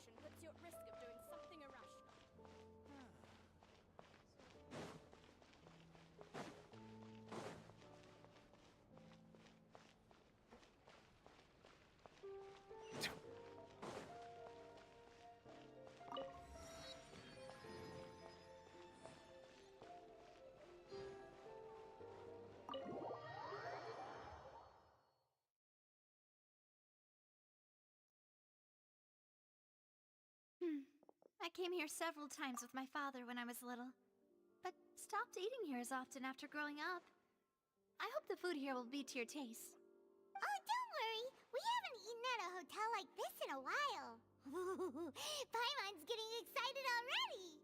emotion puts you at risk of doing something irrational. I came here several times with my father when I was little, but stopped eating here as often after growing up. I hope the food here will be to your taste. Oh, don't worry. We haven't eaten at a hotel like this in a while. Paimon's getting excited already.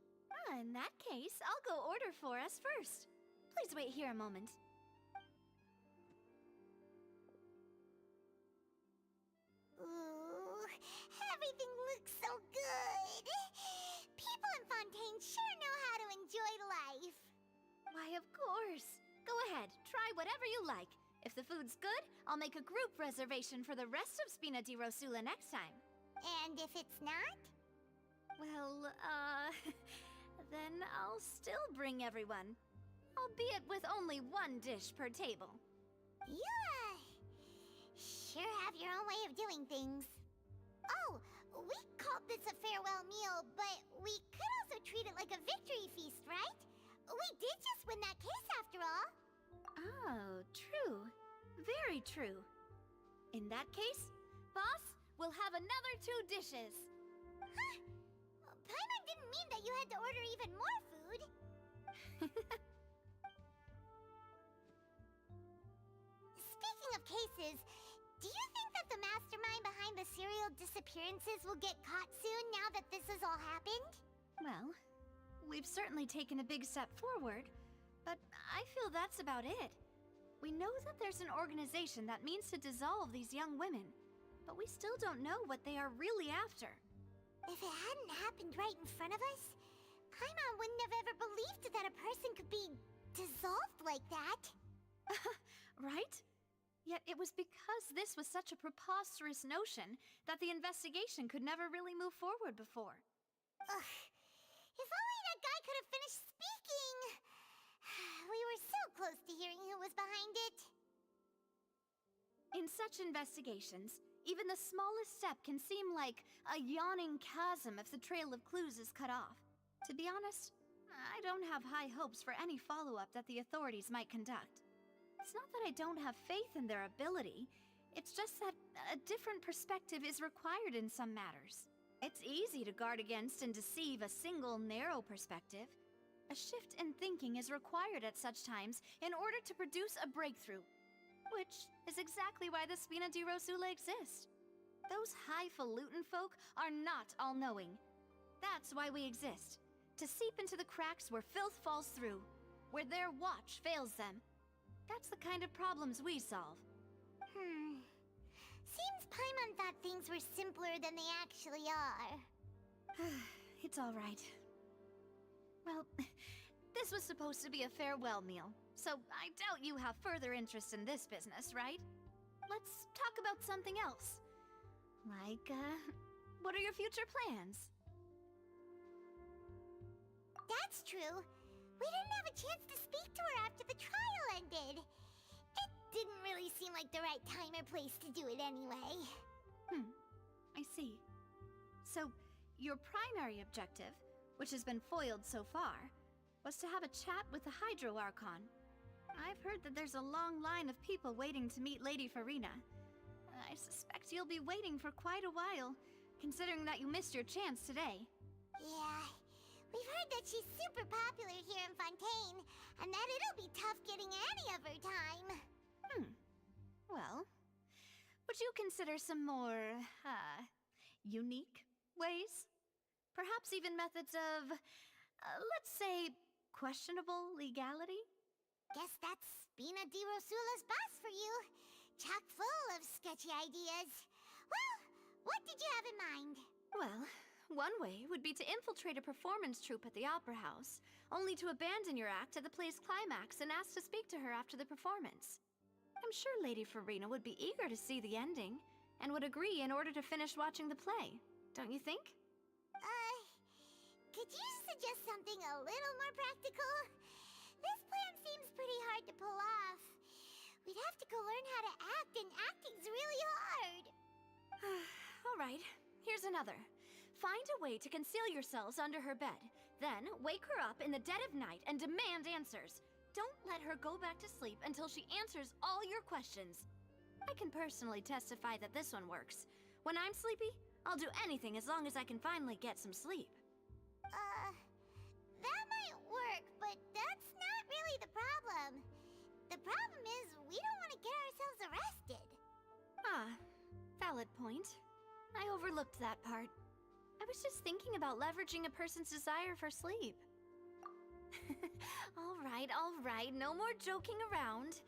In that case, I'll go order for us first. Please wait here a moment. Ooh, everything looks so good. People in Fontaine sure know how to enjoy life. Why, of course. Go ahead, try whatever you like. If the food's good, I'll make a group reservation for the rest of Spina di Rosula next time. And if it's not? Well, then I'll still bring everyone. Albeit with only one dish per table. You, sure have your own way of doing things. Oh, we called this a farewell meal, but we could also treat it like a victory feast, right? We did just win that case after all. Oh, true. Very true. In that case, boss, we'll have another 2 dishes. Huh? Paimon didn't mean that you had to order even more food. Speaking of cases, do you think that the mastermind behind the serial disappearances will get caught soon now that this has all happened? Well, we've certainly taken a big step forward, but I feel that's about it. We know that there's an organization that means to dissolve these young women, but we still don't know what they are really after. If it hadn't happened right in front of us, Paimon wouldn't have ever believed that a person could be dissolved like that. Right? Yet it was because this was such a preposterous notion that the investigation could never really move forward before. Ugh. If only that guy could have finished speaking! We were so close to hearing who was behind it. In such investigations, even the smallest step can seem like a yawning chasm if the trail of clues is cut off. To be honest, I don't have high hopes for any follow-up that the authorities might conduct. It's not that I don't have faith in their ability, it's just that a different perspective is required in some matters. It's easy to guard against and deceive a single narrow perspective. A shift in thinking is required at such times in order to produce a breakthrough. Which is exactly why the Spina di Rosula exist. Those highfalutin folk are not all-knowing. That's why we exist. To seep into the cracks where filth falls through. Where their watch fails them. That's the kind of problems we solve. Seems Paimon thought things were simpler than they actually are. It's all right. Well, this was supposed to be a farewell meal, so I doubt you have further interest in this business, right? Let's talk about something else. Like, what are your future plans? That's true. We didn't have a chance to speak to her after the trial ended. It didn't really seem like the right time or place to do it anyway. I see. So, your primary objective, which has been foiled so far, was to have a chat with the Hydro Archon. I've heard that there's a long line of people waiting to meet Lady Farina. I suspect you'll be waiting for quite a while, considering that you missed your chance today. Yeah, we've heard that she's super popular here in Fontaine, and that it'll be tough getting any of her time. Well, would you consider some more, unique ways? Perhaps even methods of, let's say, questionable legality? Guess that's Spina di Rosula's boss for you. Chock full of sketchy ideas. Well, what did you have in mind? Well, one way would be to infiltrate a performance troupe at the Opera House, only to abandon your act at the play's climax and ask to speak to her after the performance. I'm sure Lady Farina would be eager to see the ending, and would agree in order to finish watching the play, don't you think? could you suggest something a little more practical? This plan seems pretty hard to pull off. We'd have to go learn how to act, and acting's really hard. Alright, here's another. Find a way to conceal yourselves under her bed. Then, wake her up in the dead of night and demand answers. Don't let her go back to sleep until she answers all your questions. I can personally testify that this one works. When I'm sleepy, I'll do anything as long as I can finally get some sleep. That might work, but that's not really the problem. The problem is we don't want to get ourselves arrested. Ah, valid point. I overlooked that part. I was just thinking about leveraging a person's desire for sleep. All right, no more joking around.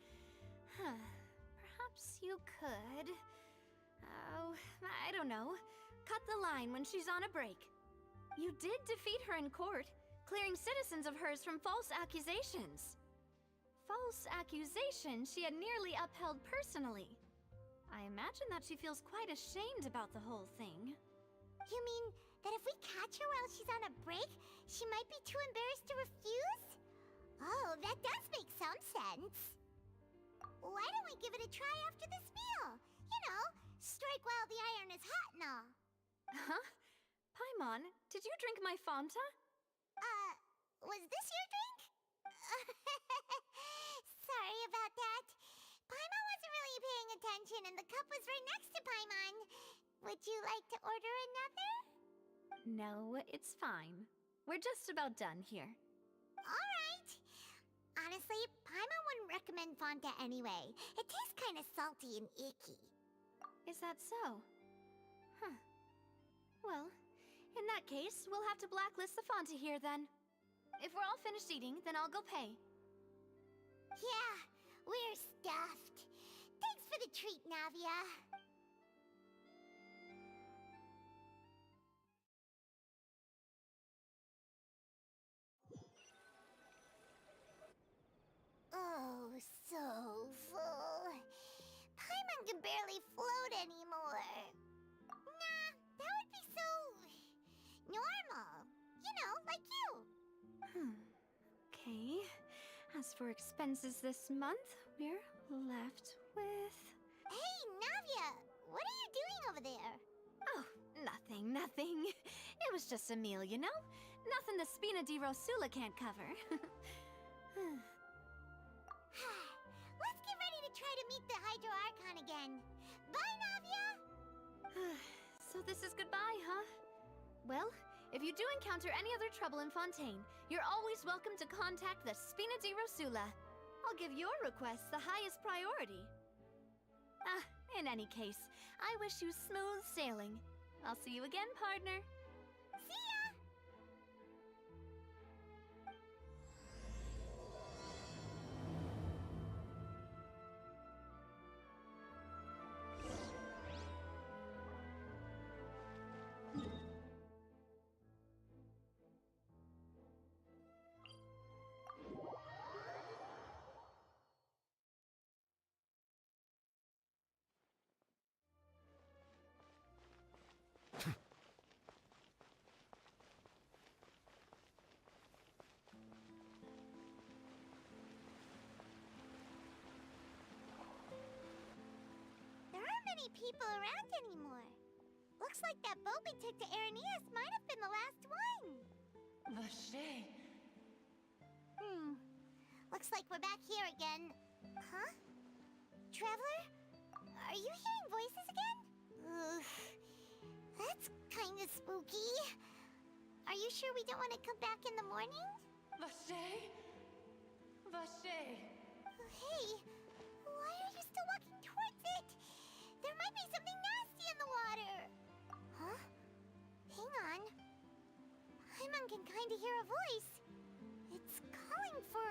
Perhaps you could... Oh, I don't know. Cut the line when she's on a break. You did defeat her in court, clearing citizens of hers from false accusations. False accusations she had nearly upheld personally. I imagine that she feels quite ashamed about the whole thing. You mean that if we catch her while she's on a break, she might be too embarrassed to refuse? Oh, that does make some sense. Why don't we give it a try after this meal? You know, strike while the iron is hot and all. Huh? Paimon, did you drink my Fanta? Was this your drink? Sorry about that. Paimon wasn't really paying attention and the cup was right next to Paimon. Would you like to order another? No, it's fine. We're just about done here. Alright. Honestly, Paimon wouldn't recommend Fonta anyway. It tastes kind of salty and icky. Is that so? Huh. Well, in that case, we'll have to blacklist the Fonta here then. If we're all finished eating, then I'll go pay. Yeah, we're stuffed. Thanks for the treat, Navia. Oh, so full. Paimon can barely float anymore. Nah, that would be so... normal. You know, like you. Okay. As for expenses this month, we're left with... Hey, Navia! What are you doing over there? Oh, nothing. It was just a meal, you know? Nothing the Spina di Rosula can't cover. Let's get ready to try to meet the Hydro Archon again. Bye, Navia! So this is goodbye, huh? Well, if you do encounter any other trouble in Fontaine, you're always welcome to contact the Spina di Rosula. I'll give your request the highest priority. In any case, I wish you smooth sailing. I'll see you again, partner. See ya! Many people around anymore. Looks like that boat we took to Araneas might have been the last one. Vache. Looks like we're back here again. Huh? Traveler? Are you hearing voices again? Ugh. That's kind of spooky. Are you sure we don't want to come back in the morning? Vache. Hey, why are you still walking towards it? There might be something nasty in the water. Huh? Hang on. Paimon can kinda hear a voice. It's calling for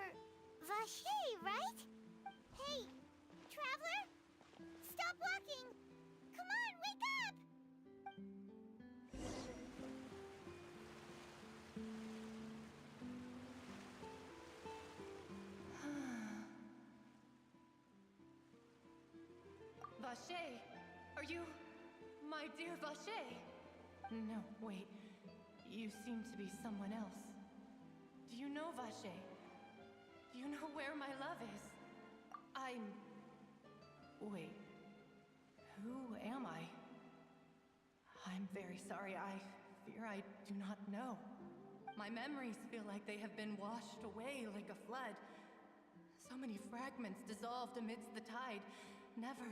Vache, right? Hey, traveler? Stop walking! Come on, wake up! Vache, are you... my dear Vache? No, wait. You seem to be someone else. Do you know Vache? Do you know where my love is? Wait. Who am I? I'm very sorry. I fear I do not know. My memories feel like they have been washed away like a flood. So many fragments dissolved amidst the tide, never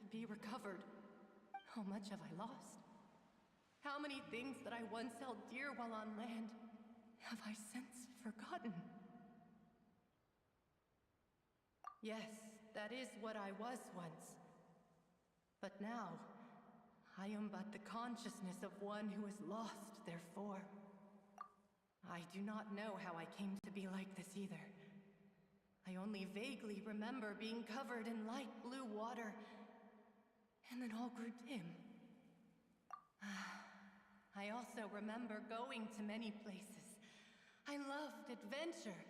to be recovered. How much have I lost? How many things that I once held dear while on land have I since forgotten? Yes, that is what I was once. But now, I am but the consciousness of one who is lost, therefore. I do not know how I came to be like this either. I only vaguely remember being covered in light blue water, and then all grew dim. I also remember going to many places. I loved adventure,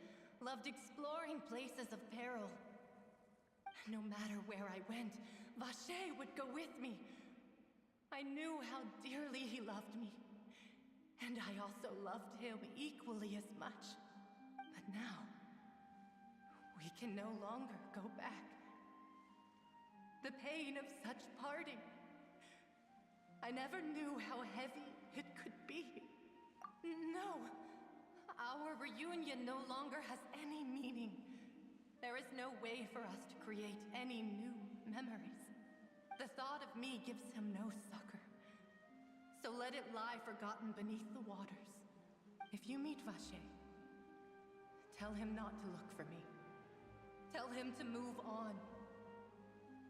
loved exploring places of peril. No matter where I went, Vache would go with me. I knew how dearly he loved me, and I also loved him equally as much. But now, we can no longer go back. The pain of such parting. I never knew how heavy it could be. No, our reunion no longer has any meaning. There is no way for us to create any new memories. The thought of me gives him no succor. So let it lie forgotten beneath the waters. If you meet Vache, tell him not to look for me. Tell him to move on.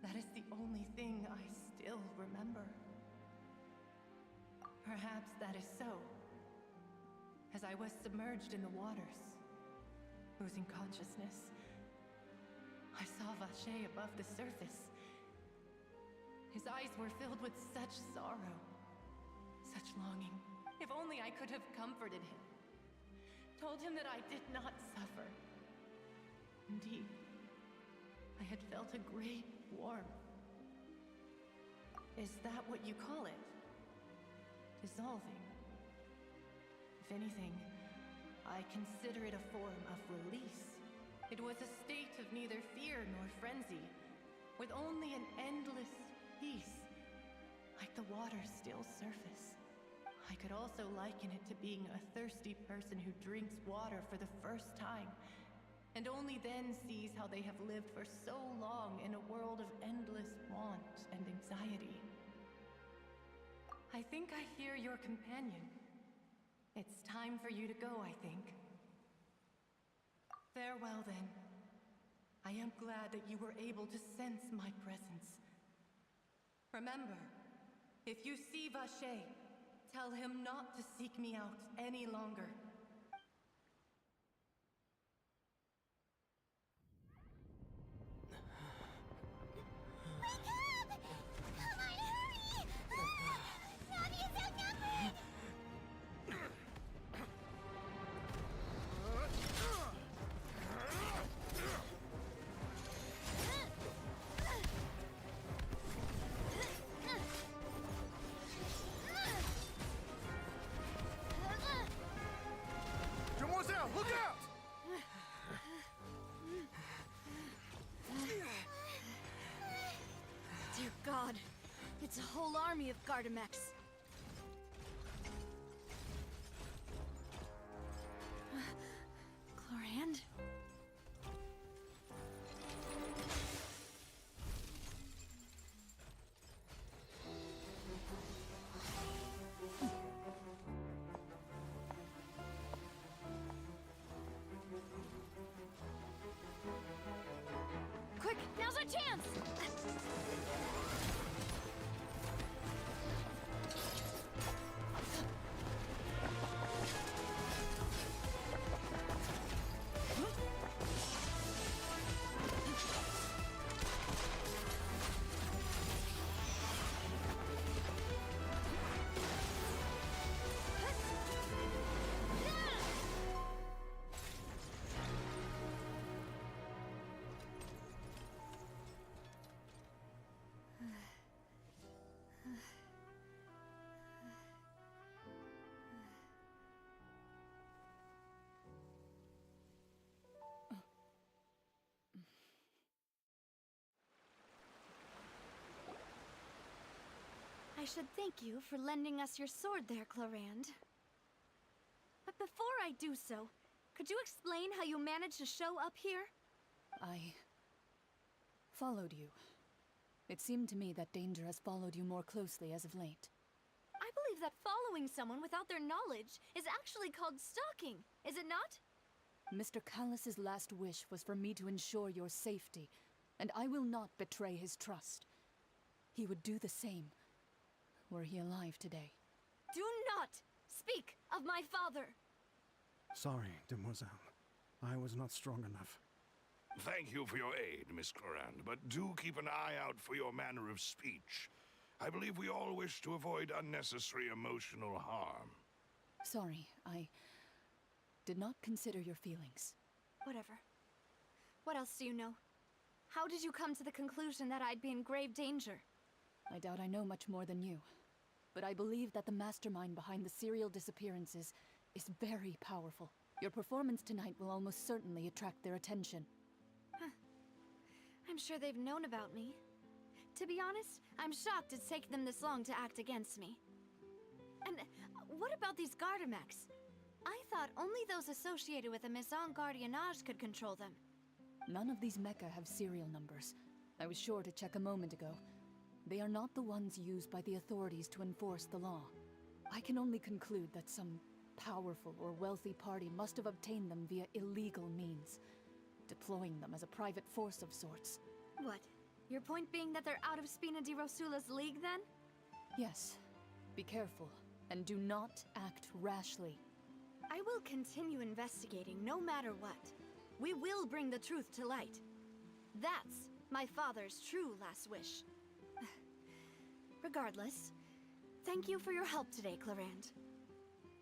That is the only thing I still remember. Perhaps that is so. As I was submerged in the waters, losing consciousness, I saw Vache above the surface. His eyes were filled with such sorrow, such longing. If only I could have comforted him, told him that I did not suffer. Indeed, I had felt a great warmth. Is that what you call it? Dissolving? If anything, I consider it a form of release. It was a state of neither fear nor frenzy, with only an endless peace, like the water's still surface. I could also liken it to being a thirsty person who drinks water for the first time, and only then sees how they have lived for so long in a world of endless want and anxiety. I think I hear your companion. It's time for you to go, I think. Farewell, then. I am glad that you were able to sense my presence. Remember, if you see Vache, tell him not to seek me out any longer. Wake up! Come on, hurry! Navi is outnumbered! Demoiselle, look out! Dear God, it's a whole army of Gardamex. Chlorand? Quick, now's our chance! should thank you for lending us your sword there, Clarand. But before I do so, could you explain how you managed to show up here? I followed you. It seemed to me that danger has followed you more closely as of late. I believe that following someone without their knowledge is actually called stalking, is it not? Mr. Callus's last wish was for me to ensure your safety, and I will not betray his trust. He would do the same, were he alive today. Do not speak of my father! Sorry, demoiselle. I was not strong enough. Thank you for your aid, Miss Clarand, but do keep an eye out for your manner of speech. I believe we all wish to avoid unnecessary emotional harm. Sorry, I did not consider your feelings. Whatever. What else do you know? How did you come to the conclusion that I'd be in grave danger? I doubt I know much more than you, but I believe that the mastermind behind the serial disappearances is very powerful. Your performance tonight will almost certainly attract their attention. I'm sure they've known about me. To be honest, I'm shocked it's taken them this long to act against me. And what about these Gardamex? I thought only those associated with a Maison Gardiennage could control them. None of these mecha have serial numbers. I was sure to check a moment ago. They are not the ones used by the authorities to enforce the law. I can only conclude that some powerful or wealthy party must have obtained them via illegal means, deploying them as a private force of sorts. What? Your point being that they're out of Spina di Rosula's league, then? Yes. Be careful, and do not act rashly. I will continue investigating no matter what. We will bring the truth to light. That's my father's true last wish. Regardless, thank you for your help today, Clarand.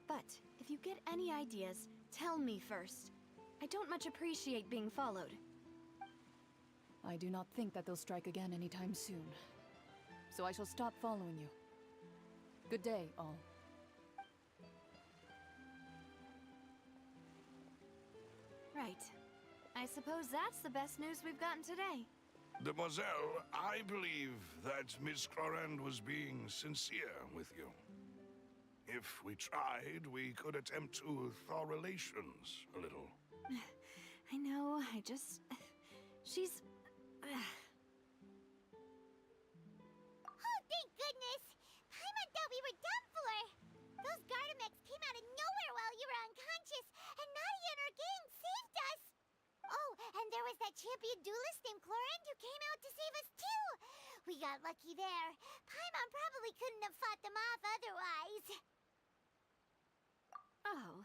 But if you get any ideas, tell me first. I don't much appreciate being followed. I do not think that they'll strike again anytime soon. So I shall stop following you. Good day, all. Right. I suppose that's the best news we've gotten today. Demoiselle, I believe that Miss Clarand was being sincere with you. If we tried, we could attempt to thaw relations a little. I know, she's... Oh, thank goodness! Paimon thought we were done for! Those Gardamex came out of nowhere while you were unconscious, and Nadia and her gang saved us! Oh, and there was that champion duelist named Clarand who came out to save us too! We got lucky there. Paimon probably couldn't have fought them off otherwise. Oh,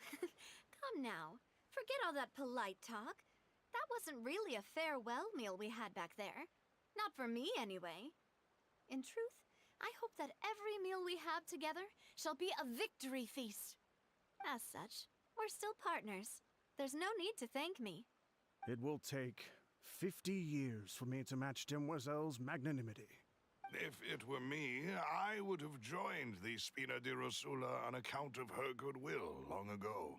come now. Forget all that polite talk. That wasn't really a farewell meal we had back there. Not for me, anyway. In truth, I hope that every meal we have together shall be a victory feast. As such, we're still partners. There's no need to thank me. It will take 50 years for me to match Demoiselle's magnanimity. If it were me, I would have joined the Spina di Rosula on account of her goodwill long ago.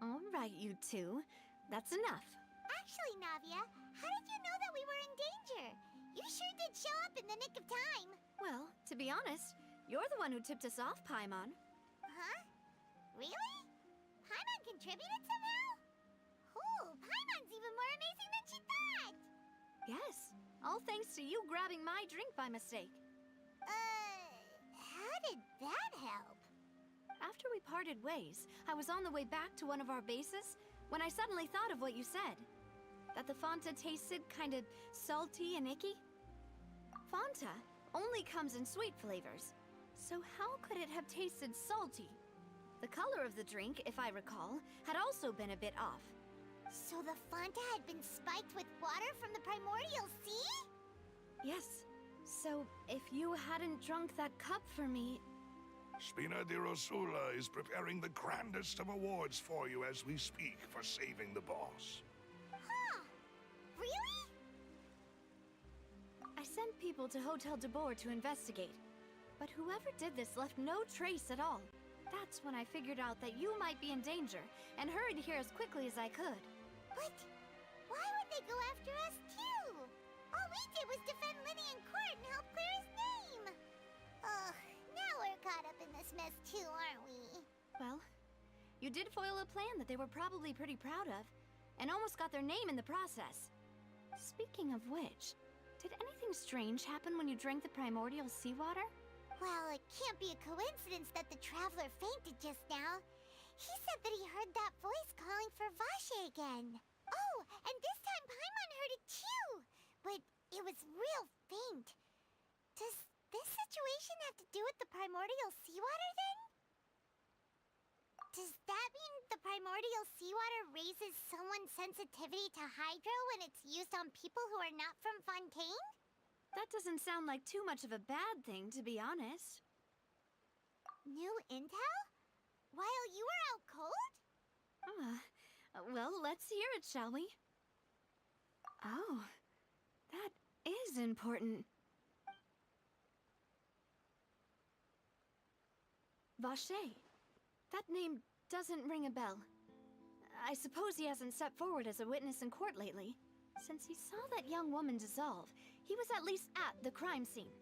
All right, you two. That's enough. Actually, Navia, how did you know that we were in danger? You sure did show up in the nick of time. Well, to be honest, you're the one who tipped us off, Paimon. Huh? Really? Paimon contributed somehow? Ooh, Paimon's even more amazing than she thought! Yes, all thanks to you grabbing my drink by mistake. How did that help? After we parted ways, I was on the way back to one of our bases when I suddenly thought of what you said. That the Fanta tasted kind of salty and icky. Fanta only comes in sweet flavors, so how could it have tasted salty? The color of the drink, if I recall, had also been a bit off. So the Fanta had been spiked with water from the primordial sea? Yes, so if you hadn't drunk that cup for me... Spina di Rosula is preparing the grandest of awards for you as we speak for saving the boss. Huh? Really? I sent people to Hotel de Boer to investigate, but whoever did this left no trace at all. That's when I figured out that you might be in danger, and hurried here as quickly as I could. But why would they go after us too? All we did was defend Linny in court and help clear his name. this mess too, aren't we? Well, you did foil a plan that they were probably pretty proud of, and almost got their name in the process. Speaking of which, did anything strange happen when you drank the primordial seawater? Well, it can't be a coincidence that the traveler fainted just now. He said that he heard that voice calling for Vache again. Oh, and this time Paimon heard it too, but it was real faint. Does this situation have to do with the primordial seawater then? Does that mean the primordial seawater raises someone's sensitivity to hydro when it's used on people who are not from Fontaine? That doesn't sound like too much of a bad thing, to be honest. New intel? While you were out cold? Well, let's hear it, shall we? Oh, that is important. Vache. That name doesn't ring a bell. I suppose he hasn't stepped forward as a witness in court lately. Since he saw that young woman dissolve, he was at least at the crime scene.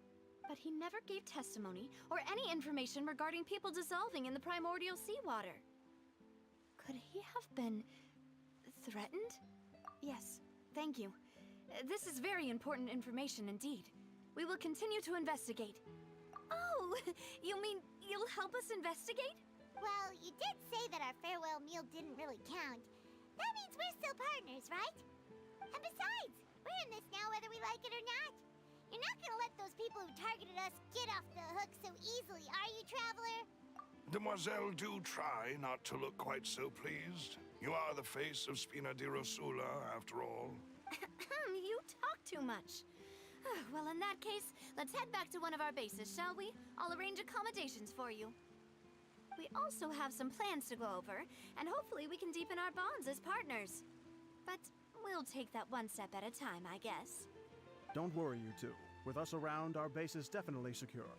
But he never gave testimony or any information regarding people dissolving in the primordial seawater. Could he have been threatened? Yes, thank you. This is very important information indeed. We will continue to investigate. Oh, you mean you'll help us investigate? Well, you did say that our farewell meal didn't really count. That means we're still partners, right? And besides, we're in this now whether we like it or not. You're not gonna let those people who targeted us get off the hook so easily, are you, Traveler? Demoiselle, do try not to look quite so pleased. You are the face of Spina di Rosula, after all. You talk too much. Well, in that case, let's head back to one of our bases, shall we? I'll arrange accommodations for you. We also have some plans to go over, and hopefully we can deepen our bonds as partners. But we'll take that one step at a time, I guess. Don't worry, you two. With us around, our base is definitely secure.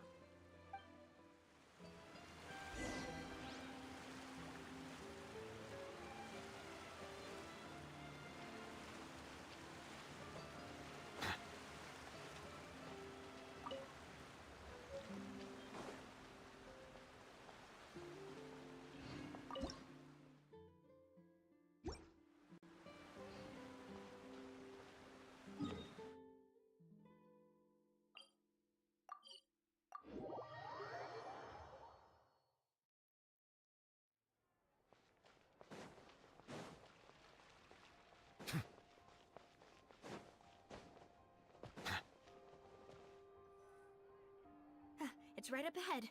It's right up ahead,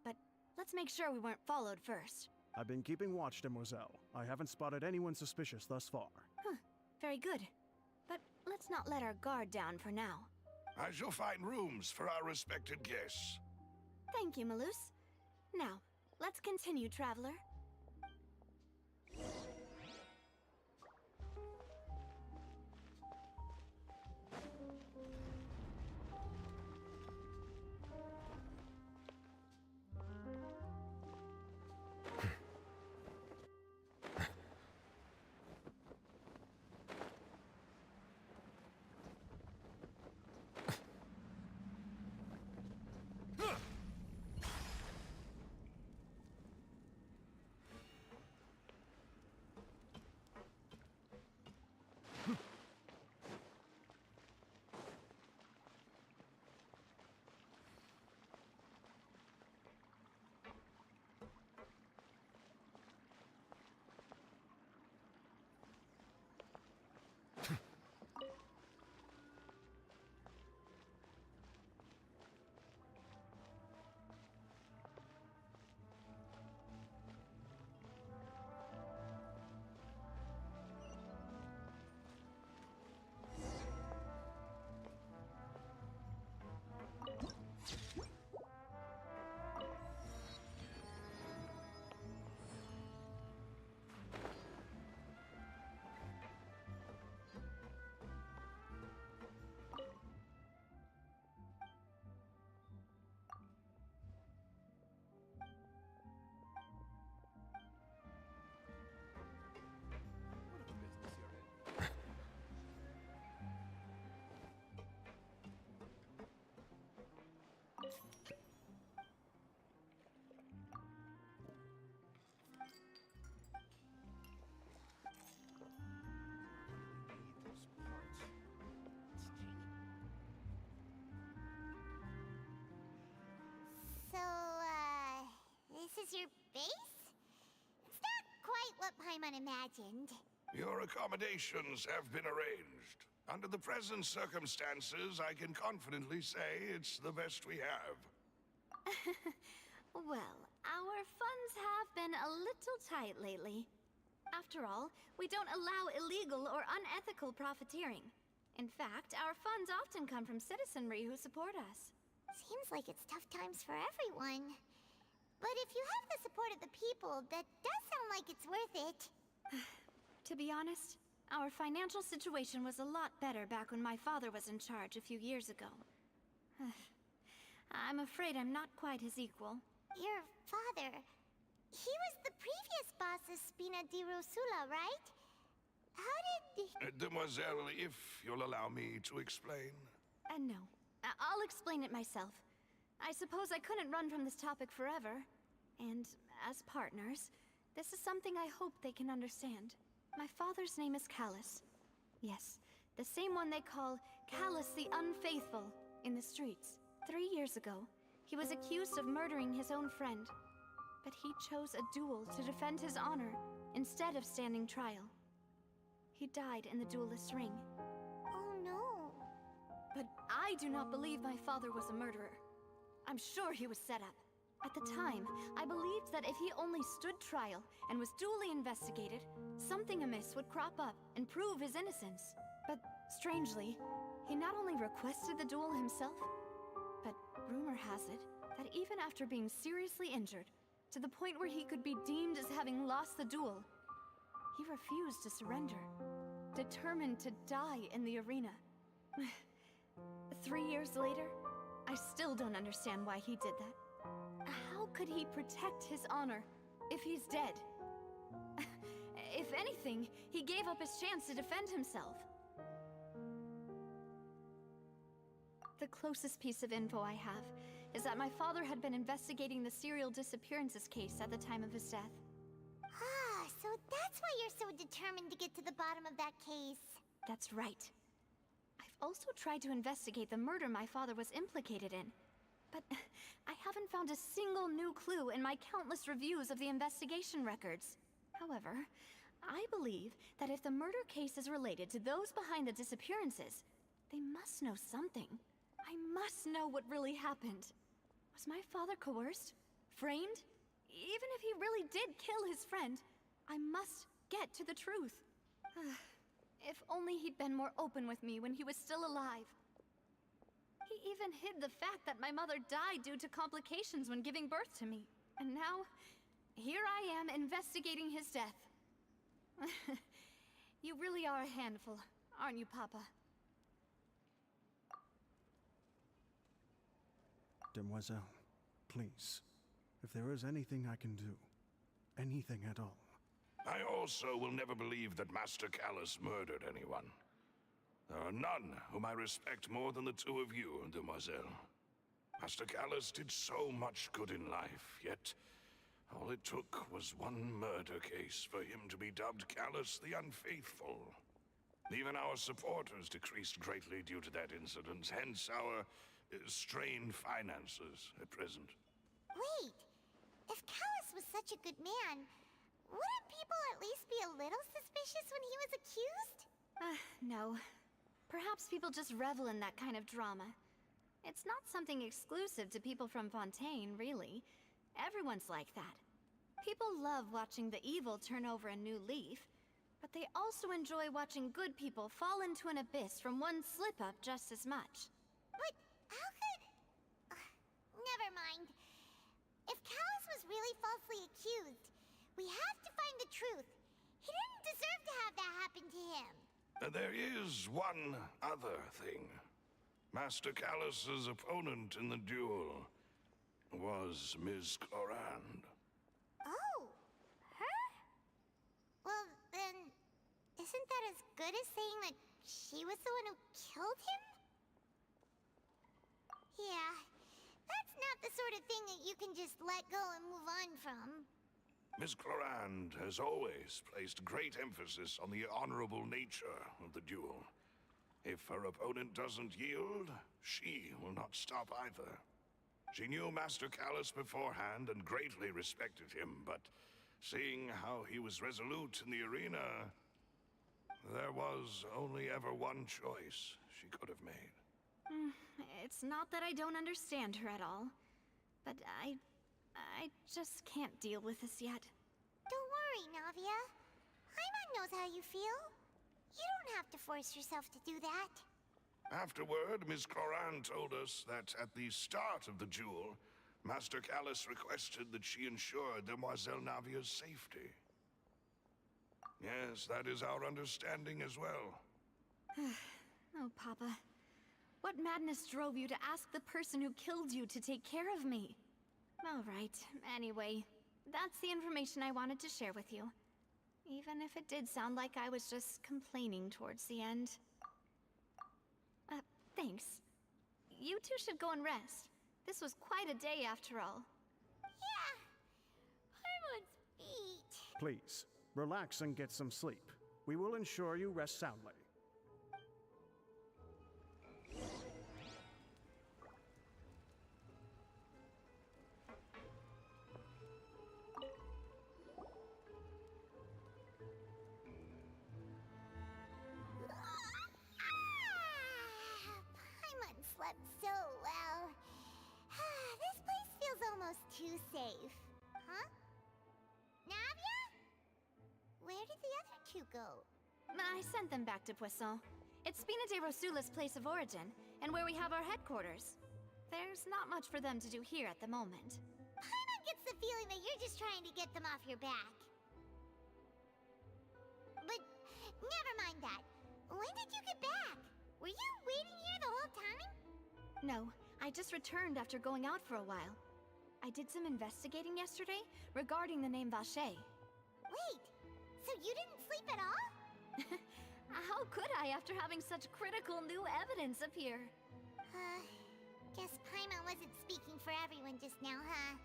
but let's make sure we weren't followed first. I've been keeping watch, Demoiselle. I haven't spotted anyone suspicious thus far. Very good. But let's not let our guard down for now. I shall find rooms for our respected guests. Thank you, Malus. Now, let's continue, Traveler. is your base? It's not quite what Paimon imagined. Your accommodations have been arranged. Under the present circumstances, I can confidently say it's the best we have. Well, our funds have been a little tight lately. After all, we don't allow illegal or unethical profiteering. In fact, our funds often come from citizenry who support us. Seems like it's tough times for everyone. But if you have the support of the people, that does sound like it's worth it. To be honest, our financial situation was a lot better back when my father was in charge a few years ago. I'm afraid I'm not quite his equal. Your father... He was the previous boss of Spina di Rosula, right? How did... Demoiselle, if you'll allow me to explain. No. I'll explain it myself. I suppose I couldn't run from this topic forever. And as partners, this is something I hope they can understand. My father's name is Callus. Yes, the same one they call Callus the Unfaithful in the streets. 3 years ago, he was accused of murdering his own friend. But he chose a duel to defend his honor instead of standing trial. He died in the duelist's ring. Oh no. But I do not believe my father was a murderer. I'm sure he was set up. At the time, I believed that if he only stood trial and was duly investigated, something amiss would crop up and prove his innocence. But strangely, he not only requested the duel himself, but rumor has it that even after being seriously injured, to the point where he could be deemed as having lost the duel, he refused to surrender, determined to die in the arena. 3 years later, I still don't understand why he did that. How could he protect his honor if he's dead? If anything, he gave up his chance to defend himself. The closest piece of info I have is that my father had been investigating the serial disappearances case at the time of his death. Ah, so that's why you're so determined to get to the bottom of that case. That's right. I've also tried to investigate the murder my father was implicated in, but I haven't found a single new clue in my countless reviews of the investigation records. However, I believe that if the murder case is related to those behind the disappearances, they must know something. I must know what really happened. Was my father coerced? Framed? Even if he really did kill his friend, I must get to the truth. If only he'd been more open with me when he was still alive. He even hid the fact that my mother died due to complications when giving birth to me. And now, here I am investigating his death. You really are a handful, aren't you, Papa? Demoiselle, please. If there is anything I can do, anything at all. I also will never believe that Master Callus murdered anyone. There are none whom I respect more than the two of you, Demoiselle. Master Callus did so much good in life, yet all it took was one murder case for him to be dubbed Callus the Unfaithful. Even our supporters decreased greatly due to that incident, hence our strained finances at present. Wait, if Callus was such a good man, wouldn't people at least be a little suspicious when he was accused? No. Perhaps people just revel in that kind of drama. It's not something exclusive to people from Fontaine, really. Everyone's like that. People love watching the evil turn over a new leaf, but they also enjoy watching good people fall into an abyss from one slip-up just as much. But how could... never mind. If Callus was really falsely accused, we have to find the truth. He didn't deserve to have that happen to him. There is one other thing. Master Callus's opponent in the duel was Ms. Clorand. Oh, her? Well, then, isn't that as good as saying that she was the one who killed him? Yeah, that's not the sort of thing that you can just let go and move on from. Ms. Clorand has always placed great emphasis on the honorable nature of the duel. If her opponent doesn't yield, she will not stop either. She knew Master Callus beforehand and greatly respected him, but seeing how he was resolute in the arena, there was only ever one choice she could have made. It's not that I don't understand her at all, but I just can't deal with this yet. Don't worry, Navia. Paimon knows how you feel. You don't have to force yourself to do that. Afterward, Ms. Cloran told us that at the start of the duel, Master Callus requested that she ensure Demoiselle Navia's safety. Yes, that is our understanding as well. Oh, Papa. What madness drove you to ask the person who killed you to take care of me? All right, anyway, that's the information I wanted to share with you. Even if it did sound like I was just complaining towards the end. Thanks. You two should go and rest. This was quite a day after all. Yeah. Paimon's feet. Please, relax and get some sleep. We will ensure you rest soundly. Paimon slept so well. This place feels almost too safe. Huh? Navia? Where did the other two go? I sent them back to Poisson. It's Spina de Rosula's place of origin, and where we have our headquarters. There's not much for them to do here at the moment. Paimon gets the feeling that you're just trying to get them off your back. But never mind that. When did you get back? Were you waiting here the whole time? No, I just returned after going out for a while. I did some investigating yesterday regarding the name Vache. Wait, so you didn't sleep at all? How could I after having such critical new evidence appear? Guess Paimon wasn't speaking for everyone just now, huh?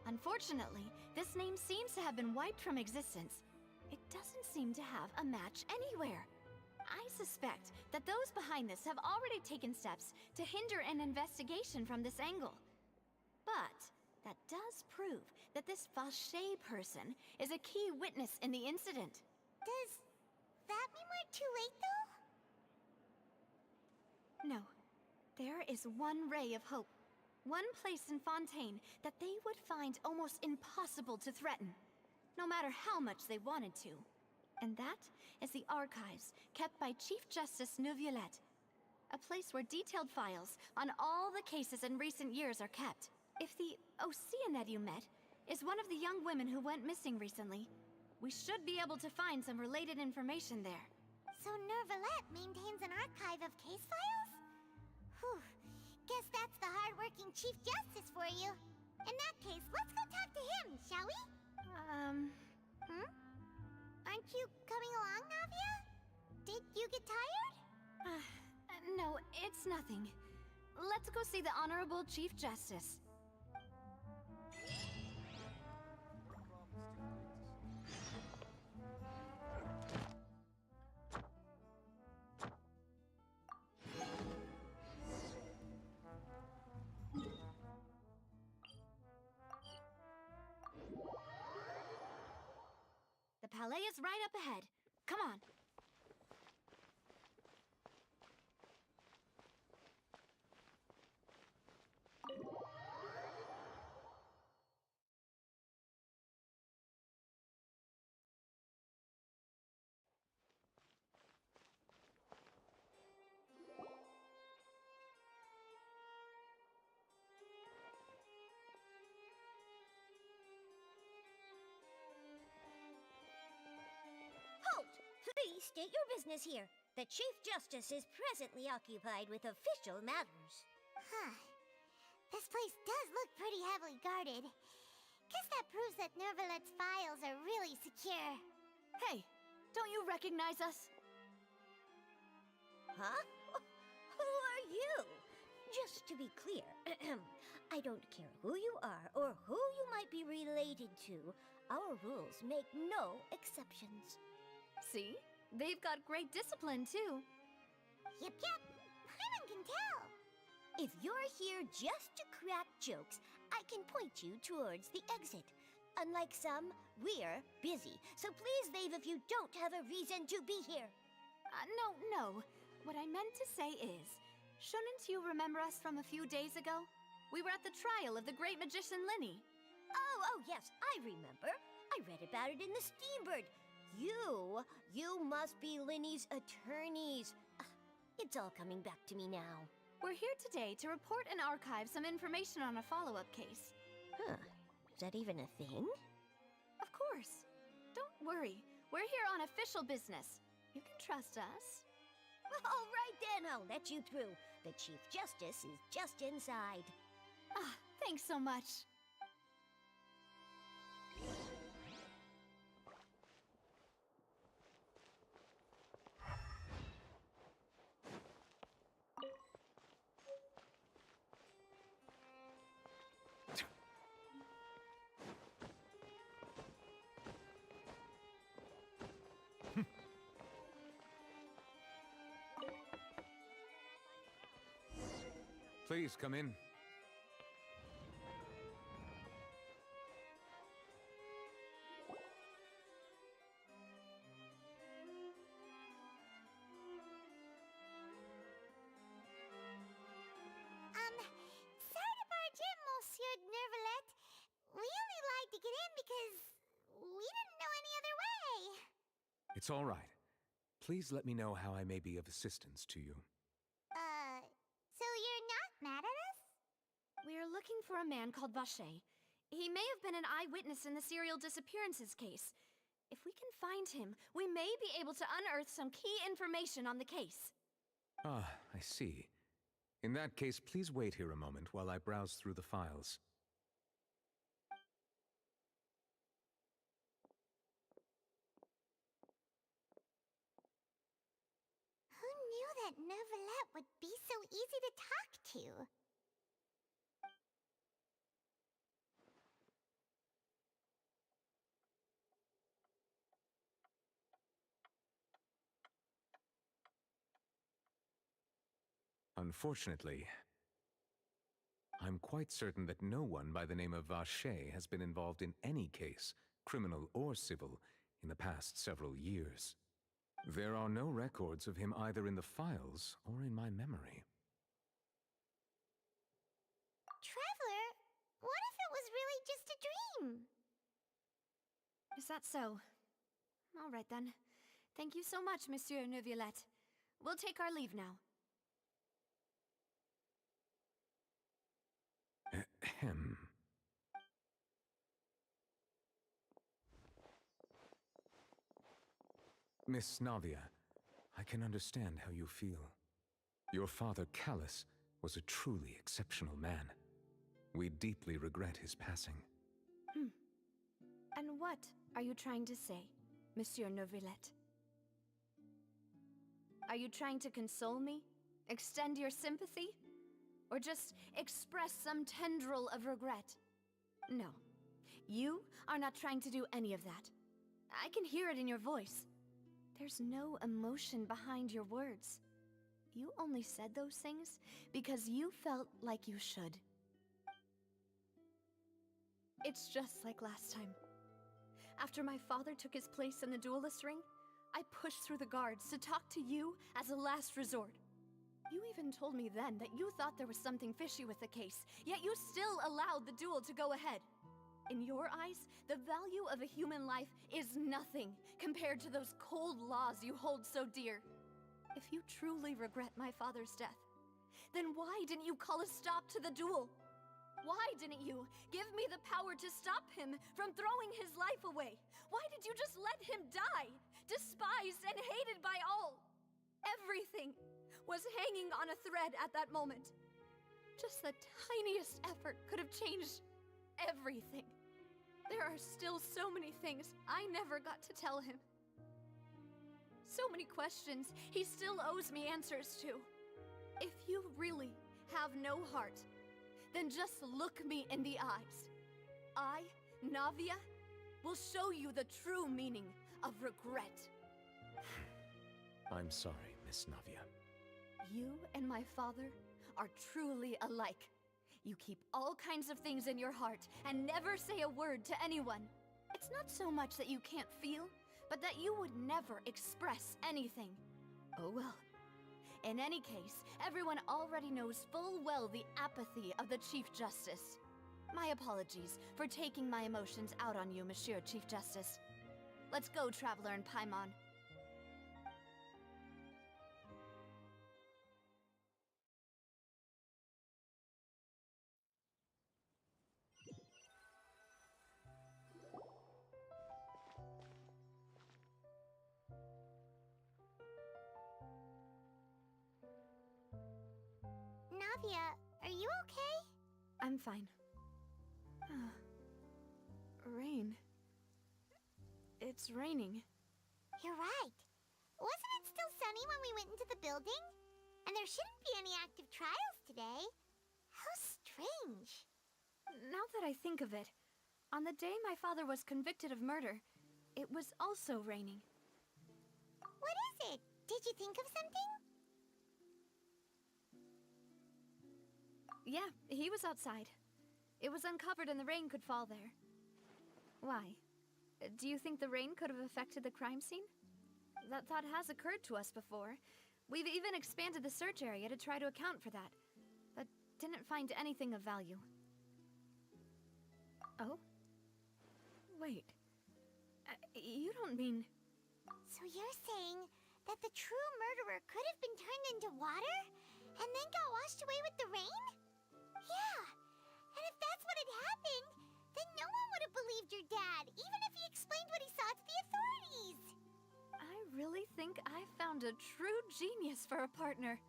Unfortunately, this name seems to have been wiped from existence. It doesn't seem to have a match anywhere. I suspect that those behind this have already taken steps to hinder an investigation from this angle. But that does prove that this Vache person is a key witness in the incident. Does that mean we're too late, though? No. There is one ray of hope. One place in Fontaine that they would find almost impossible to threaten, no matter how much they wanted to. And that is the archives kept by Chief Justice Neuvillette. A place where detailed files on all the cases in recent years are kept. If the Ocean that you met is one of the young women who went missing recently, we should be able to find some related information there. So Neuvillette maintains an archive of case files? Whew. Guess that's the hard-working Chief Justice for you. In that case, let's go talk to him, shall we? Aren't you coming along, Navia? Did you get tired? No, it's nothing. Let's go see the Honorable Chief Justice. The Palais is right up ahead. Come on. Halt! Please state your business here. The Chief Justice is presently occupied with official matters. This place does look pretty heavily guarded. Guess that proves that Neuvillette's files are really secure. Hey, don't you recognize us? Huh? Who are you? Just to be clear, I don't care who you are or who you might be related to. Our rules make no exceptions. See? They've got great discipline, too. Yep. Paimon can tell. If you're here just to crack jokes, I can point you towards the exit. Unlike some, we're busy, so please leave if you don't have a reason to be here. No. What I meant to say is, shouldn't you remember us from a few days ago? We were at the trial of the great magician Linny. Oh, yes, I remember. I read about it in the Steambird. You must be Linny's attorneys. It's all coming back to me now. We're here today to report and archive some information on a follow-up case. Huh. Is that even a thing? Of course. Don't worry. We're here on official business. You can trust us. All right then, I'll let you through. The Chief Justice is just inside. Thanks so much. Please come in. Sorry to barge in, Monsieur Nervalet. We only lied to get in because we didn't know any other way. It's all right. Please let me know how I may be of assistance to you. So you're not mad at us? We're looking for a man called Vacher. He may have been an eyewitness in the serial disappearances case. If we can find him, we may be able to unearth some key information on the case. Ah, I see. In that case, please wait here a moment while I browse through the files. Who knew that Nervalet would be so easy to talk to? Unfortunately, I'm quite certain that no one by the name of Vacher has been involved in any case, criminal or civil, in the past several years. There are no records of him either in the files or in my memory. Traveler, what if it was really just a dream? Is that so? All right then. Thank you so much, Monsieur Neuvillette. We'll take our leave now. Ahem. Miss Navia, I can understand how you feel. Your father, Callus, was a truly exceptional man. We deeply regret his passing. And what are you trying to say, Monsieur Neuvillette? Are you trying to console me? Extend your sympathy? Or just express some tendril of regret? No. You are not trying to do any of that. I can hear it in your voice. There's no emotion behind your words. You only said those things because you felt like you should. It's just like last time. After my father took his place in the duelist ring, I pushed through the guards to talk to you as a last resort. You even told me then that you thought there was something fishy with the case, yet you still allowed the duel to go ahead. In your eyes, the value of a human life is nothing compared to those cold laws you hold so dear. If you truly regret my father's death, then why didn't you call a stop to the duel? Why didn't you give me the power to stop him from throwing his life away? Why did you just let him die, despised and hated by all? Everything was hanging on a thread at that moment. Just the tiniest effort could have changed everything. There are still so many things I never got to tell him. So many questions he still owes me answers to. If you really have no heart, then just look me in the eyes. I, Navia, will show you the true meaning of regret. I'm sorry, Miss Navia. You and my father are truly alike. You keep all kinds of things in your heart and never say a word to anyone. It's not so much that you can't feel, but that you would never express anything. Oh well. In any case, everyone already knows full well the apathy of the Chief Justice. My apologies for taking my emotions out on you, Monsieur Chief Justice. Let's go, Traveler and Paimon. Navia, are you okay? I'm fine. Rain. It's raining. You're right. Wasn't it still sunny when we went into the building? And there shouldn't be any active trials today. How strange. Now that I think of it, on the day my father was convicted of murder, it was also raining. What is it? Did you think of something? Yeah, he was outside. It was uncovered and the rain could fall there. Why? Do you think the rain could have affected the crime scene? That thought has occurred to us before. We've even expanded the search area to try to account for that, but didn't find anything of value. Oh? Wait. You don't mean... So you're saying that the true murderer could have been turned into water? And then got washed away with the rain? Yeah. And if that's what had happened, then no one would have believed your dad, even if he explained what he saw to the authorities. I really think I found a true genius for a partner.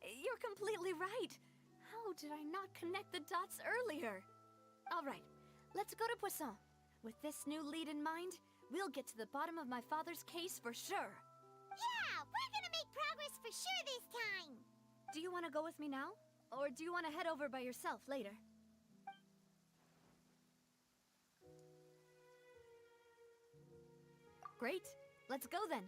You're completely right. How did I not connect the dots earlier? All right, let's go to Poisson. With this new lead in mind, we'll get to the bottom of my father's case for sure. Yeah, we're gonna make progress for sure this time. Do you want to go with me now? Or do you want to head over by yourself later? Great. Let's go then.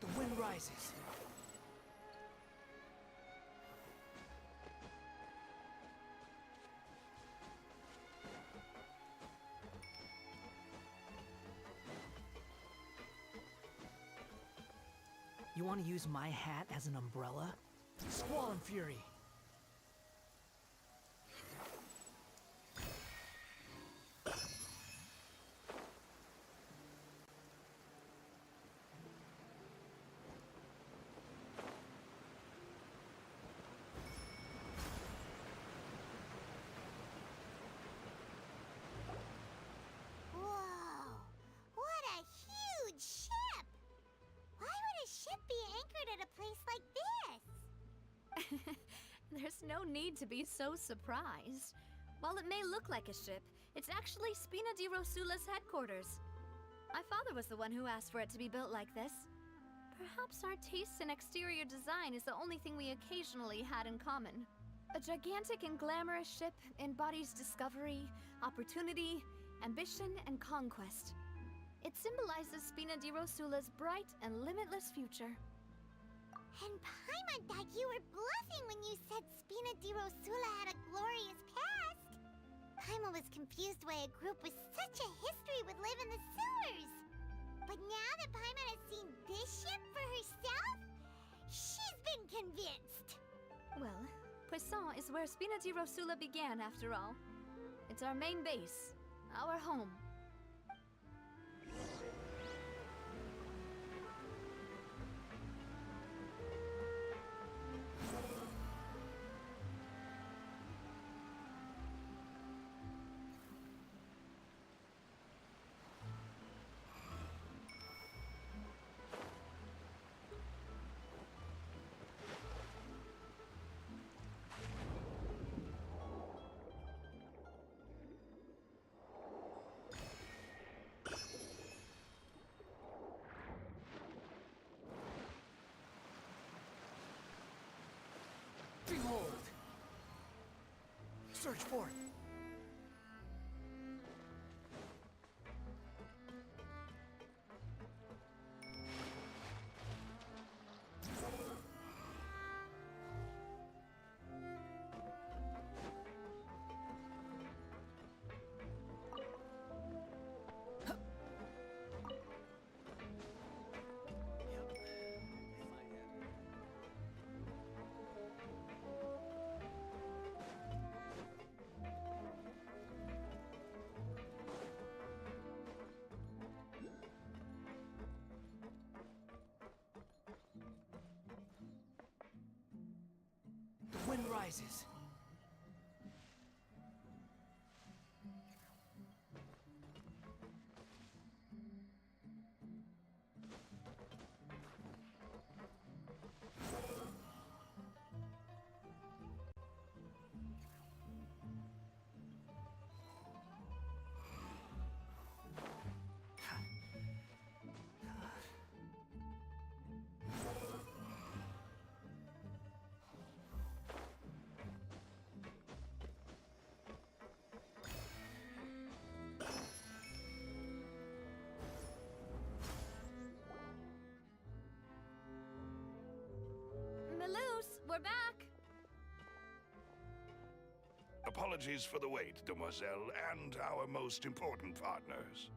The wind rises. You want to use my hat as an umbrella? Squall and Fury. Whoa, what a huge ship! Why would a ship be anchored at a place like this? There's no need to be so surprised. While it may look like a ship, it's actually Spina di Rosula's headquarters. My father was the one who asked for it to be built like this. Perhaps our tastes in exterior design is the only thing we occasionally had in common. A gigantic and glamorous ship embodies discovery, opportunity, ambition, and conquest. It symbolizes Spina di Rosula's bright and limitless future. And Paimon thought you were bluffing when you said Spina di Rosula had a glorious past. Paimon was confused why a group with such a history would live in the sewers. But now that Paimon has seen this ship for herself, she's been convinced. Well, Poisson is where Spina di Rosula began, after all. It's our main base, our home. search for it. The wind rises. Maloose, we're back! Apologies for the wait, demoiselle, and our most important partners.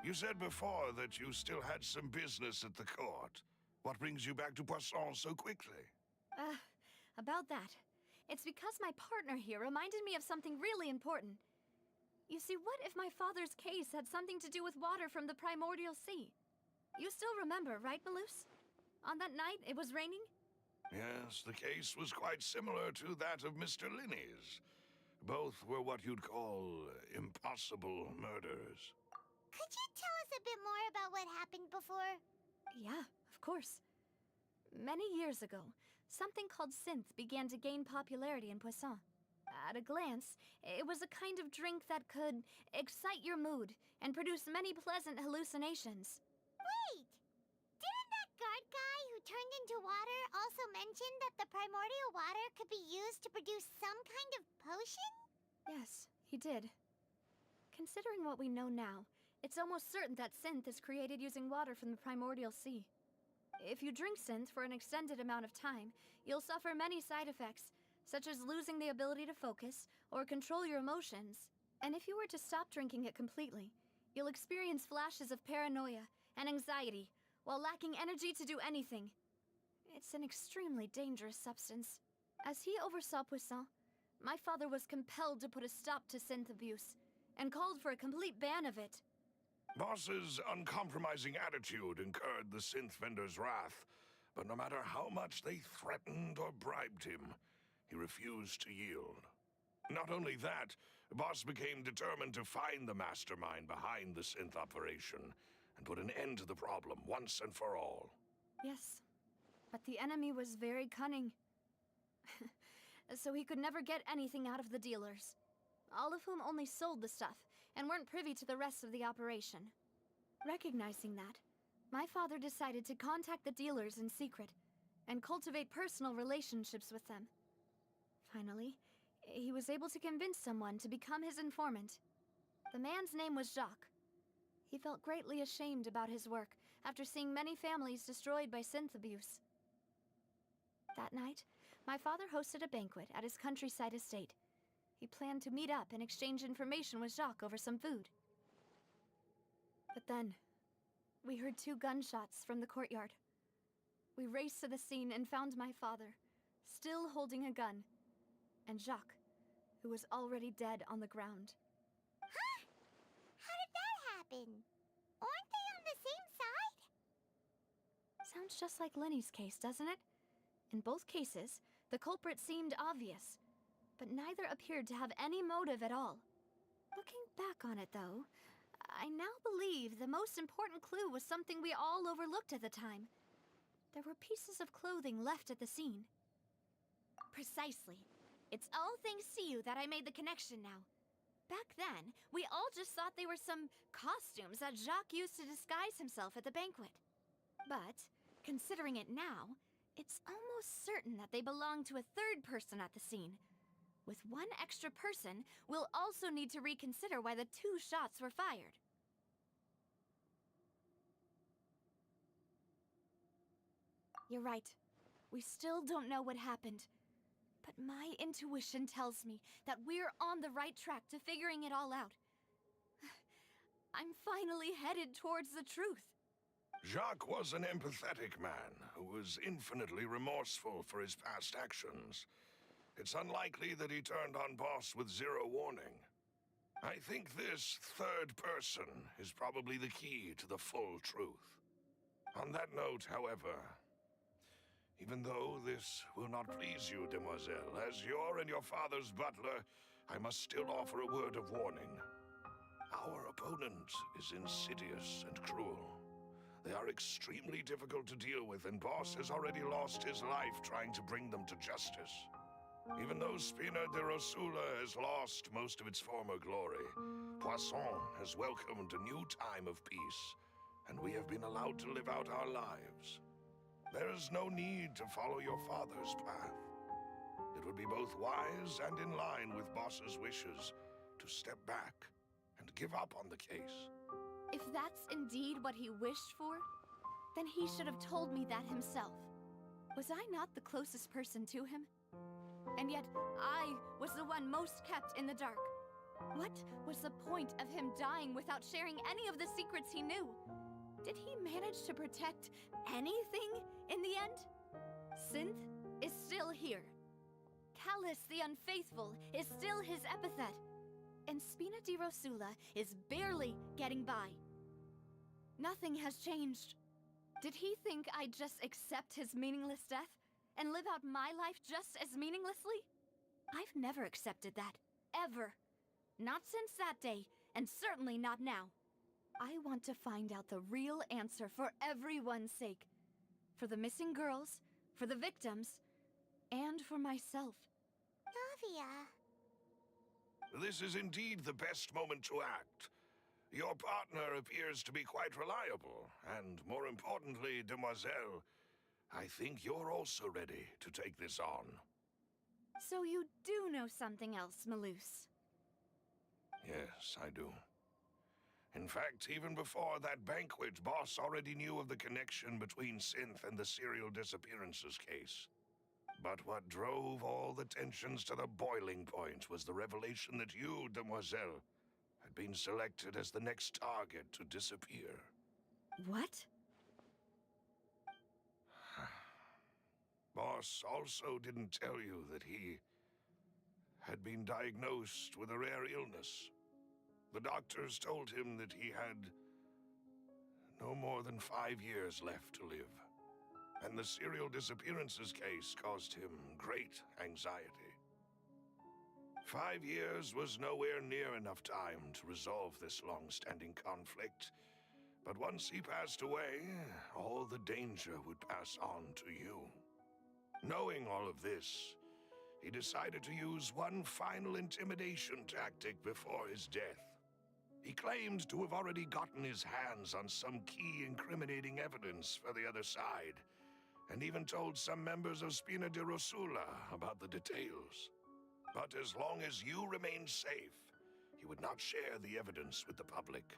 You said before that you still had some business at the court. What brings you back to Poisson so quickly? About that. It's because my partner here reminded me of something really important. You see, what if my father's case had something to do with water from the primordial sea? You still remember, right, Maloose? On that night, it was raining? Yes, the case was quite similar to that of Mr. Linney's. Both were what you'd call impossible murders. Could you tell us a bit more about what happened before? Yeah, of course. Many years ago, something called synth began to gain popularity in Poisson. At a glance, it was a kind of drink that could excite your mood and produce many pleasant hallucinations. Wait! Didn't that guard guy who turned into water also mention that the primordial water could be used to produce some kind of potion? Yes, he did. Considering what we know now, it's almost certain that synth is created using water from the primordial sea. If you drink synth for an extended amount of time, you'll suffer many side effects, such as losing the ability to focus or control your emotions. And if you were to stop drinking it completely, you'll experience flashes of paranoia and anxiety while lacking energy to do anything. It's an extremely dangerous substance. As he oversaw Poisson, my father was compelled to put a stop to synth abuse and called for a complete ban of it. Boss's uncompromising attitude incurred the synth vendor's wrath, but no matter how much they threatened or bribed him, he refused to yield. Not only that, Boss became determined to find the mastermind behind the synth operation and put an end to the problem once and for all. Yes, but the enemy was very cunning. So he could never get anything out of the dealers, all of whom only sold the stuff and weren't privy to the rest of the operation. Recognizing that, my father decided to contact the dealers in secret and cultivate personal relationships with them. Finally, he was able to convince someone to become his informant. The man's name was Jacques. He felt greatly ashamed about his work after seeing many families destroyed by synth abuse. That night, my father hosted a banquet at his countryside estate. He planned to meet up and exchange information with Jacques over some food. But then, we heard 2 gunshots from the courtyard. We raced to the scene and found my father, still holding a gun, and Jacques, who was already dead on the ground. Huh? How did that happen? Aren't they on the same side? Sounds just like Lenny's case, doesn't it? In both cases, the culprit seemed obvious, but neither appeared to have any motive at all. Looking back on it, though, I now believe the most important clue was something we all overlooked at the time. There were pieces of clothing left at the scene. Precisely. It's all thanks to you that I made the connection now. Back then, we all just thought they were some costumes that Jacques used to disguise himself at the banquet. But, considering it now, it's almost certain that they belong to a third person at the scene, With one extra person, we'll also need to reconsider why the 2 shots were fired. You're right. We still don't know what happened. But my intuition tells me that we're on the right track to figuring it all out. I'm finally headed towards the truth. Jacques was an empathetic man who was infinitely remorseful for his past actions. It's unlikely that he turned on Boss with 0 warning. I think this 3rd person is probably the key to the full truth. On that note, however, even though this will not please you, demoiselle, as your and your father's butler, I must still offer a word of warning. Our opponent is insidious and cruel. They are extremely difficult to deal with, and Boss has already lost his life trying to bring them to justice. Even though Spina de Rosula has lost most of its former glory, Poisson has welcomed a new time of peace, and we have been allowed to live out our lives. There is no need to follow your father's path. It would be both wise and in line with Boss's wishes to step back and give up on the case. If that's indeed what he wished for, then he should have told me that himself. Was I not the closest person to him? And yet, I was the one most kept in the dark. What was the point of him dying without sharing any of the secrets he knew? Did he manage to protect anything in the end? Synth is still here. Callus the Unfaithful is still his epithet. And Spina di Rosula is barely getting by. Nothing has changed. Did he think I'd just accept his meaningless death and live out my life just as meaninglessly? I've never accepted that. Ever. Not since that day, and certainly not now. I want to find out the real answer for everyone's sake. For the missing girls, for the victims, and for myself. Navia. This is indeed the best moment to act. Your partner appears to be quite reliable, and more importantly, demoiselle, I think you're also ready to take this on. So you do know something else, Malus? Yes, I do. In fact, even before that banquet, Boss already knew of the connection between Synth and the serial disappearances case. But what drove all the tensions to the boiling point was the revelation that you, demoiselle, had been selected as the next target to disappear. What? Boss also didn't tell you that he had been diagnosed with a rare illness. The doctors told him that he had no more than 5 years left to live. And the serial disappearances case caused him great anxiety. 5 years was nowhere near enough time to resolve this long-standing conflict. But once he passed away, all the danger would pass on to you. Knowing all of this, he decided to use one final intimidation tactic before his death. He claimed to have already gotten his hands on some key incriminating evidence for the other side, and even told some members of Spina de Rosula about the details. But as long as you remained safe, he would not share the evidence with the public.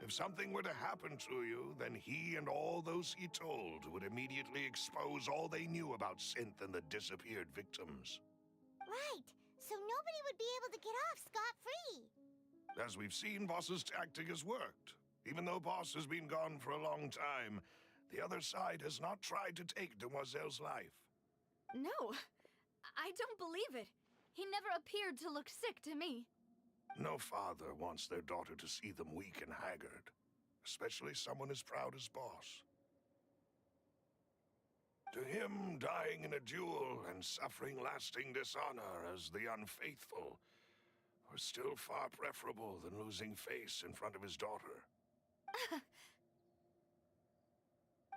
If something were to happen to you, then he and all those he told would immediately expose all they knew about Synth and the disappeared victims. Right, so nobody would be able to get off scot-free. As we've seen, Boss's tactic has worked. Even though Boss has been gone for a long time, the other side has not tried to take Demoiselle's life. No, I don't believe it. He never appeared to look sick to me. No father wants their daughter to see them weak and haggard, especially someone as proud as Boss. To him, dying in a duel and suffering lasting dishonor as the unfaithful were still far preferable than losing face in front of his daughter.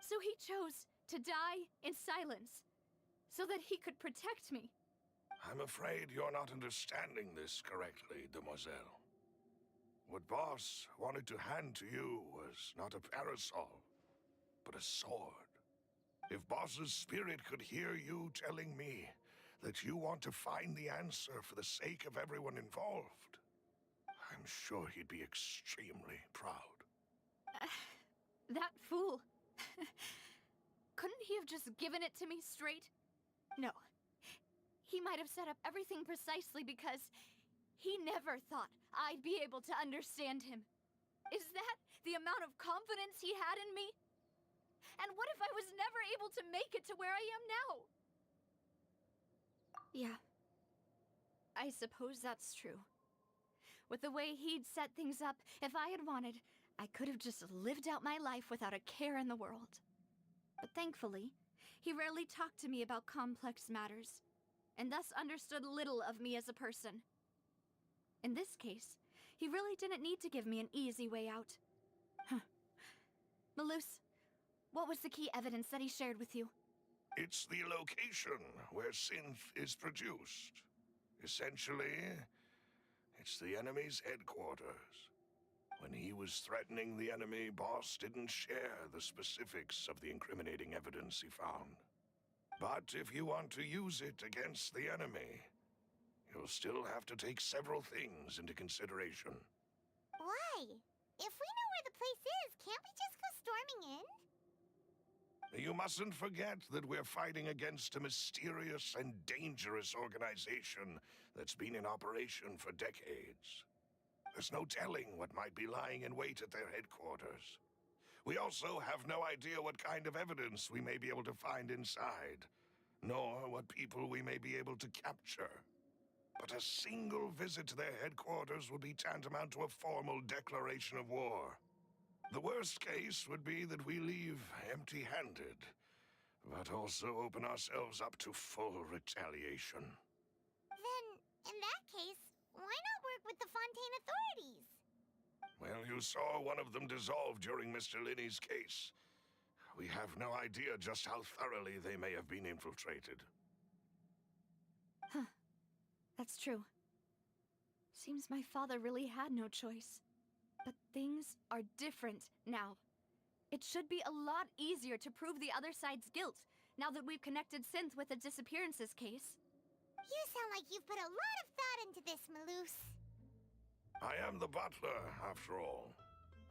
So he chose to die in silence, so that he could protect me. I'm afraid you're not understanding this correctly, demoiselle. What Boss wanted to hand to you was not a parasol, but a sword. If Boss's spirit could hear you telling me that you want to find the answer for the sake of everyone involved. I'm sure he'd be extremely proud. That fool. Couldn't he have just given it to me straight? No. He might have set up everything precisely because he never thought I'd be able to understand him. Is that the amount of confidence he had in me? And what if I was never able to make it to where I am now? Yeah. I suppose that's true. With the way he'd set things up, if I had wanted, I could have just lived out my life without a care in the world. But thankfully, he rarely talked to me about complex matters, and thus understood little of me as a person. In this case, he really didn't need to give me an easy way out. Huh. Malus, what was the key evidence that he shared with you? It's the location where synth is produced. Essentially, it's the enemy's headquarters. When he was threatening the enemy, Boss didn't share the specifics of the incriminating evidence he found. But if you want to use it against the enemy, you'll still have to take several things into consideration. Why? If we know where the place is, can't we just go storming in? You mustn't forget that we're fighting against a mysterious and dangerous organization that's been in operation for decades. There's no telling what might be lying in wait at their headquarters. We also have no idea what kind of evidence we may be able to find inside, nor what people we may be able to capture. But a single visit to their headquarters would be tantamount to a formal declaration of war. The worst case would be that we leave empty-handed, but also open ourselves up to full retaliation. Then, in that case, why not work with the Fontaine authorities? Well, you saw one of them dissolve during Mr. Linney's case. We have no idea just how thoroughly they may have been infiltrated. Huh. That's true. Seems my father really had no choice. But things are different now. It should be a lot easier to prove the other side's guilt, now that we've connected Synth with the disappearances case. You sound like you've put a lot of thought into this, Malus. I am the butler, after all.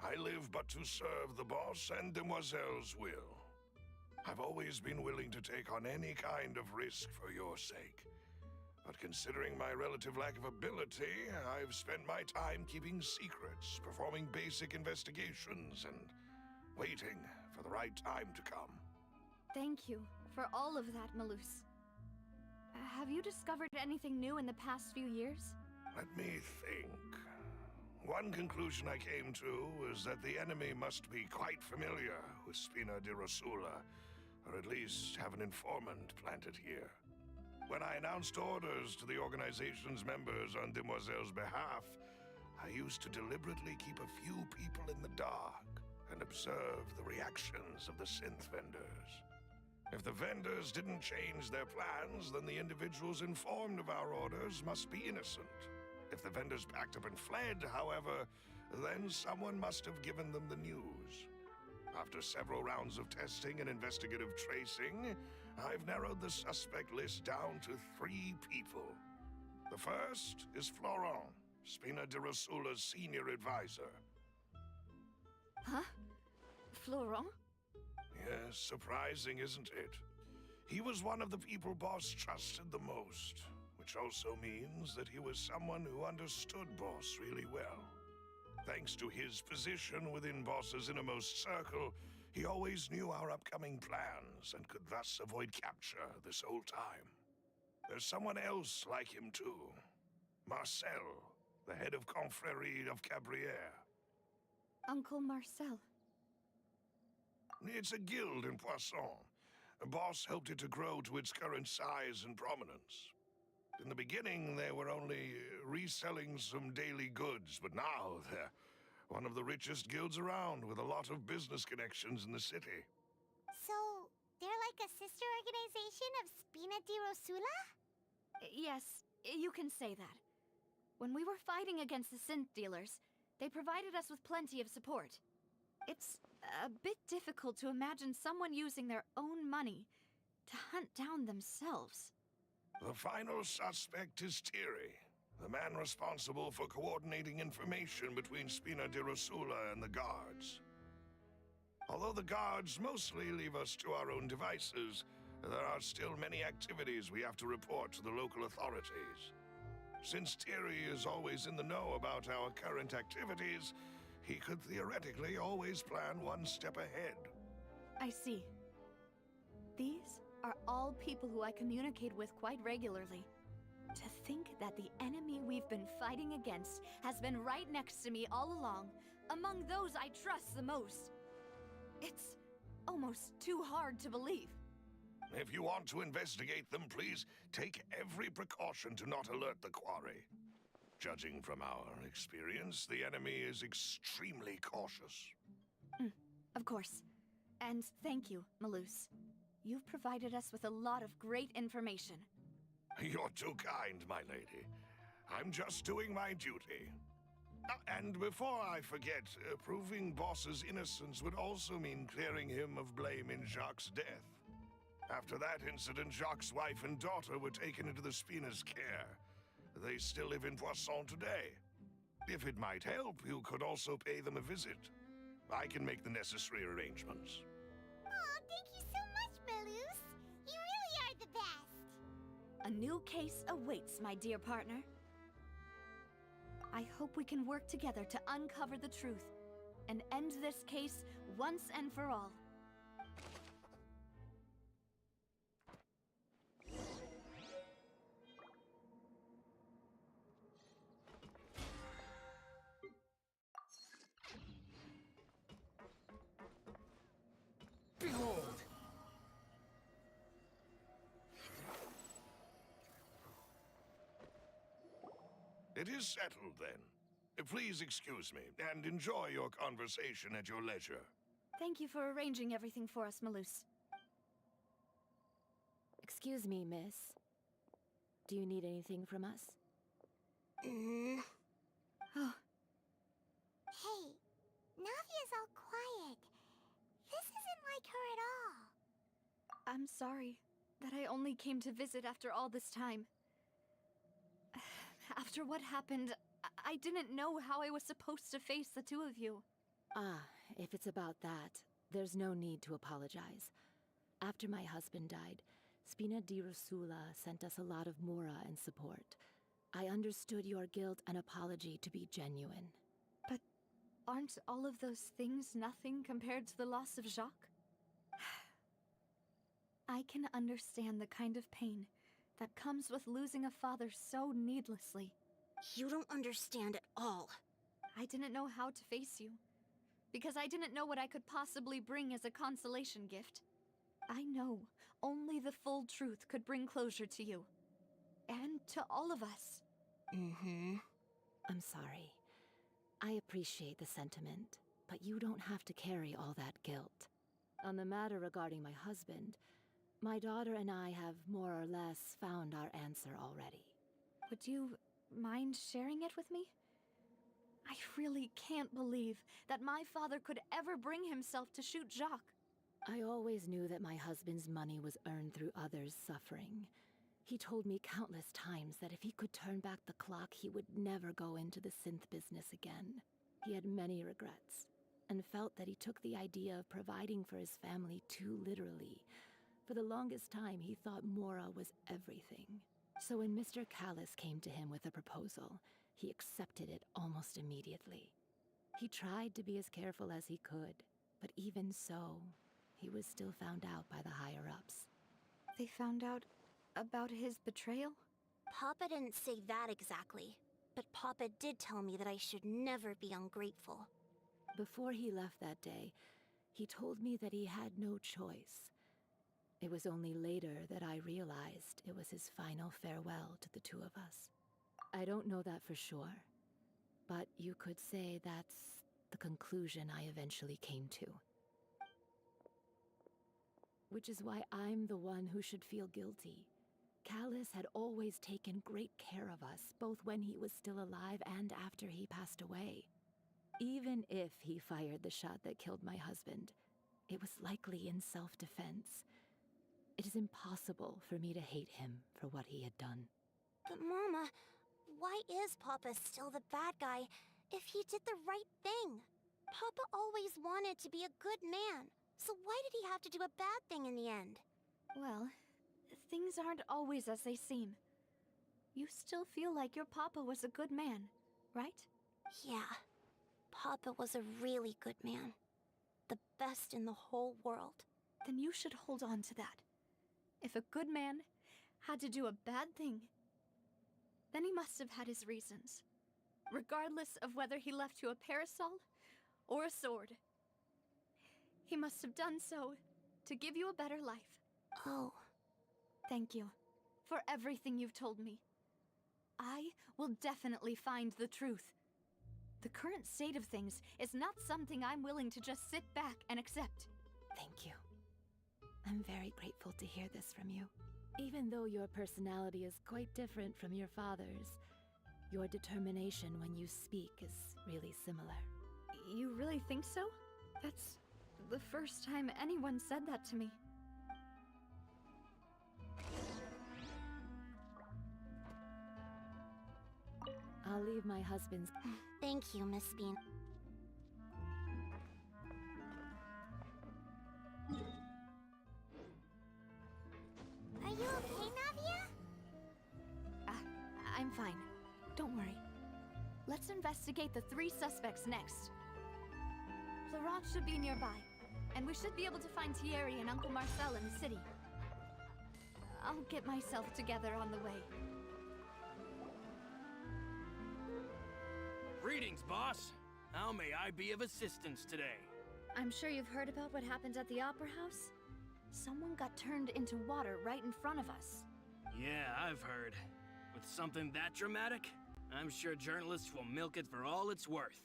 I live but to serve the boss and Demoiselle's will. I've always been willing to take on any kind of risk for your sake. But considering my relative lack of ability, I've spent my time keeping secrets, performing basic investigations, and waiting for the right time to come. Thank you for all of that, Malus. Have you discovered anything new in the past few years? Let me think. One conclusion I came to is that the enemy must be quite familiar with Spina di Rosula, or at least have an informant planted here. When I announced orders to the organization's members on Demoiselle's behalf, I used to deliberately keep a few people in the dark and observe the reactions of the synth vendors. If the vendors didn't change their plans, then the individuals informed of our orders must be innocent. If the vendors packed up and fled, however, then someone must have given them the news. After several rounds of testing and investigative tracing, I've narrowed the suspect list down to 3 people. The first is Florent, Spina di Rosula's senior advisor. Huh? Florent? Yes, surprising, isn't it? He was one of the people Boss trusted the most, which also means that he was someone who understood Boss really well. Thanks to his position within Boss's innermost circle, he always knew our upcoming plans and could thus avoid capture this whole time. There's someone else like him too. Marcel, the head of Confrérie of Cabrières. Uncle Marcel. It's a guild in Poisson. Boss helped it to grow to its current size and prominence. In the beginning, they were only reselling some daily goods, but now they're one of the richest guilds around, with a lot of business connections in the city. So, they're like a sister organization of Spina di Rosula? Yes, you can say that. When we were fighting against the synth dealers, they provided us with plenty of support. It's a bit difficult to imagine someone using their own money to hunt down themselves. The final suspect is Thierry, the man responsible for coordinating information between Spina di Rosula and the guards. Although the guards mostly leave us to our own devices, there are still many activities we have to report to the local authorities. Since Thierry is always in the know about our current activities, he could theoretically always plan one step ahead. I see. These are all people who I communicate with quite regularly. To think that the enemy we've been fighting against has been right next to me all along, among those I trust the most. It's almost too hard to believe. If you want to investigate them, please take every precaution to not alert the quarry. Judging from our experience, the enemy is extremely cautious. Of course. And thank you, Malus. You've provided us with a lot of great information. You're too kind, my lady. I'm just doing my duty. And before I forget, proving Boss's innocence would also mean clearing him of blame in Jacques' death. After that incident, Jacques' wife and daughter were taken into the Spina's care. They still live in Poisson today. If it might help, you could also pay them a visit. I can make the necessary arrangements. Oh, thank you so much, Malus. You really are the best. A new case awaits, my dear partner. I hope we can work together to uncover the truth and end this case once and for all. Behold! It is settled, then. Please excuse me, and enjoy your conversation at your leisure. Thank you for arranging everything for us, Malus. Excuse me, miss. Do you need anything from us? Oh, Hey, Navia's all quiet. This isn't like her at all. I'm sorry that I only came to visit after all this time. After what happened, I didn't know how I was supposed to face the two of you. Ah, if it's about that, there's no need to apologize. After my husband died, Spina di Rosula sent us a lot of mora and support. I understood your guilt and apology to be genuine. But aren't all of those things nothing compared to the loss of Jacques? I can understand the kind of pain that comes with losing a father so needlessly. You don't understand at all. I didn't know how to face you, because I didn't know what I could possibly bring as a consolation gift. I know only the full truth could bring closure to you. And to all of us. I'm sorry. I appreciate the sentiment, but you don't have to carry all that guilt. On the matter regarding my husband, my daughter and I have more or less found our answer already. Would you mind sharing it with me? I really can't believe that my father could ever bring himself to shoot Jacques. I always knew that my husband's money was earned through others' suffering. He told me countless times that if he could turn back the clock, he would never go into the synth business again. He had many regrets, and felt that he took the idea of providing for his family too literally. For the longest time, he thought Mora was everything. So when Mr. Callis came to him with a proposal, he accepted it almost immediately. He tried to be as careful as he could, but even so, he was still found out by the higher-ups. They found out about his betrayal? Papa didn't say that exactly, but Papa did tell me that I should never be ungrateful. Before he left that day, he told me that he had no choice. It was only later that I realized it was his final farewell to the two of us. I don't know that for sure, but you could say that's the conclusion I eventually came to. Which is why I'm the one who should feel guilty. Callis had always taken great care of us, both when he was still alive and after he passed away. Even if he fired the shot that killed my husband, it was likely in self-defense. It is impossible for me to hate him for what he had done. But Mama, why is Papa still the bad guy if he did the right thing? Papa always wanted to be a good man, so why did he have to do a bad thing in the end? Well, things aren't always as they seem. You still feel like your papa was a good man, right? Yeah, Papa was a really good man. The best in the whole world. Then you should hold on to that. If a good man had to do a bad thing, then he must have had his reasons. Regardless of whether he left you a parasol or a sword. He must have done so to give you a better life. Oh. Thank you for everything you've told me. I will definitely find the truth. The current state of things is not something I'm willing to just sit back and accept. Thank you. I'm very grateful to hear this from you. Even though your personality is quite different from your father's, your determination when you speak is really similar. You really think so? That's the first time anyone said that to me. I'll leave my husband's... Thank you, Miss Bean. Are you okay, Navia? I'm fine. Don't worry. Let's investigate the 3 suspects next. Florent should be nearby, and we should be able to find Thierry and Uncle Marcel in the city. I'll get myself together on the way. Greetings, boss. How may I be of assistance today? I'm sure you've heard about what happened at the Opera House? Someone got turned into water right in front of us. Yeah, I've heard. With something that dramatic, I'm sure journalists will milk it for all it's worth.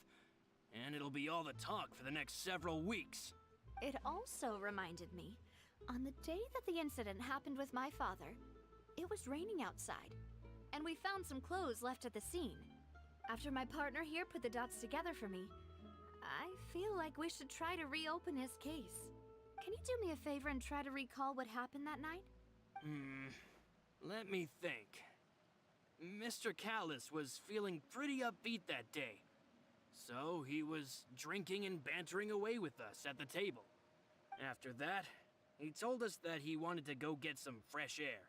And it'll be all the talk for the next several weeks. It also reminded me, on the day that the incident happened with my father, it was raining outside, and we found some clothes left at the scene. After my partner here put the dots together for me, I feel like we should try to reopen his case. Can you do me a favor and try to recall what happened that night? Let me think. Mr. Callus was feeling pretty upbeat that day. So he was drinking and bantering away with us at the table. After that, he told us that he wanted to go get some fresh air.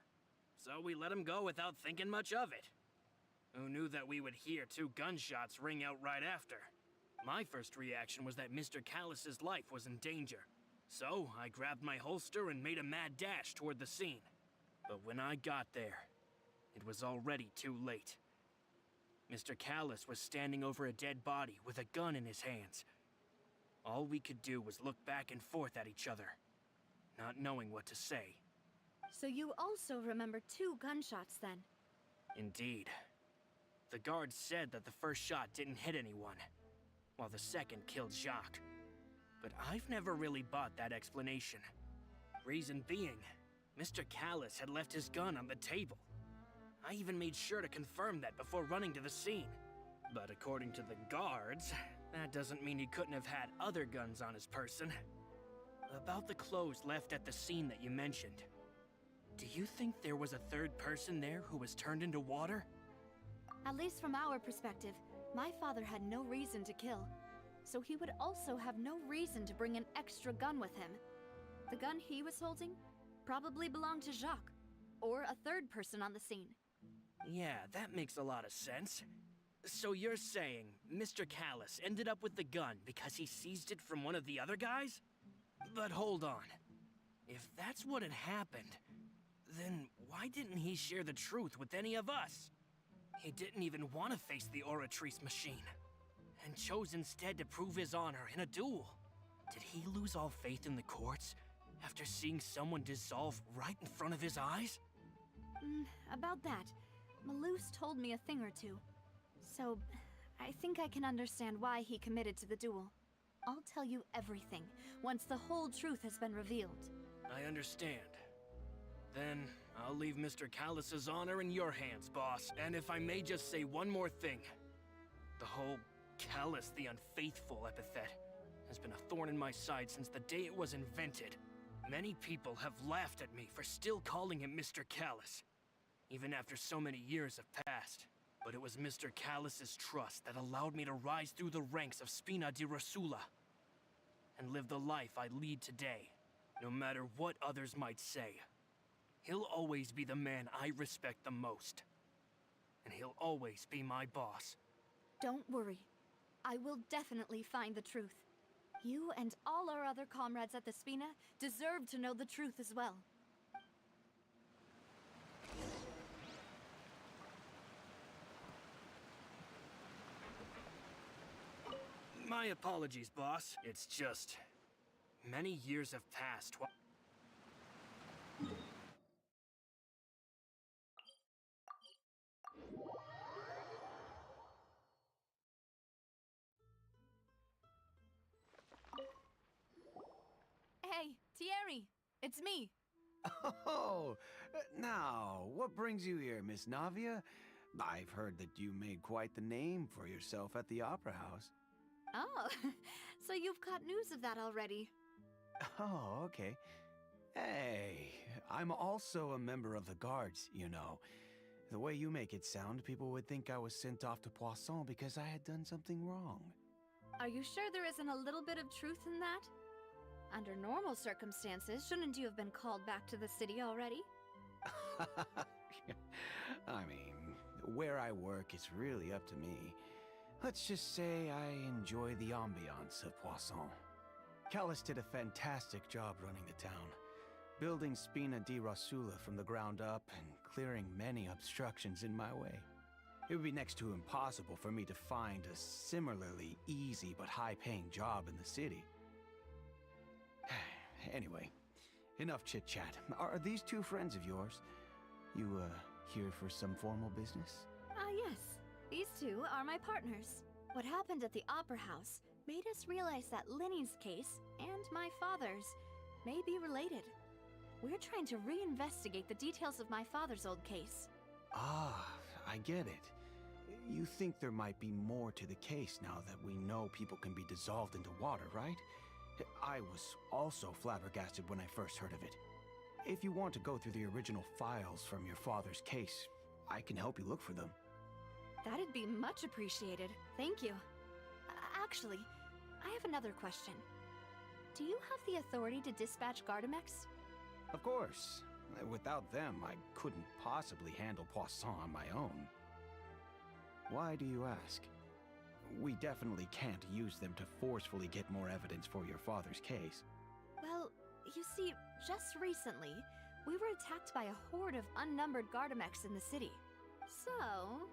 So we let him go without thinking much of it. Who knew that we would hear 2 gunshots ring out right after? My first reaction was that Mr. Callus's life was in danger. So I grabbed my holster and made a mad dash toward the scene. But when I got there, it was already too late. Mr. Callus was standing over a dead body with a gun in his hands. All we could do was look back and forth at each other, not knowing what to say. So you also remember 2 gunshots then? Indeed. The guard said that the first shot didn't hit anyone, while the second killed Jacques. But I've never really bought that explanation. Reason being, Mr. Callus had left his gun on the table. I even made sure to confirm that before running to the scene. But according to the guards, that doesn't mean he couldn't have had other guns on his person. About the clothes left at the scene that you mentioned, do you think there was a 3rd person there who was turned into water? At least from our perspective, my father had no reason to kill. So he would also have no reason to bring an extra gun with him. The gun he was holding probably belonged to Jacques, or a 3rd person on the scene. Yeah, that makes a lot of sense. So you're saying Mr. Callus ended up with the gun because he seized it from one of the other guys? But hold on. If that's what had happened, then why didn't he share the truth with any of us? He didn't even want to face the Oratrice machine, and chose instead to prove his honor in a duel. Did he lose all faith in the courts after seeing someone dissolve right in front of his eyes? About that, Malus told me a thing or 2. So, I think I can understand why he committed to the duel. I'll tell you everything once the whole truth has been revealed. I understand. Then, I'll leave Mr. Callus's honor in your hands, boss. And if I may just say one more thing. The whole Callus the Unfaithful epithet has been a thorn in my side since the day it was invented. Many people have laughed at me for still calling him Mr. Callus, even after so many years have passed. But it was Mr. Callus's trust that allowed me to rise through the ranks of Spina di Rosula and live the life I lead today, no matter what others might say. He'll always be the man I respect the most, and he'll always be my boss. Don't worry. I will definitely find the truth. You and all our other comrades at the Spina deserve to know the truth as well. My apologies, boss. It's just... many years have passed. Hey, Thierry! It's me! Oh, now, what brings you here, Miss Navia? I've heard that you made quite the name for yourself at the Opera House. Oh, so you've got news of that already. Oh, okay. Hey, I'm also a member of the Guards, you know. The way you make it sound, people would think I was sent off to Poisson because I had done something wrong. Are you sure there isn't a little bit of truth in that? Under normal circumstances, shouldn't you have been called back to the city already? I mean, where I work is really up to me. Let's just say I enjoy the ambiance of Poisson. Callus did a fantastic job running the town, building Spina di Rosula from the ground up and clearing many obstructions in my way. It would be next to impossible for me to find a similarly easy but high-paying job in the city. Anyway, enough chit-chat. Are these two friends of yours? You, here for some formal business? Yes. These two are my partners. What happened at the Opera House made us realize that Linny's case and my father's may be related. We're trying to reinvestigate the details of my father's old case. Ah, I get it. You think there might be more to the case now that we know people can be dissolved into water, right? I was also flabbergasted when I first heard of it. If you want to go through the original files from your father's case, I can help you look for them. That'd be much appreciated. Thank you. Actually, I have another question. Do you have the authority to dispatch Gardamex? Of course. Without them, I couldn't possibly handle Poisson on my own. Why do you ask? We definitely can't use them to forcefully get more evidence for your father's case. Well, you see, just recently, we were attacked by a horde of unnumbered Gardamex in the city. So,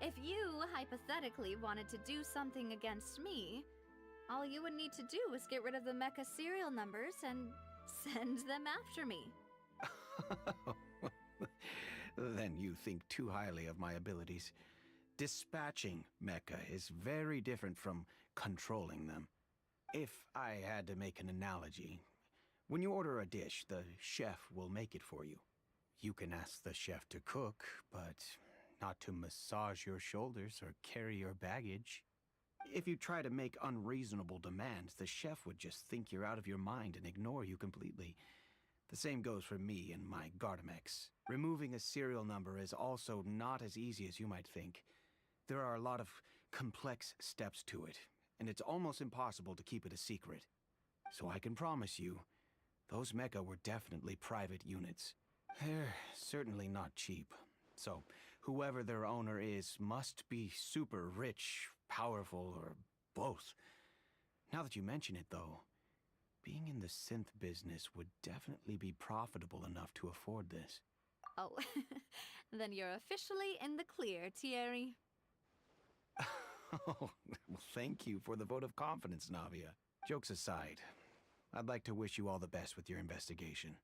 if you hypothetically wanted to do something against me, all you would need to do is get rid of the mecha serial numbers and send them after me. Then you think too highly of my abilities. Dispatching mecha is very different from controlling them. If I had to make an analogy, when you order a dish, the chef will make it for you. You can ask the chef to cook, but not to massage your shoulders or carry your baggage. If you try to make unreasonable demands, the chef would just think you're out of your mind and ignore you completely. The same goes for me and my Gardamex. Removing a serial number is also not as easy as you might think. There are a lot of complex steps to it, and it's almost impossible to keep it a secret. So I can promise you, those mecha were definitely private units. They're certainly not cheap. So, whoever their owner is must be super rich, powerful, or both. Now that you mention it, though, being in the synth business would definitely be profitable enough to afford this. Oh, then you're officially in the clear, Thierry. Oh, well, thank you for the vote of confidence, Navia. Jokes aside, I'd like to wish you all the best with your investigation.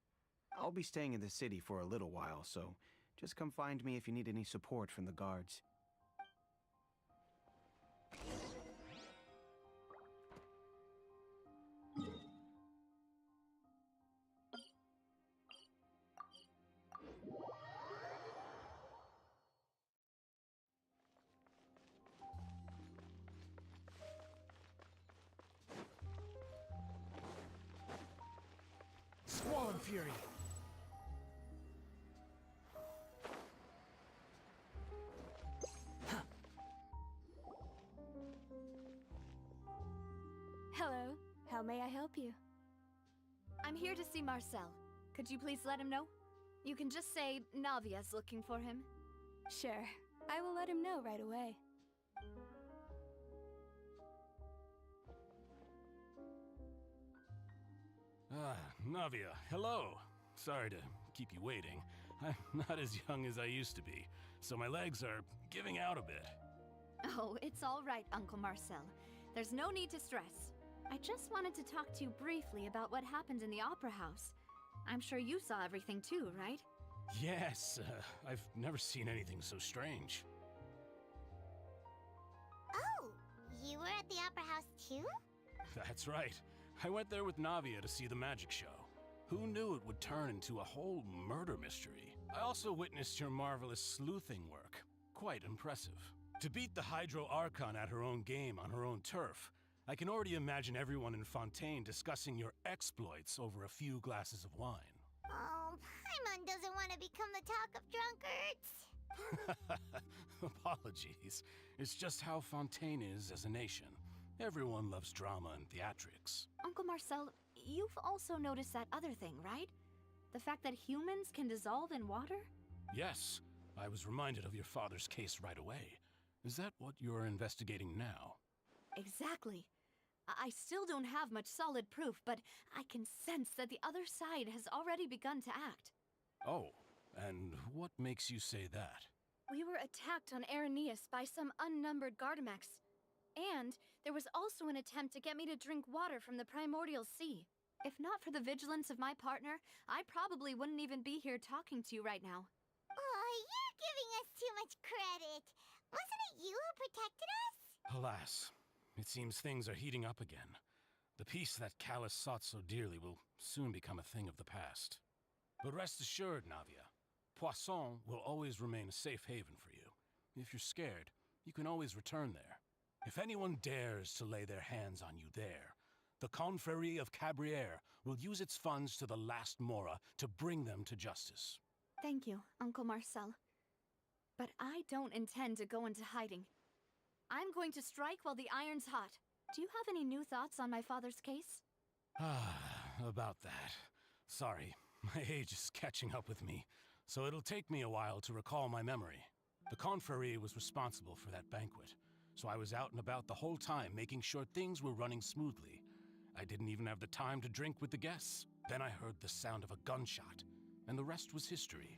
I'll be staying in the city for a little while, so just come find me if you need any support from the guards. Swan Fury! Hello. How may I help you? I'm here to see Marcel. Could you please let him know? You can just say Navia's looking for him. Sure. I will let him know right away. Navia, hello. Sorry to keep you waiting. I'm not as young as I used to be, so my legs are giving out a bit. Oh, it's all right, Uncle Marcel. There's no need to stress. I just wanted to talk to you briefly about what happened in the Opera House. I'm sure you saw everything too, right? Yes, I've never seen anything so strange. Oh, you were at the Opera House too? That's right. I went there with Navia to see the magic show. Who knew it would turn into a whole murder mystery? I also witnessed your marvelous sleuthing work. Quite impressive. To beat the Hydro Archon at her own game on her own turf, I can already imagine everyone in Fontaine discussing your exploits over a few glasses of wine. Oh, Paimon doesn't want to become the talk of drunkards. Apologies. It's just how Fontaine is as a nation. Everyone loves drama and theatrics. Uncle Marcel, you've also noticed that other thing, right? The fact that humans can dissolve in water? Yes, I was reminded of your father's case right away. Is that what you're investigating now? Exactly. I still don't have much solid proof, but I can sense that the other side has already begun to act. Oh, and what makes you say that? We were attacked on Araneus by some unnumbered Gardamex. And there was also an attempt to get me to drink water from the primordial sea. If not for the vigilance of my partner, I probably wouldn't even be here talking to you right now. Oh, you're giving us too much credit. Wasn't it you who protected us? Alas, it seems things are heating up again. The peace that Callus sought so dearly will soon become a thing of the past. But rest assured, Navia, Poisson will always remain a safe haven for you. If you're scared, you can always return there. If anyone dares to lay their hands on you there, the Confrérie of Cabrières will use its funds to the last Mora to bring them to justice. Thank you, Uncle Marcel. But I don't intend to go into hiding. I'm going to strike while the iron's hot. Do you have any new thoughts on my father's case? About that. Sorry, my age is catching up with me, so it'll take me a while to recall my memory. The Confrérie was responsible for that banquet, so I was out and about the whole time making sure things were running smoothly. I didn't even have the time to drink with the guests. Then I heard the sound of a gunshot, and the rest was history.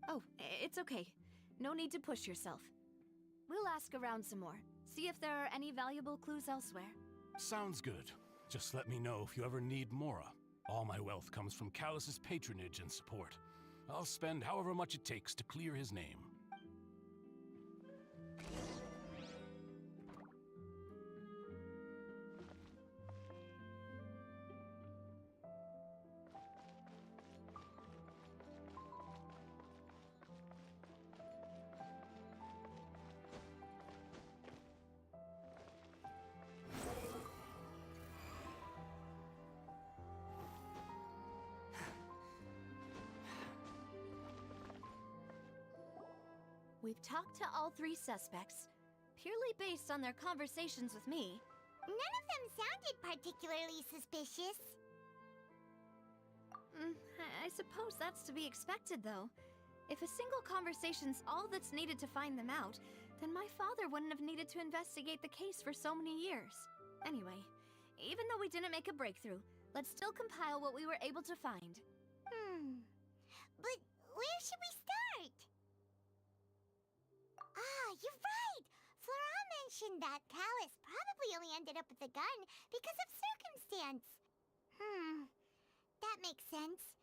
Oh, it's okay. No need to push yourself. We'll ask around some more, see if there are any valuable clues elsewhere. Sounds good. Just let me know if you ever need Mora. All my wealth comes from Callus's patronage and support. I'll spend however much it takes to clear his name. We've talked to all three suspects, purely based on their conversations with me. None of them sounded particularly suspicious. I suppose that's to be expected, though. If a single conversation's all that's needed to find them out, then my father wouldn't have needed to investigate the case for so many years. Anyway, even though we didn't make a breakthrough, let's still compile what we were able to find. But where should we start? Ah, you're right! Flora mentioned that Callus probably only ended up with the gun because of circumstance. That makes sense.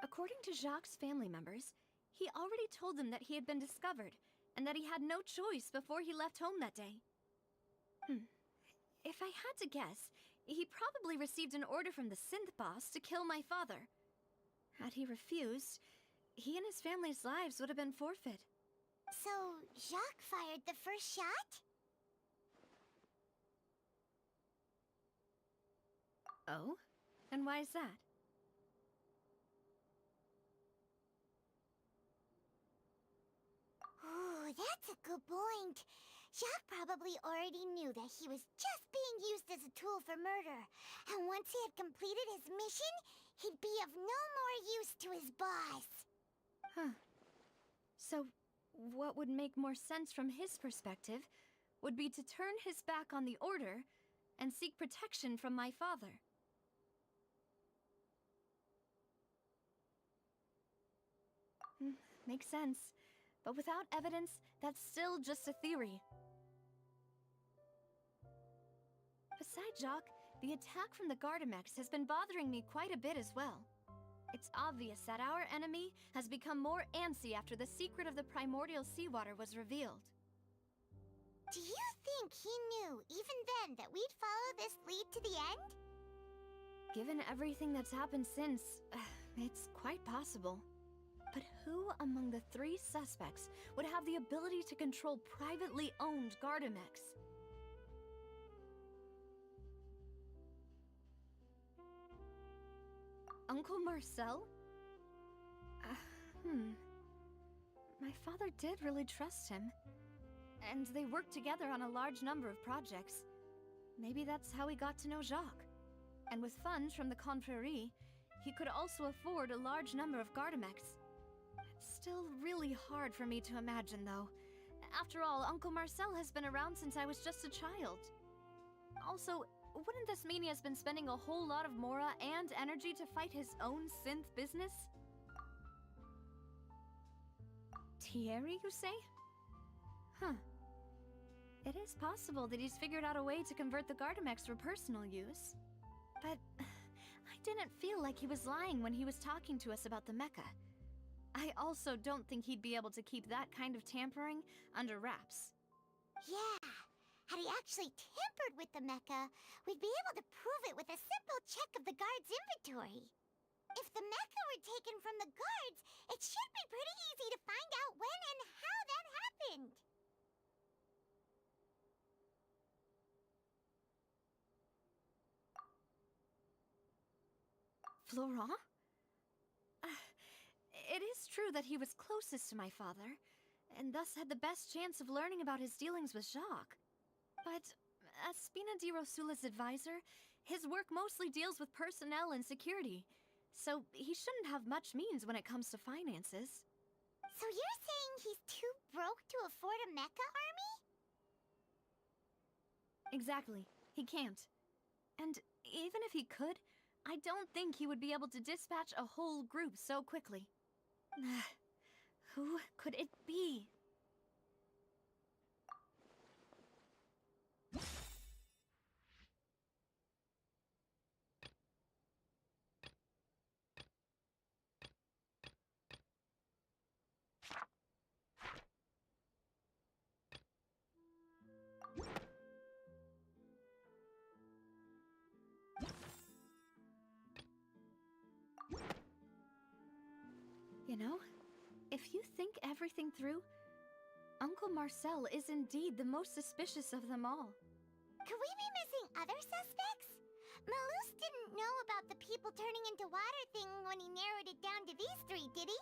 According to Jacques' family members, he already told them that he had been discovered, and that he had no choice before he left home that day. If I had to guess, he probably received an order from the synth boss to kill my father. Had he refused, he and his family's lives would have been forfeit. So, Jacques fired the first shot? Oh? And why is that? that's a good point. Jacques probably already knew that he was just being used as a tool for murder. And once he had completed his mission, he'd be of no more use to his boss. Huh. So, what would make more sense from his perspective would be to turn his back on the Order and seek protection from my father. Makes sense. But without evidence, that's still just a theory. Besides Jacques, the attack from the Gardamex has been bothering me quite a bit as well. It's obvious that our enemy has become more antsy after the secret of the primordial seawater was revealed. Do you think he knew, even then, that we'd follow this lead to the end? Given everything that's happened since, it's quite possible. But who among the 3 suspects would have the ability to control privately owned Gardamex? Uncle Marcel? My father did really trust him. And they worked together on a large number of projects. Maybe that's how he got to know Jacques. And with funds from the Confrérie, he could also afford a large number of Gardamex. It's still really hard for me to imagine, though. After all, Uncle Marcel has been around since I was just a child. Also, wouldn't this mean he has been spending a whole lot of mora and energy to fight his own synth business? Thierry, you say? Huh. It is possible that he's figured out a way to convert the Gardamex for personal use. But I didn't feel like he was lying when he was talking to us about the mecha. I also don't think he'd be able to keep that kind of tampering under wraps. Yeah. Had he actually tampered with the mecha, we'd be able to prove it with a simple check of the guard's inventory. If the mecha were taken from the guards, it should be pretty easy to find out when and how that happened. Florent? It is true that he was closest to my father, and thus had the best chance of learning about his dealings with Jacques. But as Spina di Rosula's advisor, his work mostly deals with personnel and security, so he shouldn't have much means when it comes to finances. So you're saying he's too broke to afford a mecha army? Exactly. He can't. And even if he could, I don't think he would be able to dispatch a whole group so quickly. Who could it be? You know, if you think everything through, Uncle Marcel is indeed the most suspicious of them all. Could we be missing other suspects? Malus didn't know about the people turning into water thing when he narrowed it down to these 3, did he?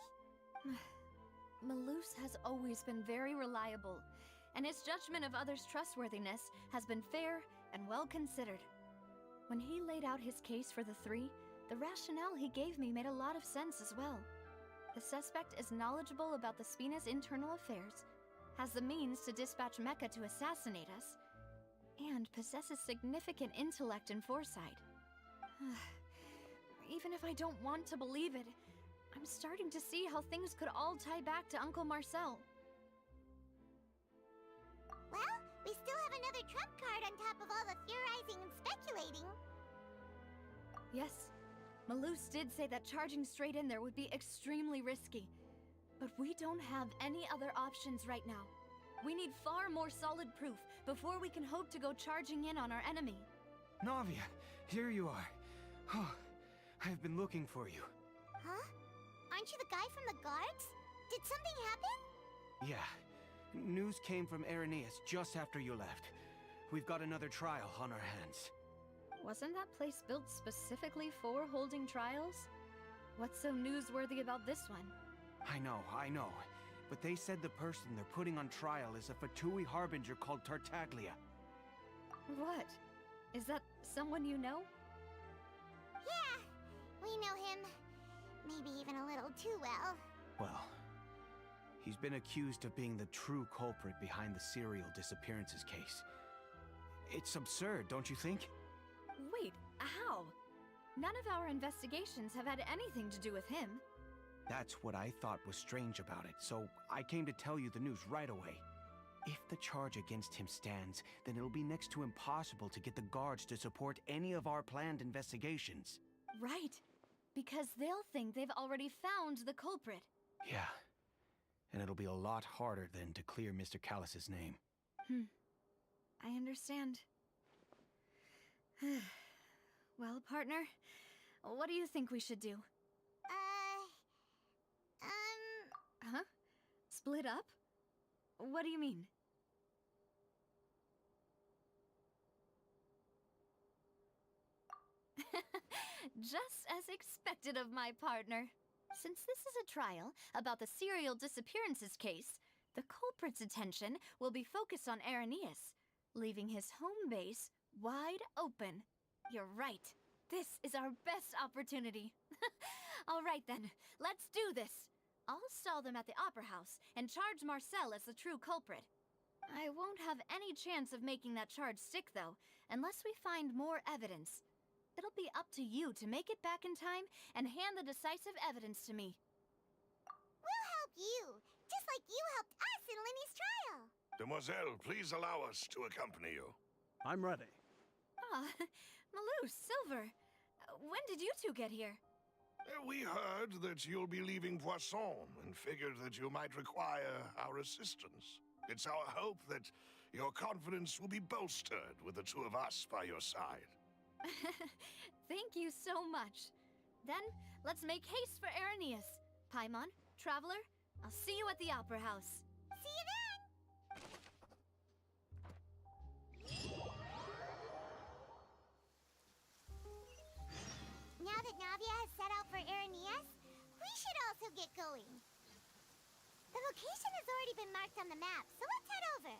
Malus has always been very reliable, and his judgment of others' trustworthiness has been fair and well considered. When he laid out his case for the 3, the rationale he gave me made a lot of sense as well. The suspect is knowledgeable about the Spina's internal affairs, has the means to dispatch Mecha to assassinate us, and possesses significant intellect and foresight. Even if I don't want to believe it, I'm starting to see how things could all tie back to Uncle Marcel. Well, we still have another trump card on top of all the theorizing and speculating. Yes, Malus did say that charging straight in there would be extremely risky. But we don't have any other options right now. We need far more solid proof before we can hope to go charging in on our enemy. Navia, here you are. Oh, I've been looking for you. Huh? Aren't you the guy from the guards? Did something happen? Yeah. News came from Irenaeus just after you left. We've got another trial on our hands. Wasn't that place built specifically for holding trials? What's so newsworthy about this one? I know. but they said the person they're putting on trial is a Fatui harbinger called Tartaglia. What? Is that someone you know? Yeah, we know him. Maybe even a little too well. Well, he's been accused of being the true culprit behind the serial disappearances case. It's absurd, don't you think? Wait, how? None of our investigations have had anything to do with him. That's what I thought was strange about it, so I came to tell you the news right away. If the charge against him stands, then it'll be next to impossible to get the guards to support any of our planned investigations. Right. Because they'll think they've already found the culprit. Yeah. And it'll be a lot harder then to clear Mr. Callus's name. I understand. Well, partner, what do you think we should do? Huh? Split up? What do you mean? Just as expected of my partner. Since this is a trial about the serial disappearances case, the culprit's attention will be focused on Arrhenius, leaving his home base wide open. You're right. This is our best opportunity. All right then, let's do this. I'll stall them at the Opera House and charge Marcel as the true culprit. I won't have any chance of making that charge stick, though, unless we find more evidence. It'll be up to you to make it back in time and hand the decisive evidence to me. We'll help you, just like you helped us in Linny's trial. Demoiselle, please allow us to accompany you. I'm ready. Ah, Malou, Silver. When did you two get here? We heard that you'll be leaving Poisson and figured that you might require our assistance. It's our hope that your confidence will be bolstered with the two of us by your side. Thank you so much. Then, let's make haste for Arrhenius. Paimon, Traveler, I'll see you at the Opera House. See you then! Now that Navia has set out for Arrhenius, we should also get going. The location has already been marked on the map, so let's head over.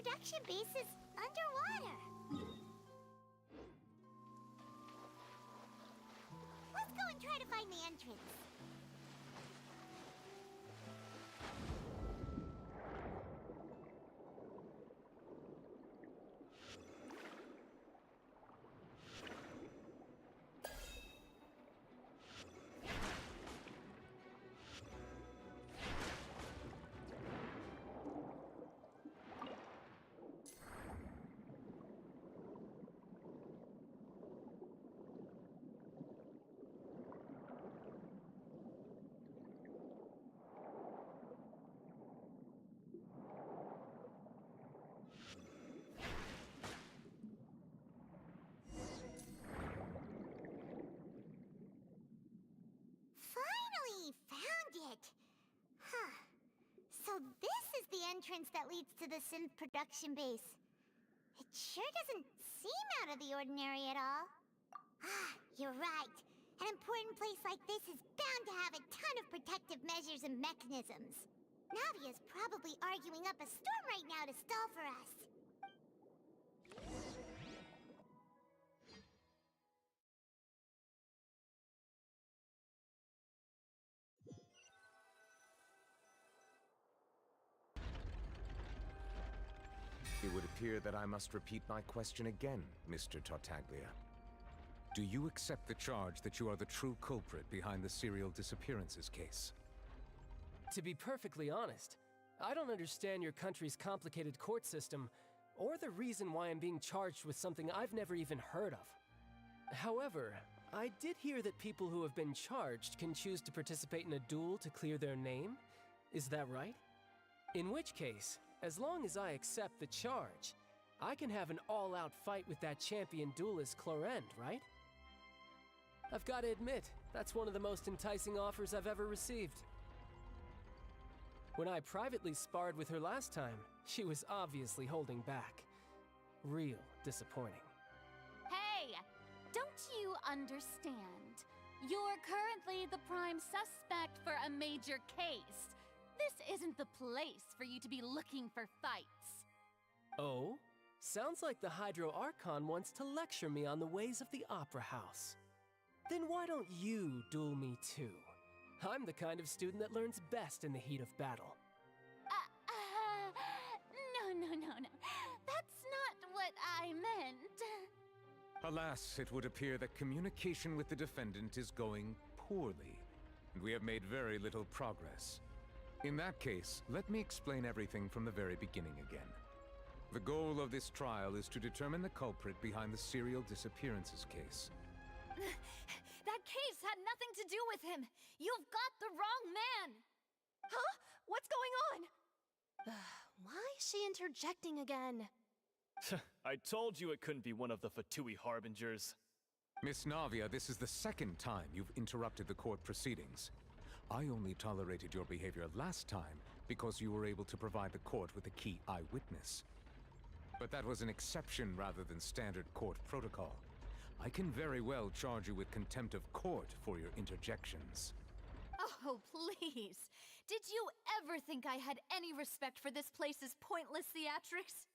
production base is underwater. Let's go and try to find the entrance. Finally found it! Huh. So this is the entrance that leads to the synth production base. It sure doesn't seem out of the ordinary at all. Ah, you're right. An important place like this is bound to have a ton of protective measures and mechanisms. Navia's probably arguing up a storm right now to stall for us. It would appear that I must repeat my question again, Mr. Tartaglia. Do you accept the charge that you are the true culprit behind the serial disappearances case? To be perfectly honest, I don't understand your country's complicated court system, or the reason why I'm being charged with something I've never even heard of. However, I did hear that people who have been charged can choose to participate in a duel to clear their name. Is that right? In which case, as long as I accept the charge, I can have an all-out fight with that champion duelist Clorend, right? I've got to admit, that's one of the most enticing offers I've ever received. When I privately sparred with her last time, she was obviously holding back. Real disappointing. Hey! Don't you understand? You're currently the prime suspect for a major case. This isn't the place for you to be looking for fights. Oh? Sounds like the Hydro Archon wants to lecture me on the ways of the Opera House. Then why don't you duel me too? I'm the kind of student that learns best in the heat of battle. No. That's not what I meant. Alas, it would appear that communication with the defendant is going poorly, and we have made very little progress. In that case, let me explain everything from the very beginning again. The goal of this trial is to determine the culprit behind the serial disappearances case. That case had nothing to do with him! You've got the wrong man! Huh? What's going on? Why is she interjecting again? I told you it couldn't be one of the Fatui Harbingers. Miss Navia, this is the second time you've interrupted the court proceedings. I only tolerated your behavior last time because you were able to provide the court with a key eyewitness. But that was an exception rather than standard court protocol. I can very well charge you with contempt of court for your interjections. Oh, please! Did you ever think I had any respect for this place's pointless theatrics?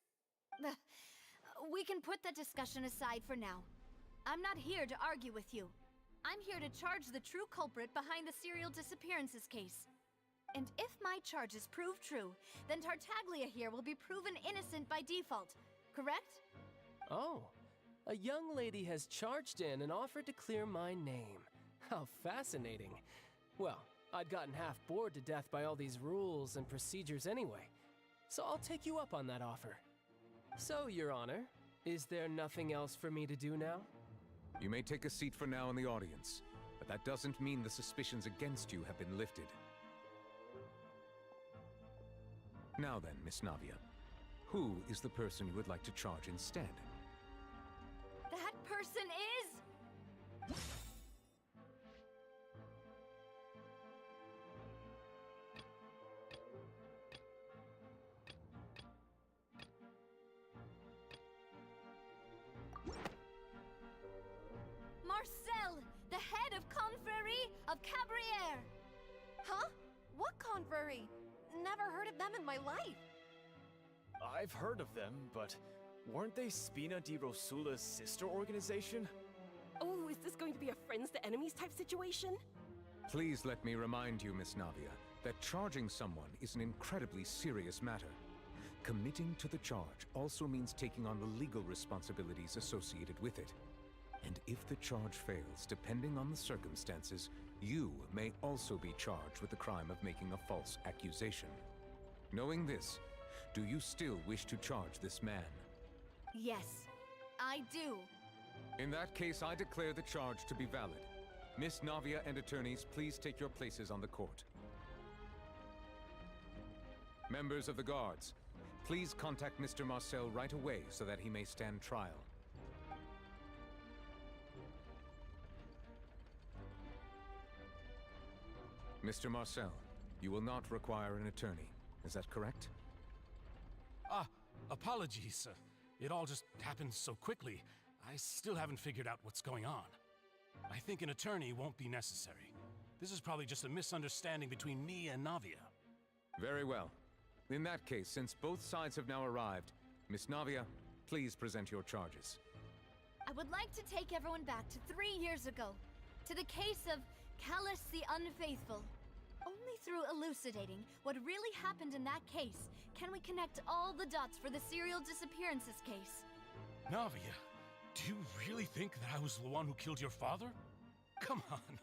We can put that discussion aside for now. I'm not here to argue with you. I'm here to charge the true culprit behind the serial disappearances case. And if my charges prove true, then Tartaglia here will be proven innocent by default, correct? Oh, a young lady has charged in and offered to clear my name. How fascinating. Well, I'd gotten half bored to death by all these rules and procedures anyway, so I'll take you up on that offer. So, Your Honor, is there nothing else for me to do now? You may take a seat for now in the audience, but that doesn't mean the suspicions against you have been lifted. Now then, Miss Navia, who is the person you would like to charge instead? That person is... Marcel, the head of Confrérie of Cabrières! Huh? What confrérie? Never heard of them in my life. I've heard of them, but weren't they Spina di Rosula's sister organization? Oh, is this going to be a friends to enemies type situation? Please let me remind you, Miss Navia, that charging someone is an incredibly serious matter. Committing to the charge also means taking on the legal responsibilities associated with it. And if the charge fails, depending on the circumstances, you may also be charged with the crime of making a false accusation. Knowing this, do you still wish to charge this man? Yes, I do. In that case, I declare the charge to be valid. Miss Navia and attorneys, please take your places on the court. Members of the guards, please contact Mr. Marcel right away so that he may stand trial. Mr. Marcel, you will not require an attorney. Is that correct? Apologies. It all just happened so quickly. I still haven't figured out what's going on. I think an attorney won't be necessary. This is probably just a misunderstanding between me and Navia. Very well. In that case, since both sides have now arrived, Miss Navia, please present your charges. I would like to take everyone back to 3 years ago, to the case of Callus the Unfaithful. Only through elucidating what really happened in that case can we connect all the dots for the serial disappearances case. Navia, do you really think that I was the one who killed your father? Come on,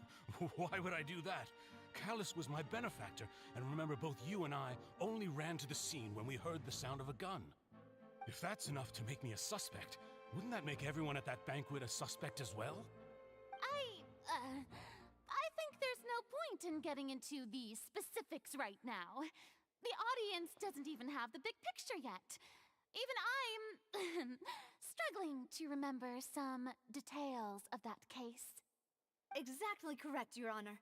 why would I do that? Callus was my benefactor, and remember both you and I only ran to the scene when we heard the sound of a gun. If that's enough to make me a suspect, wouldn't that make everyone at that banquet a suspect as well? I think there's no point in getting into the specifics right now. The audience doesn't even have the big picture yet. Even I'm struggling to remember some details of that case. Exactly correct, Your Honor.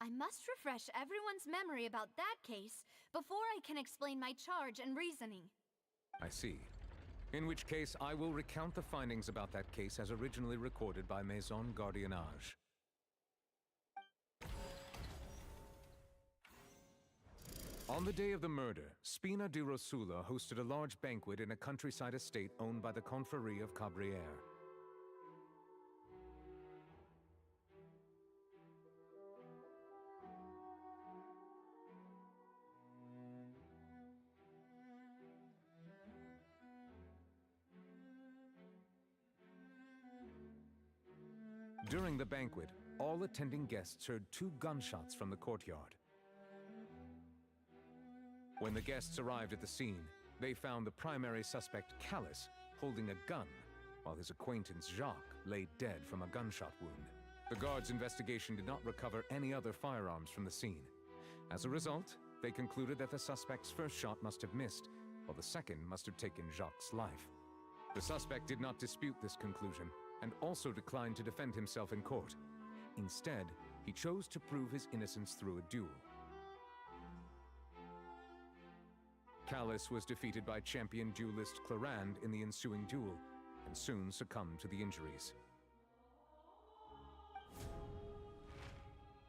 I must refresh everyone's memory about that case before I can explain my charge and reasoning. I see. In which case, I will recount the findings about that case as originally recorded by Maison Gardiennage. On the day of the murder, Spina di Rosula hosted a large banquet in a countryside estate owned by the Confrérie of Cabrières. During the banquet, all attending guests heard 2 gunshots from the courtyard. When the guests arrived at the scene, they found the primary suspect, Callus, holding a gun, while his acquaintance, Jacques, lay dead from a gunshot wound. The guards' investigation did not recover any other firearms from the scene. As a result, they concluded that the suspect's first shot must have missed, while the second must have taken Jacques' life. The suspect did not dispute this conclusion, and also declined to defend himself in court. Instead, he chose to prove his innocence through a duel. Callus was defeated by champion duelist Clarand in the ensuing duel, and soon succumbed to the injuries.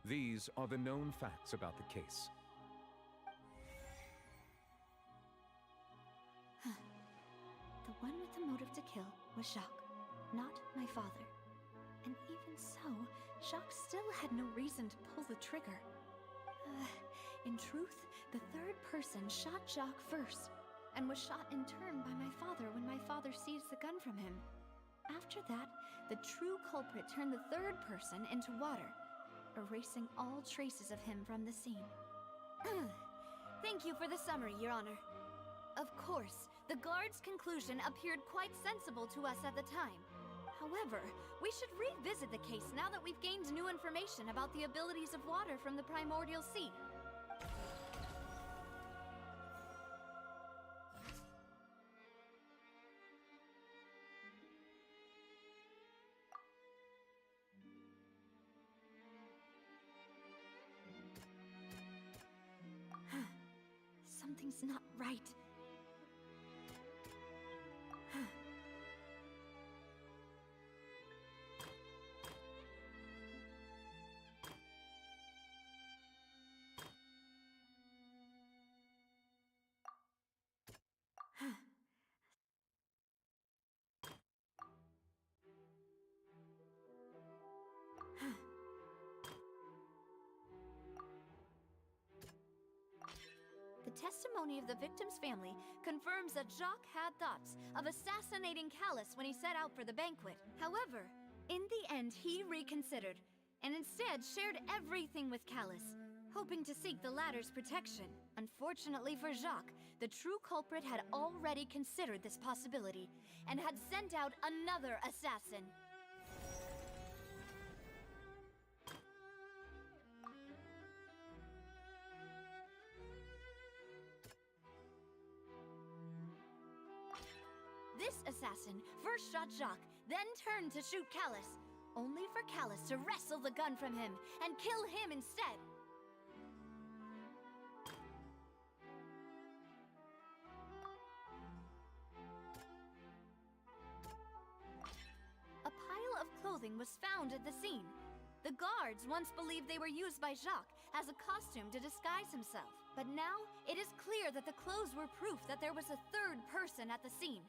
These are the known facts about the case. The one with the motive to kill was Jacques, not my father. And even so, Jacques still had no reason to pull the trigger. In truth, the third person shot Jacques first, and was shot in turn by my father when my father seized the gun from him. After that, the true culprit turned the third person into water, erasing all traces of him from the scene. Thank you for the summary, Your Honor. Of course, the guard's conclusion appeared quite sensible to us at the time. However, we should revisit the case now that we've gained new information about the abilities of water from the primordial sea. Something's not right. testimony of the victim's family confirms that Jacques had thoughts of assassinating Callus when he set out for the banquet. However, in the end, he reconsidered, and instead shared everything with Callus, hoping to seek the latter's protection. Unfortunately for Jacques, the true culprit had already considered this possibility, and had sent out another assassin. This assassin first shot Jacques, then turned to shoot Callus, only for Callus to wrestle the gun from him and kill him instead. A pile of clothing was found at the scene. The guards once believed they were used by Jacques as a costume to disguise himself, but now it is clear that the clothes were proof that there was a third person at the scene,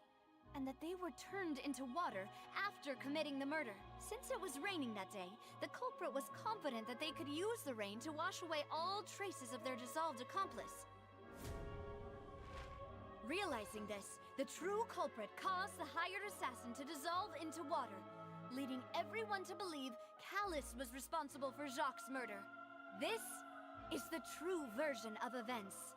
and that they were turned into water after committing the murder. Since it was raining that day, the culprit was confident that they could use the rain to wash away all traces of their dissolved accomplice. Realizing this, the true culprit caused the hired assassin to dissolve into water, leading everyone to believe Callus was responsible for Jacques' murder. This is the true version of events.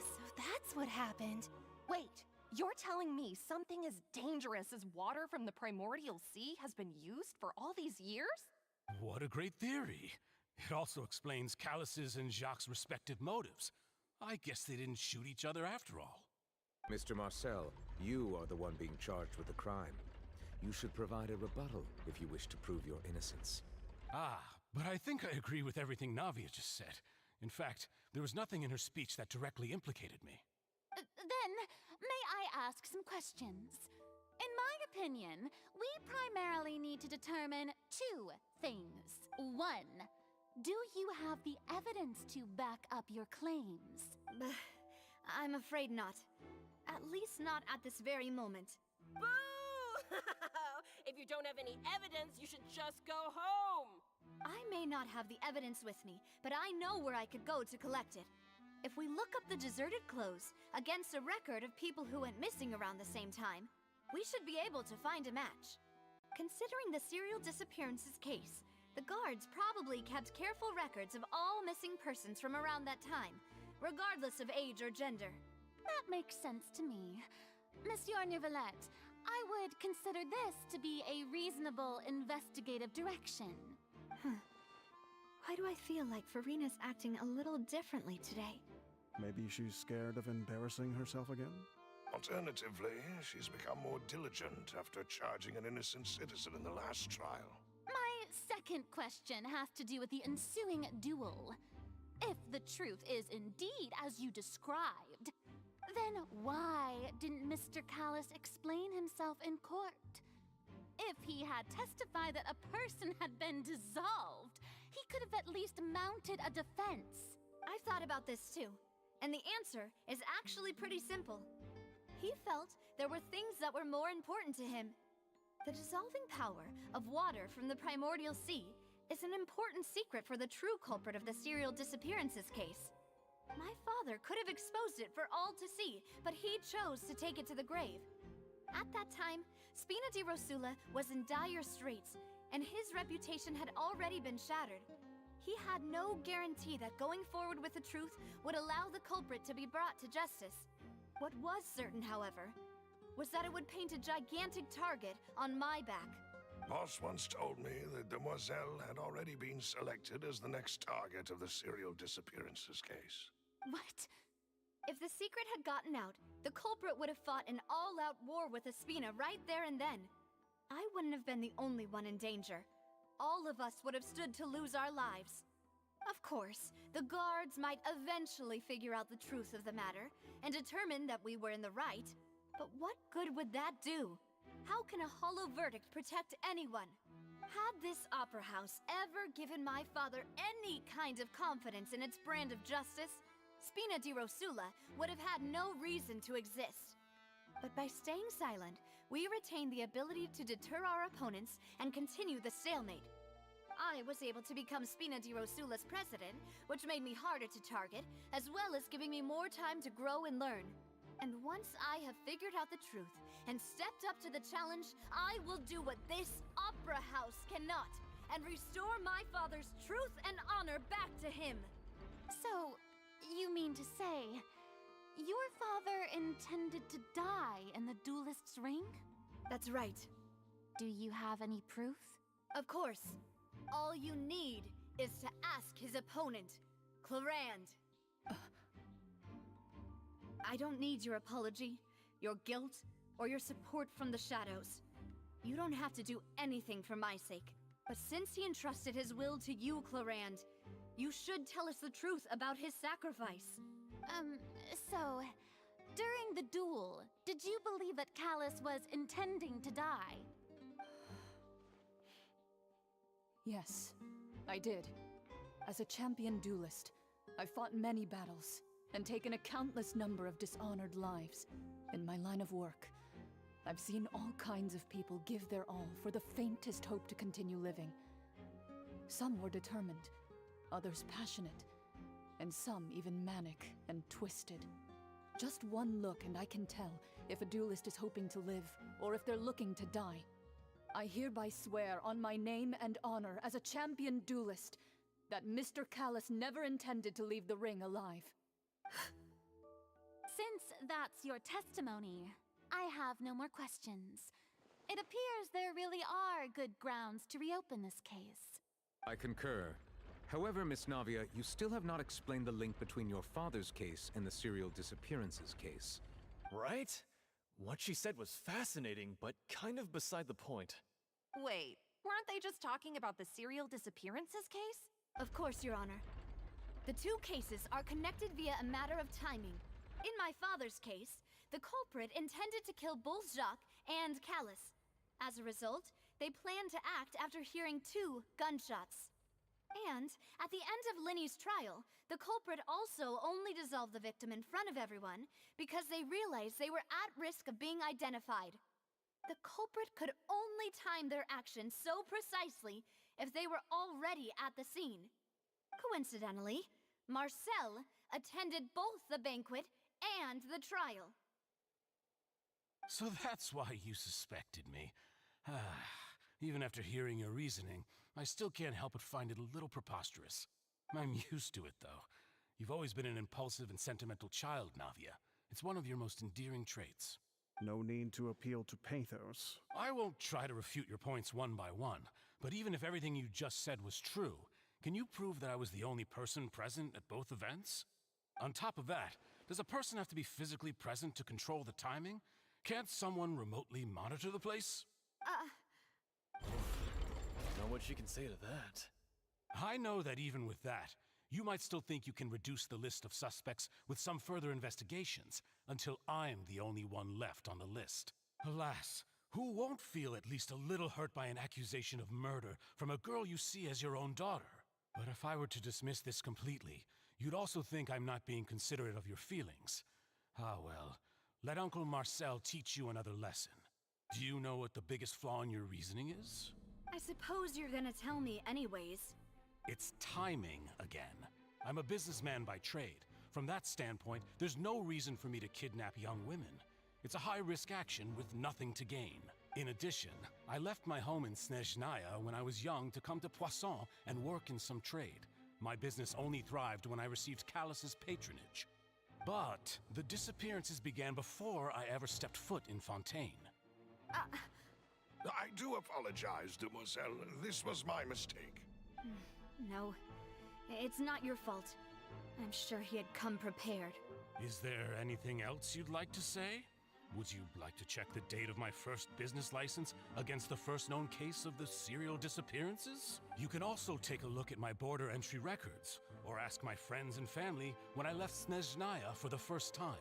So that's what happened. Wait, you're telling me something as dangerous as water from the primordial sea has been used for all these years? What a great theory. It also explains Callus's and Jacques' respective motives. I guess they didn't shoot each other after all. Mr. Marcel, you are the one being charged with the crime. You should provide a rebuttal if you wish to prove your innocence. But I think I agree with everything Navia just said. In fact, there was nothing in her speech that directly implicated me. Then, may I ask some questions? In my opinion, we primarily need to determine two things. One, do you have the evidence to back up your claims? I'm afraid not. At least not at this very moment. Boo! If you don't have any evidence, you should just go home! I may not have the evidence with me, but I know where I could go to collect it. If we look up the deserted clothes against a record of people who went missing around the same time, we should be able to find a match. Considering the serial disappearances case, the guards probably kept careful records of all missing persons from around that time, regardless of age or gender. That makes sense to me. Monsieur Neuvillette, I would consider this to be a reasonable investigative direction. Why do I feel like Farina's acting a little differently today? Maybe she's scared of embarrassing herself again? Alternatively, she's become more diligent after charging an innocent citizen in the last trial. My second question has to do with the ensuing duel. If the truth is indeed as you described, then why didn't Mr. Callus explain himself in court? If he had testified that a person had been dissolved, he could have at least mounted a defense. I've thought about this too, and the answer is actually pretty simple. He felt there were things that were more important to him. The dissolving power of water from the primordial sea is an important secret for the true culprit of the serial disappearances case. My father could have exposed it for all to see, but he chose to take it to the grave. At that time, Spina di Rosula was in dire straits, and his reputation had already been shattered. He had no guarantee that going forward with the truth would allow the culprit to be brought to justice. What was certain, however, was that it would paint a gigantic target on my back. Boss once told me that Demoiselle had already been selected as the next target of the serial disappearances case. What? If the secret had gotten out, the culprit would have fought an all-out war with Espina right there and then. I wouldn't have been the only one in danger. All of us would have stood to lose our lives. Of course, the guards might eventually figure out the truth of the matter and determine that we were in the right. But what good would that do? How can a hollow verdict protect anyone? Had this opera house ever given my father any kind of confidence in its brand of justice, Spina di Rosula would have had no reason to exist. But by staying silent, we retain the ability to deter our opponents and continue the stalemate. I was able to become Spina di Rosula's president, which made me harder to target, as well as giving me more time to grow and learn. And once I have figured out the truth and stepped up to the challenge, I will do what this opera house cannot, and restore my father's truth and honor back to him. So, you mean to say, your father intended to die in the duelist's ring? That's right. Do you have any proof? Of course. All you need is to ask his opponent, Clarand. I don't need your apology, your guilt, or your support from the shadows. You don't have to do anything for my sake. But since he entrusted his will to you, Clarand, you should tell us the truth about his sacrifice. So, during the duel, did you believe that Callus was intending to die? Yes, I did. As a champion duelist, I've fought many battles and taken a countless number of dishonored lives. In my line of work, I've seen all kinds of people give their all for the faintest hope to continue living. Some were determined, others passionate, and some even manic and twisted. Just one look and I can tell if a duelist is hoping to live or if they're looking to die. I hereby swear on my name and honor as a champion duelist that Mr. Callus never intended to leave the ring alive. Since that's your testimony, I have no more questions. It appears there really are good grounds to reopen this case. I concur. However, Miss Navia, you still have not explained the link between your father's case and the serial disappearances case. Right? What she said was fascinating, but kind of beside the point. Wait, weren't they just talking about the serial disappearances case? Of course, Your Honor. The two cases are connected via a matter of timing. In my father's case, the culprit intended to kill both Jacques and Callus. As a result, they planned to act after hearing 2 gunshots. And at the end of Linny's trial, the culprit also only dissolved the victim in front of everyone because they realized they were at risk of being identified. The culprit could only time their actions so precisely if they were already at the scene. Coincidentally, Marcel attended both the banquet and the trial. So that's why you suspected me. Even after hearing your reasoning, I still can't help but find it a little preposterous. I'm used to it, though. You've always been an impulsive and sentimental child, Navia. It's one of your most endearing traits. No need to appeal to pathos. I won't try to refute your points one by one, but even if everything you just said was true, can you prove that I was the only person present at both events? On top of that, does a person have to be physically present to control the timing? Can't someone remotely monitor the place? Know what she can say to that. I know that even with that, you might still think you can reduce the list of suspects with some further investigations, until I'm the only one left on the list. Alas, who won't feel at least a little hurt by an accusation of murder from a girl you see as your own daughter? But if I were to dismiss this completely, you'd also think I'm not being considerate of your feelings. Ah well, let Uncle Marcel teach you another lesson. Do you know what the biggest flaw in your reasoning is? I suppose you're gonna tell me anyways. It's timing again. I'm a businessman by trade. From that standpoint, there's no reason for me to kidnap young women. It's a high-risk action with nothing to gain. In addition, I left my home in Snezhnaya when I was young to come to Poisson and work in some trade. My business only thrived when I received Callus's patronage. But the disappearances began before I ever stepped foot in Fontaine. I do apologize, Demoiselle. This was my mistake. No, it's not your fault. I'm sure he had come prepared. Is there anything else you'd like to say? Would you like to check the date of my first business license against the first known case of the serial disappearances? You can also take a look at my border entry records, or ask my friends and family when I left Snezhnaya for the first time.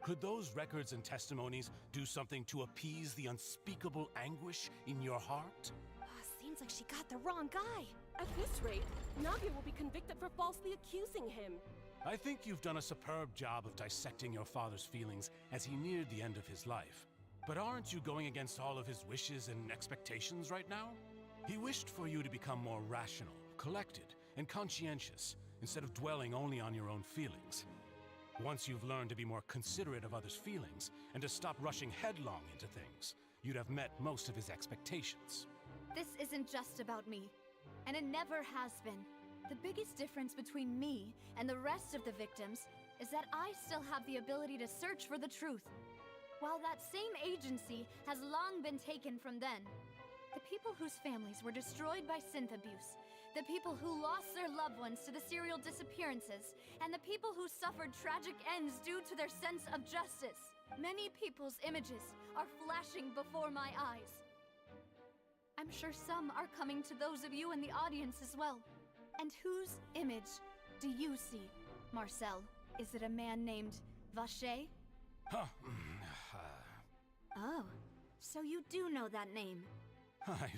Could those records and testimonies do something to appease the unspeakable anguish in your heart? Seems like she got the wrong guy. At this rate, Navia will be convicted for falsely accusing him. I think you've done a superb job of dissecting your father's feelings as he neared the end of his life. But aren't you going against all of his wishes and expectations right now? He wished for you to become more rational, collected, and conscientious, instead of dwelling only on your own feelings. Once you've learned to be more considerate of others' feelings, and to stop rushing headlong into things, you'd have met most of his expectations. This isn't just about me, and it never has been. The biggest difference between me and the rest of the victims is that I still have the ability to search for the truth, while that same agency has long been taken from them. The people whose families were destroyed by synth abuse, the people who lost their loved ones to the serial disappearances, and the people who suffered tragic ends due to their sense of justice. Many people's images are flashing before my eyes. I'm sure some are coming to those of you in the audience as well. And whose image do you see, Marcel? Is it a man named Vacher? Huh. Oh, so you do know that name. I'm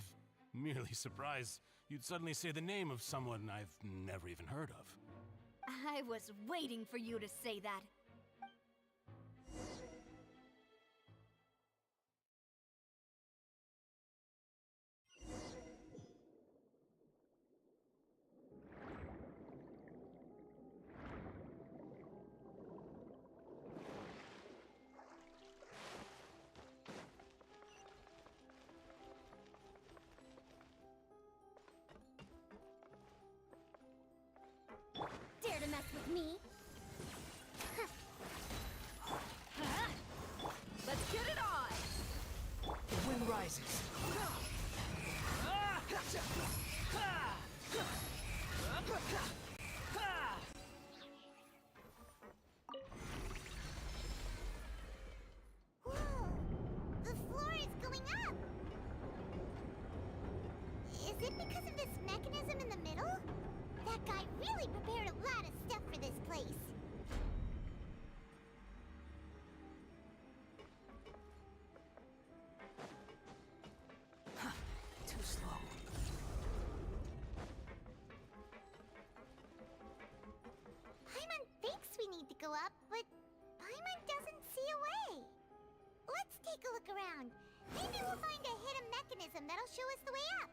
merely surprised you'd suddenly say the name of someone I've never even heard of. I was waiting for you to say that. Dare to mess with me? Let's get it on! The wind rises. Whoa! The floor is going up! Is it because of this mechanism in the middle? That guy really prepared a lot of stuff for this place. Too slow. Paimon thinks we need to go up, but Paimon doesn't see a way. Let's take a look around. Maybe we'll find a hidden mechanism that'll show us the way up.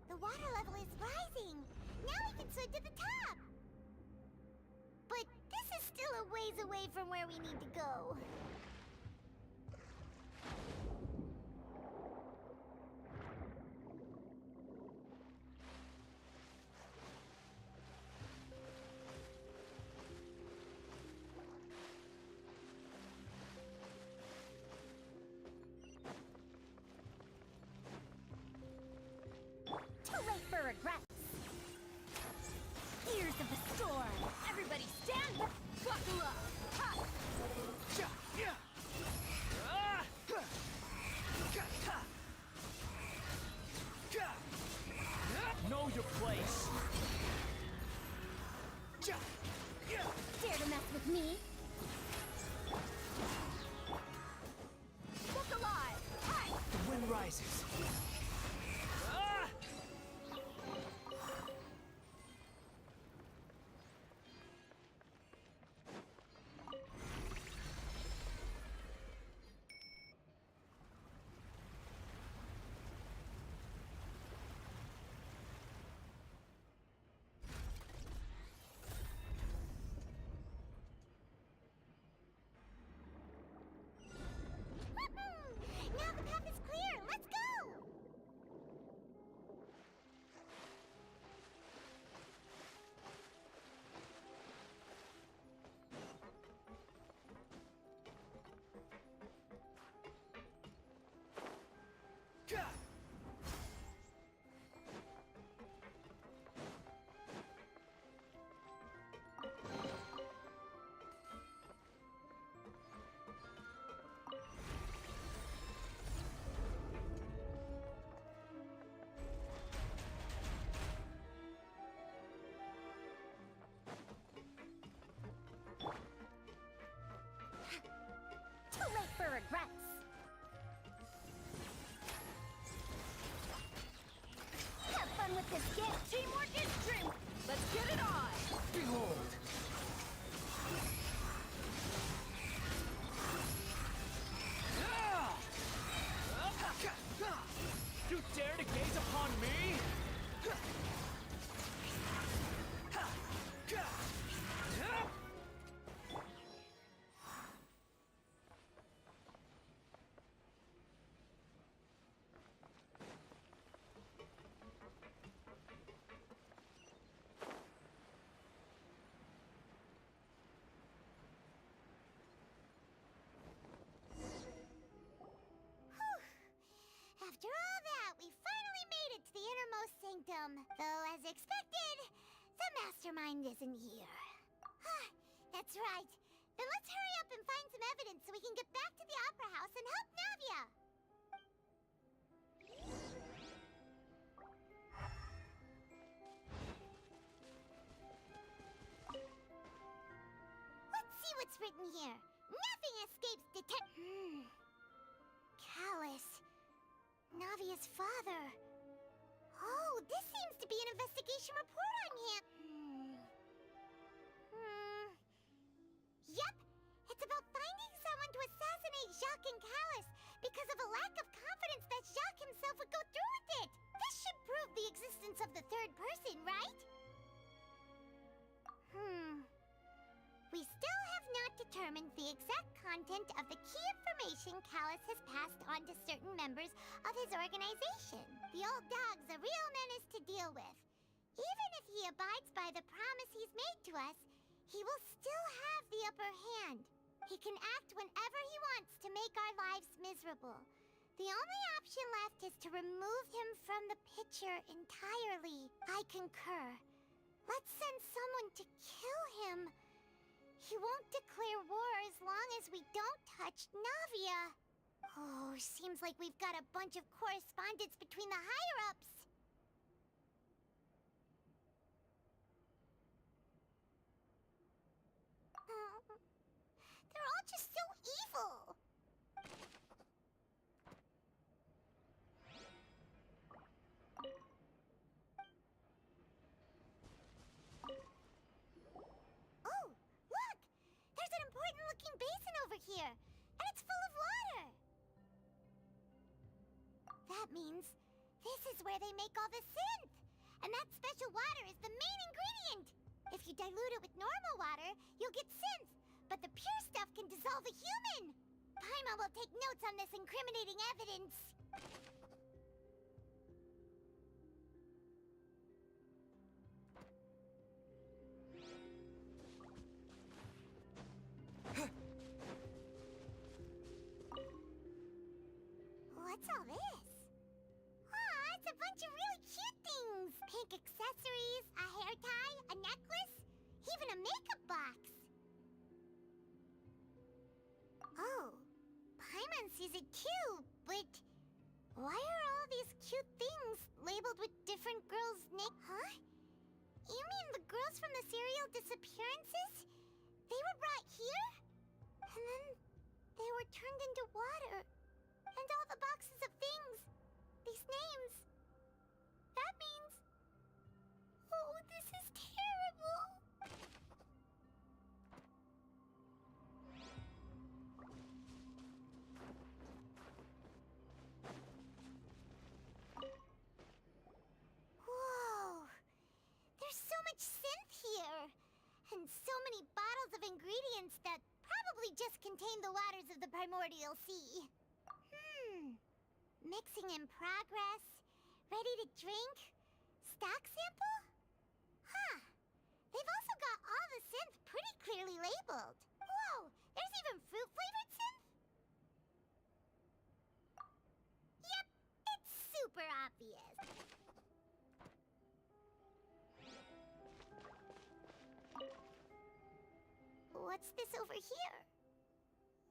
The water level is rising. Now we can swim to the top. But this is still a ways away from where we need to go. Too late for regrets. Ears of the storm. Everybody stand. Buckle up. Ha! regrets. Have fun with this game. Teamwork is true. Let's get it on! Behold! You dare to gaze upon me? After all that, we finally made it to the innermost sanctum. Though, as expected, the mastermind isn't here. That's right. Then let's hurry up and find some evidence so we can get back to the Opera House and help Navia. Let's see what's written here. Nothing escapes Callus. Navia's father. Oh, this seems to be an investigation report on him. Yep, it's about finding someone to assassinate Jacques and Callus because of a lack of confidence that Jacques himself would go through with it. This should prove the existence of the third person, right? We still have not determined the exact content of the key information Callus has passed on to certain members of his organization. The old dog's a real menace to deal with. Even if he abides by the promise he's made to us, he will still have the upper hand. He can act whenever he wants to make our lives miserable. The only option left is to remove him from the picture entirely. I concur. Let's send someone to kill him. He won't declare war as long as we don't touch Navia. Oh, seems like we've got a bunch of correspondence between the higher-ups. They're all just so evil. Oh, look! There's an important-looking basin over here, and it's full of water. That means this is where they make all the synth. And that special water is the main ingredient. If you dilute it with normal water, you'll get synth. But the pure stuff can dissolve a human. Paimon will take notes on this incriminating evidence. What's all this? Aw, it's a bunch of really cute things. Pink accessories, a hair tie, a necklace, even a makeup box. Oh, Paimon sees it too, but why are all these cute things labeled with different girls' names? Huh? You mean the girls from the serial disappearances? They were brought here? And then they were turned into water. And all the boxes of things, these names, that means... Oh, this is terrible! Whoa! There's so much synth here! And so many bottles of ingredients that probably just contain the waters of the primordial sea. Mixing in progress, ready to drink, stock sample? Huh. They've also got all the synth pretty clearly labeled. Whoa, there's even fruit-flavored synth? Yep, it's super obvious. What's this over here?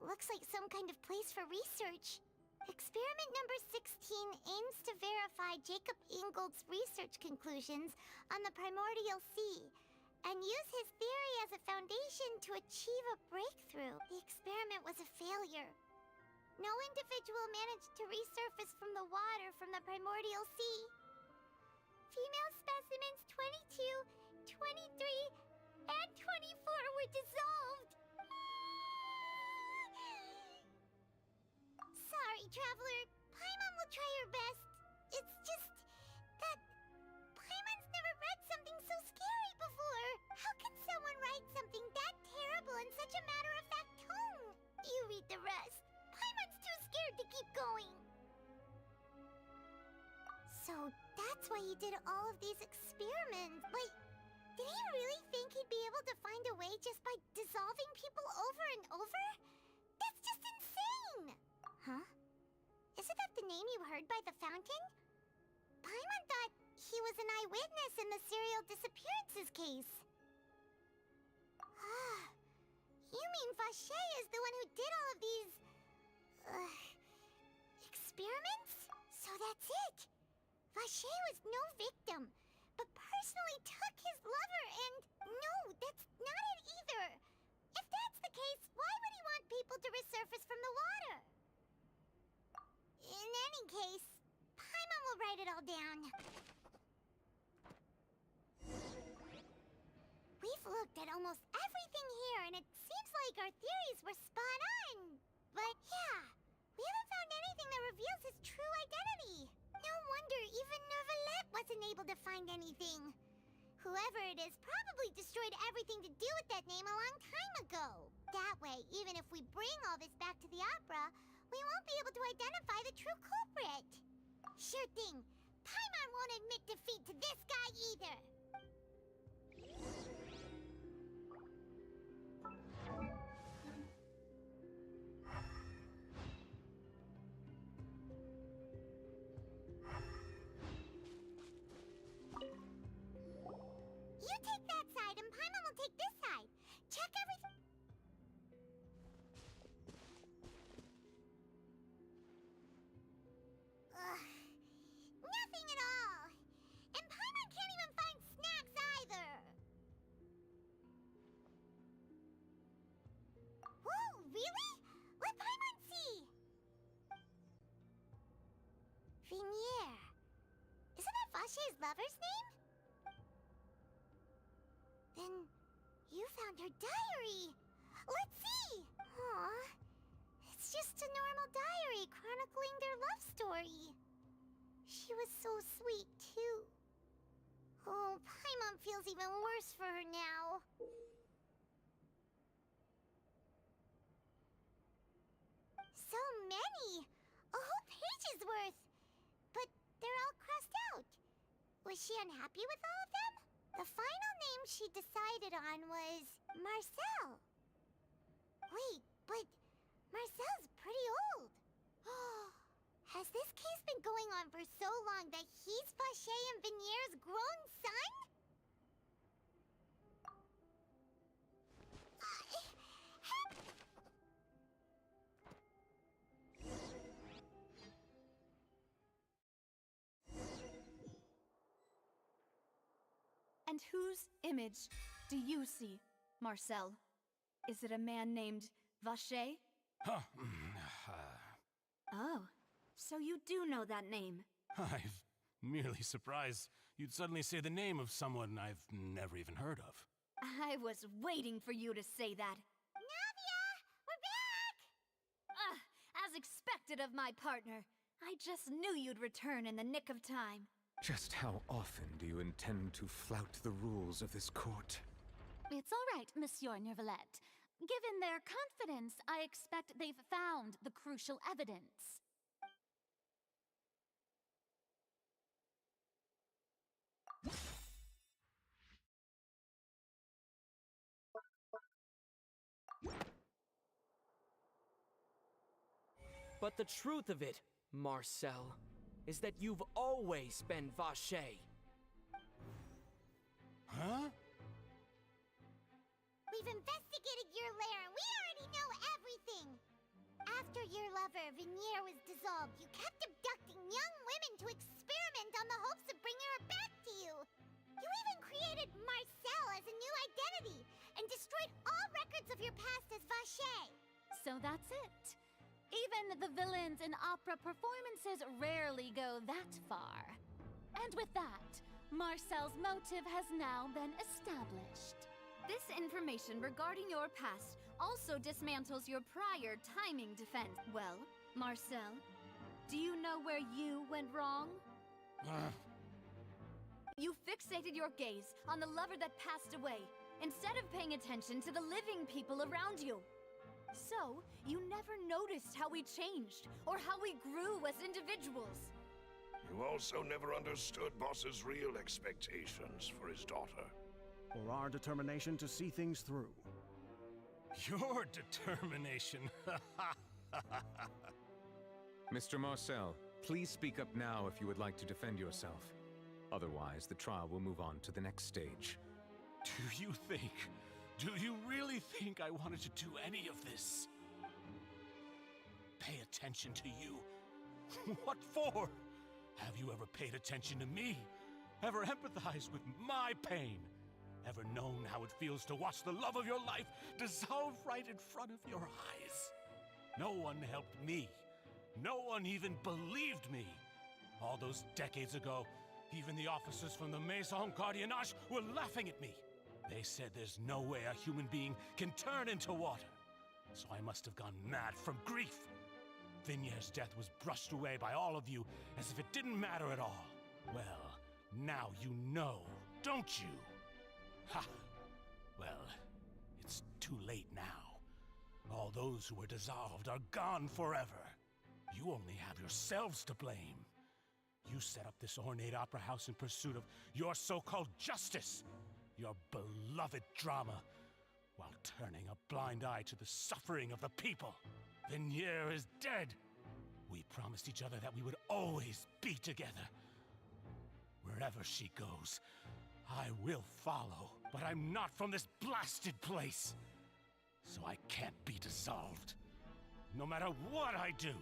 Looks like some kind of place for research. Experiment number 16 aims to verify Jacob Ingold's research conclusions on the primordial sea and use his theory as a foundation to achieve a breakthrough. The experiment was a failure. no individual managed to resurface from the water from the primordial sea. Female specimens 22, 23, and 24 were dissolved. Sorry, Traveler. Paimon will try her best. It's just that Paimon's never read something so scary before. How can someone write something that terrible in such a matter-of-fact tone? You read the rest. Paimon's too scared to keep going. So that's why he did all of these experiments. Wait, did he really think he'd be able to find a way just by dissolving people over and over? That's just insane! Huh? Isn't that the name you heard by the fountain? Paimon thought he was an eyewitness in the serial disappearances case. You mean Vache is the one who did all of these... experiments? So that's it! Vache was no victim, but personally took his lover and... No, that's not it either! If that's the case, why would he want people to resurface from the water? In any case, Paimon will write it all down. We've looked at almost everything here, and it seems like our theories were spot on. But yeah, we haven't found anything that reveals his true identity. No wonder even Neuvillette wasn't able to find anything. Whoever it is probably destroyed everything to do with that name a long time ago. That way, even if we bring all this back to the opera, we won't be able to identify the true culprit. Sure thing. Paimon won't admit defeat to this guy either. You take that side and Paimon will take this side. Check everything. Nothing at all. And Paimon can't even find snacks either. Whoa, really? Let Paimon see. Vinier. Isn't that Vache's lover's name? Then you found her diary. Let's see. Aw. It's just a normal diary chronicling their love story. She was so sweet, too. Oh, Paimon feels even worse for her now. So many! A whole page's worth! But they're all crossed out. Was she unhappy with all of them? The final name she decided on was Marcel. Wait, but Marcel's pretty old. Has this case been going on for so long that he's Vache and Vinier's grown son? And whose image do you see, Marcel? Is it a man named Vache? Huh. Oh, so you do know that name. I'm merely surprised you'd suddenly say the name of someone I've never even heard of. I was waiting for you to say that. Navia! We're back! As expected of my partner. I just knew you'd return in the nick of time. Just how often do you intend to flout the rules of this court? It's all right, Monsieur Neuvillette. Given their confidence, I expect they've found the crucial evidence. But the truth of it, Marcel, is that you've always been Vache. Huh? We've investigated your lair and we already know everything! After your lover, Vinier, was dissolved, you kept abducting young women to experiment on the hopes of bringing her back to you! You even created Marcel as a new identity and destroyed all records of your past as Vache! So that's it. Even the villains in opera performances rarely go that far. And with that, Marcel's motive has now been established. This information regarding your past also dismantles your prior timing defense. Well, Marcel, do you know where you went wrong? You fixated your gaze on the lover that passed away, instead of paying attention to the living people around you. So, you never noticed how we changed, or how we grew as individuals. You also never understood Boss's real expectations for his daughter. Or our determination to see things through. Your determination. Mr. Marcel, please speak up now if you would like to defend yourself. Otherwise, the trial will move on to the next stage. Do you really think I wanted to do any of this? Pay attention to you? What for? Have you ever paid attention to me? Ever empathized with my pain? Ever known how it feels to watch the love of your life dissolve right in front of your eyes? No one helped me. No one even believed me. All those decades ago, even the officers from the Maison Gardiennage were laughing at me. They said there's no way a human being can turn into water. So I must have gone mad from grief. Vignier's death was brushed away by all of you as if it didn't matter at all. Well, now you know, don't you? Ha! Well, it's too late now. All those who were dissolved are gone forever. You only have yourselves to blame. You set up this ornate opera house in pursuit of your so-called justice, your beloved drama, while turning a blind eye to the suffering of the people. Vignier is dead. We promised each other that we would always be together. Wherever she goes, I will follow. But I'm not from this blasted place. So I can't be dissolved. No matter what I do.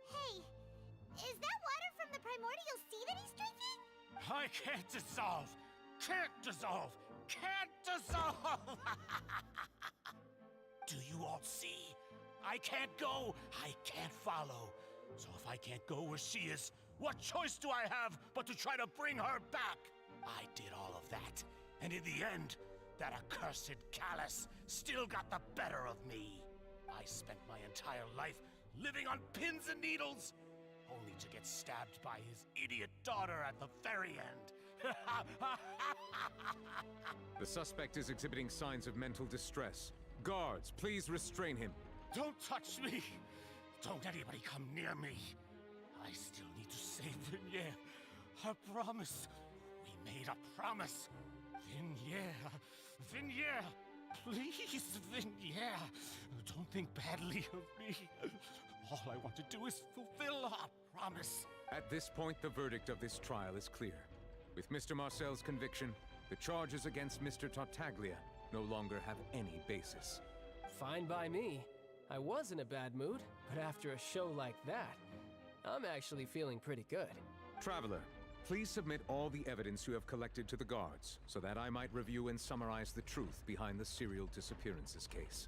Hey, is that water from the primordial sea that he's drinking? I can't dissolve! Can't dissolve! Can't dissolve! Do you all see? I can't go! I can't follow! So if I can't go where she is, what choice do I have but to try to bring her back? I did all of that, and in the end, that accursed Callus still got the better of me. I spent my entire life living on pins and needles, only to get stabbed by his idiot daughter at the very end. The suspect is exhibiting signs of mental distress. Guards, please restrain him. Don't touch me! Don't anybody come near me! I still need to save Vignier. I promise. We made a promise. Vignier, please, Vignier. Don't think badly of me. All I want to do is fulfill our promise. At this point, the verdict of this trial is clear. With Mr. Marcel's conviction, the charges against Mr. Tartaglia no longer have any basis. Fine by me. I was in a bad mood, but after a show like that, I'm actually feeling pretty good. Traveler, please submit all the evidence you have collected to the guards, so that I might review and summarize the truth behind the serial disappearances case.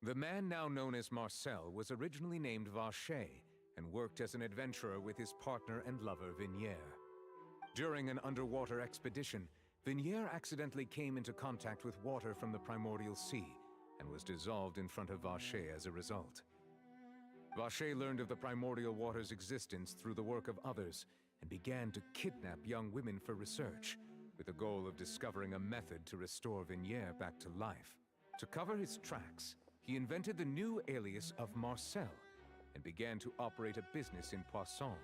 The man now known as Marcel was originally named Vacher, and worked as an adventurer with his partner and lover Vignier. During an underwater expedition, Vignier accidentally came into contact with water from the primordial sea, and was dissolved in front of Vacher as a result. Vacher learned of the primordial water's existence through the work of others, and began to kidnap young women for research, with the goal of discovering a method to restore Vignier back to life. To cover his tracks, he invented the new alias of Marcel, and began to operate a business in Poisson.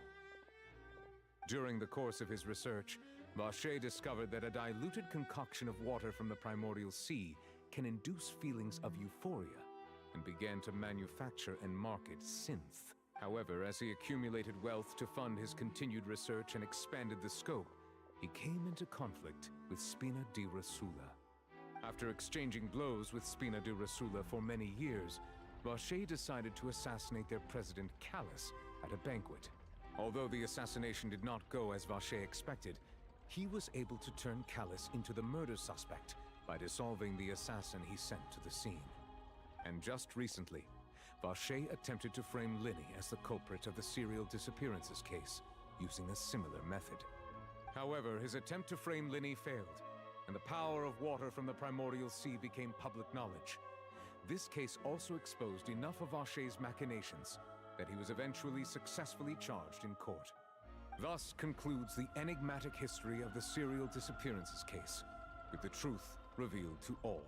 During the course of his research, Vacher discovered that a diluted concoction of water from the primordial sea can induce feelings of euphoria, and began to manufacture and market synth. However, as he accumulated wealth to fund his continued research and expanded the scope, he came into conflict with Spina di Rosula. After exchanging blows with Spina di Rosula for many years, Vacher decided to assassinate their president Callus at a banquet. Although the assassination did not go as Vacher expected, he was able to turn Callus into the murder suspect by dissolving the assassin he sent to the scene. And just recently, Vache attempted to frame Linny as the culprit of the serial disappearances case, using a similar method. However, his attempt to frame Linny failed, and the power of water from the primordial sea became public knowledge. This case also exposed enough of Vache's machinations that he was eventually successfully charged in court. Thus concludes the enigmatic history of the serial disappearances case, with the truth revealed to all.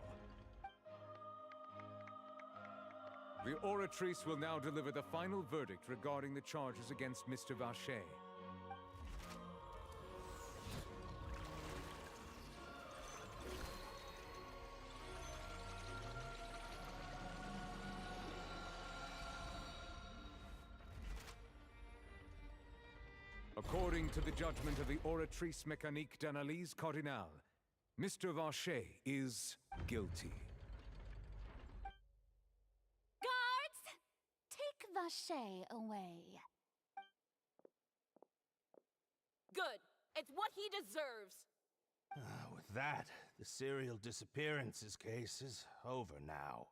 The Oratrice will now deliver the final verdict regarding the charges against Mr. Vache. According to the judgment of the Oratrice Mécanique d'Analyse Cardinale, Mr. Vache is guilty. Guards! Take Vache away. Good. It's what he deserves. With that, the serial disappearances case is over now.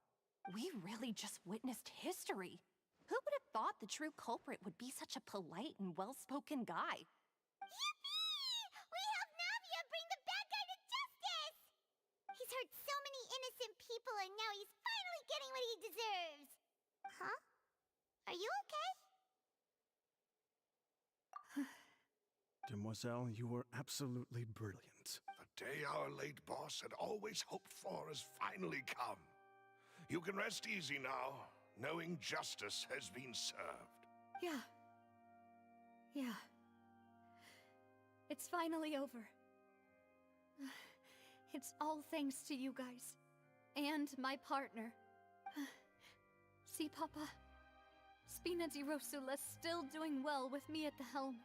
We really just witnessed history. Who would have thought the true culprit would be such a polite and well-spoken guy? Yippee! We helped Navia bring the bad guy to justice! He's hurt so many innocent people and now he's finally getting what he deserves. Huh? Are you okay? Demoiselle, you were absolutely brilliant. The day our late boss had always hoped for has finally come. You can rest easy now, knowing justice has been served. Yeah. Yeah. It's finally over. It's all thanks to you guys. And my partner. See, Papa? Spina di Rosula's still doing well with me at the helm.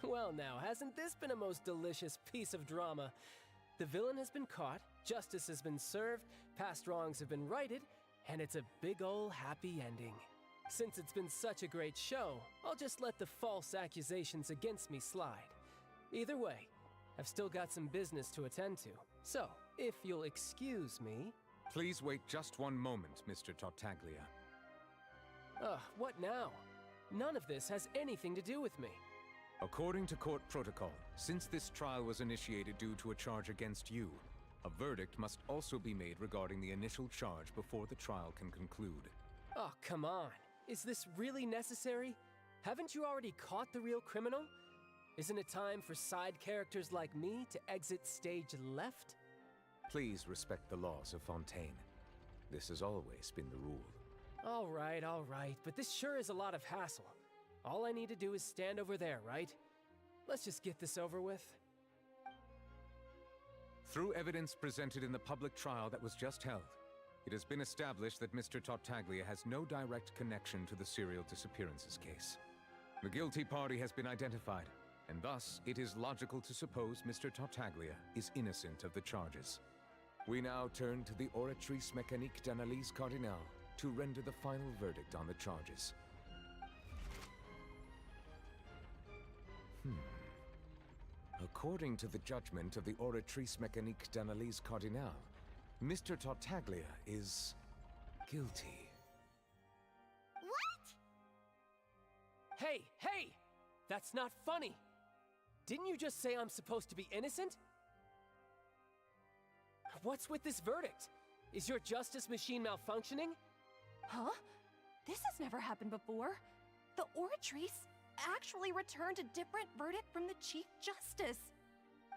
Well now, hasn't this been a most delicious piece of drama? The villain has been caught, justice has been served, past wrongs have been righted, and it's a big ol' happy ending. Since it's been such a great show, I'll just let the false accusations against me slide. Either way, I've still got some business to attend to. So, if you'll excuse me... Please wait just one moment, Mr. Tartaglia. Ugh, what now? None of this has anything to do with me. According to court protocol, since this trial was initiated due to a charge against you, a verdict must also be made regarding the initial charge before the trial can conclude. Oh, come on. Is this really necessary? Haven't you already caught the real criminal? Isn't it time for side characters like me to exit stage left? Please respect the laws of Fontaine. This has always been the rule. All right, but this sure is a lot of hassle. All I need to do is stand over there, right? Let's just get this over with. Through evidence presented in the public trial that was just held, it has been established that Mr. Tartaglia has no direct connection to the serial disappearances case. The guilty party has been identified, and thus it is logical to suppose Mr. Tartaglia is innocent of the charges. We now turn to the Oratrice Mécanique d'Analyse Cardinale to render the final verdict on the charges. According to the judgment of the Oratrice Mécanique d'Analyse Cardinale, Mr. Tartaglia is guilty. What? Hey! That's not funny! Didn't you just say I'm supposed to be innocent? What's with this verdict? Is your justice machine malfunctioning? Huh? This has never happened before. The Oratrice actually returned a different verdict from the Chief Justice.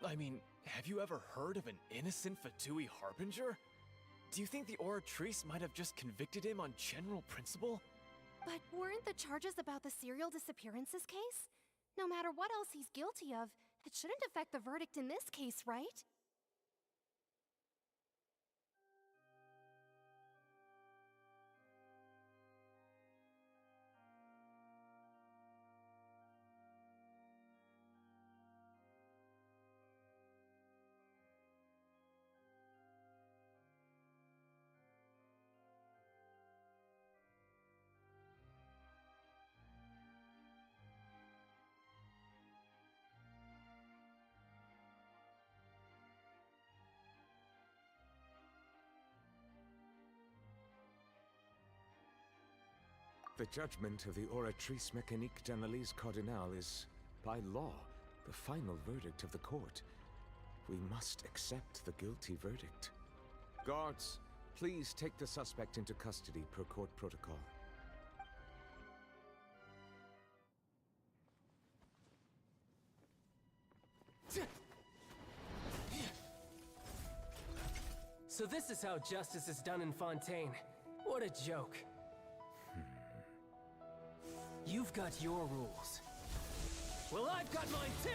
I mean, have you ever heard of an innocent Fatui Harbinger? Do you think the Oratrice might have just convicted him on general principle? But weren't the charges about the serial disappearances case? No matter what else he's guilty of, it shouldn't affect the verdict in this case, right? The judgment of the Oratrice Mécanique d'Analyse Cardinal is, by law, the final verdict of the court. We must accept the guilty verdict. Guards, please take the suspect into custody per court protocol. So this is how justice is done in Fontaine. What a joke. You've got your rules. Well, I've got mine too!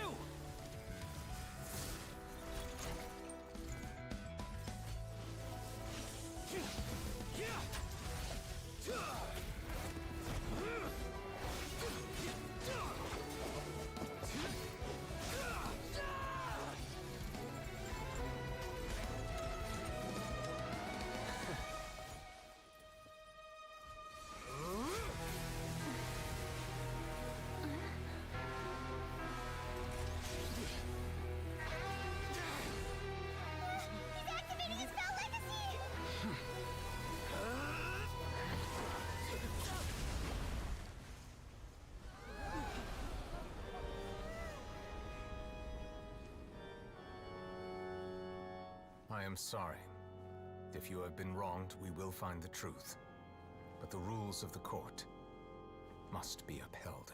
I am sorry. If you have been wronged, we will find the truth. But the rules of the court must be upheld.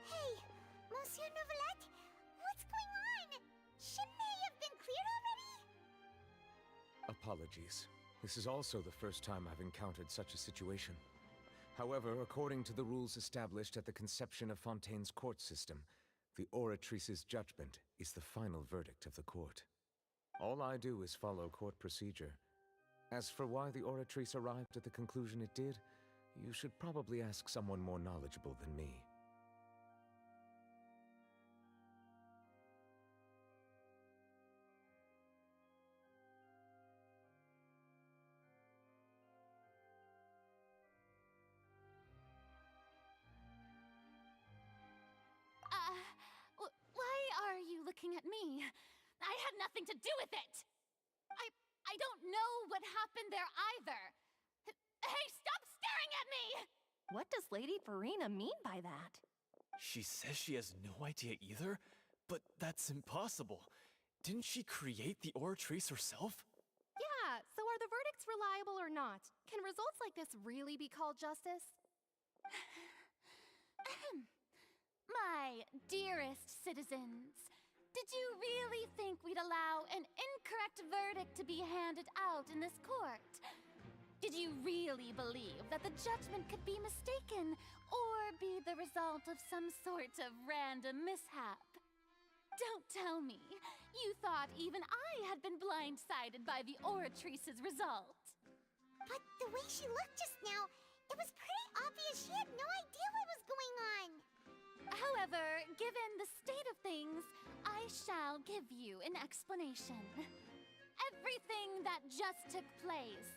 Hey, Monsieur Novelette, what's going on? Shouldn't they have been cleared already? Apologies. This is also the first time I've encountered such a situation. However, according to the rules established at the conception of Fontaine's court system, the Oratrice's judgment is the final verdict of the court. All I do is follow court procedure. As for why the Oratrice arrived at the conclusion it did, you should probably ask someone more knowledgeable than me. Why are you looking at me? I had nothing to do with it! I don't know what happened there either! Hey, stop staring at me! What does Lady Farina mean by that? She says she has no idea either, but that's impossible. Didn't she create the Oratrice herself? Yeah, so are the verdicts reliable or not? Can results like this really be called justice? My dearest citizens, did you really think we'd allow an incorrect verdict to be handed out in this court? Did you really believe that the judgment could be mistaken or be the result of some sort of random mishap? Don't tell me you thought even I had been blindsided by the Oratrice's result. But the way she looked just now, it was pretty obvious she had no idea what was going on. However, given the state of things, I shall give you an explanation. Everything that just took place,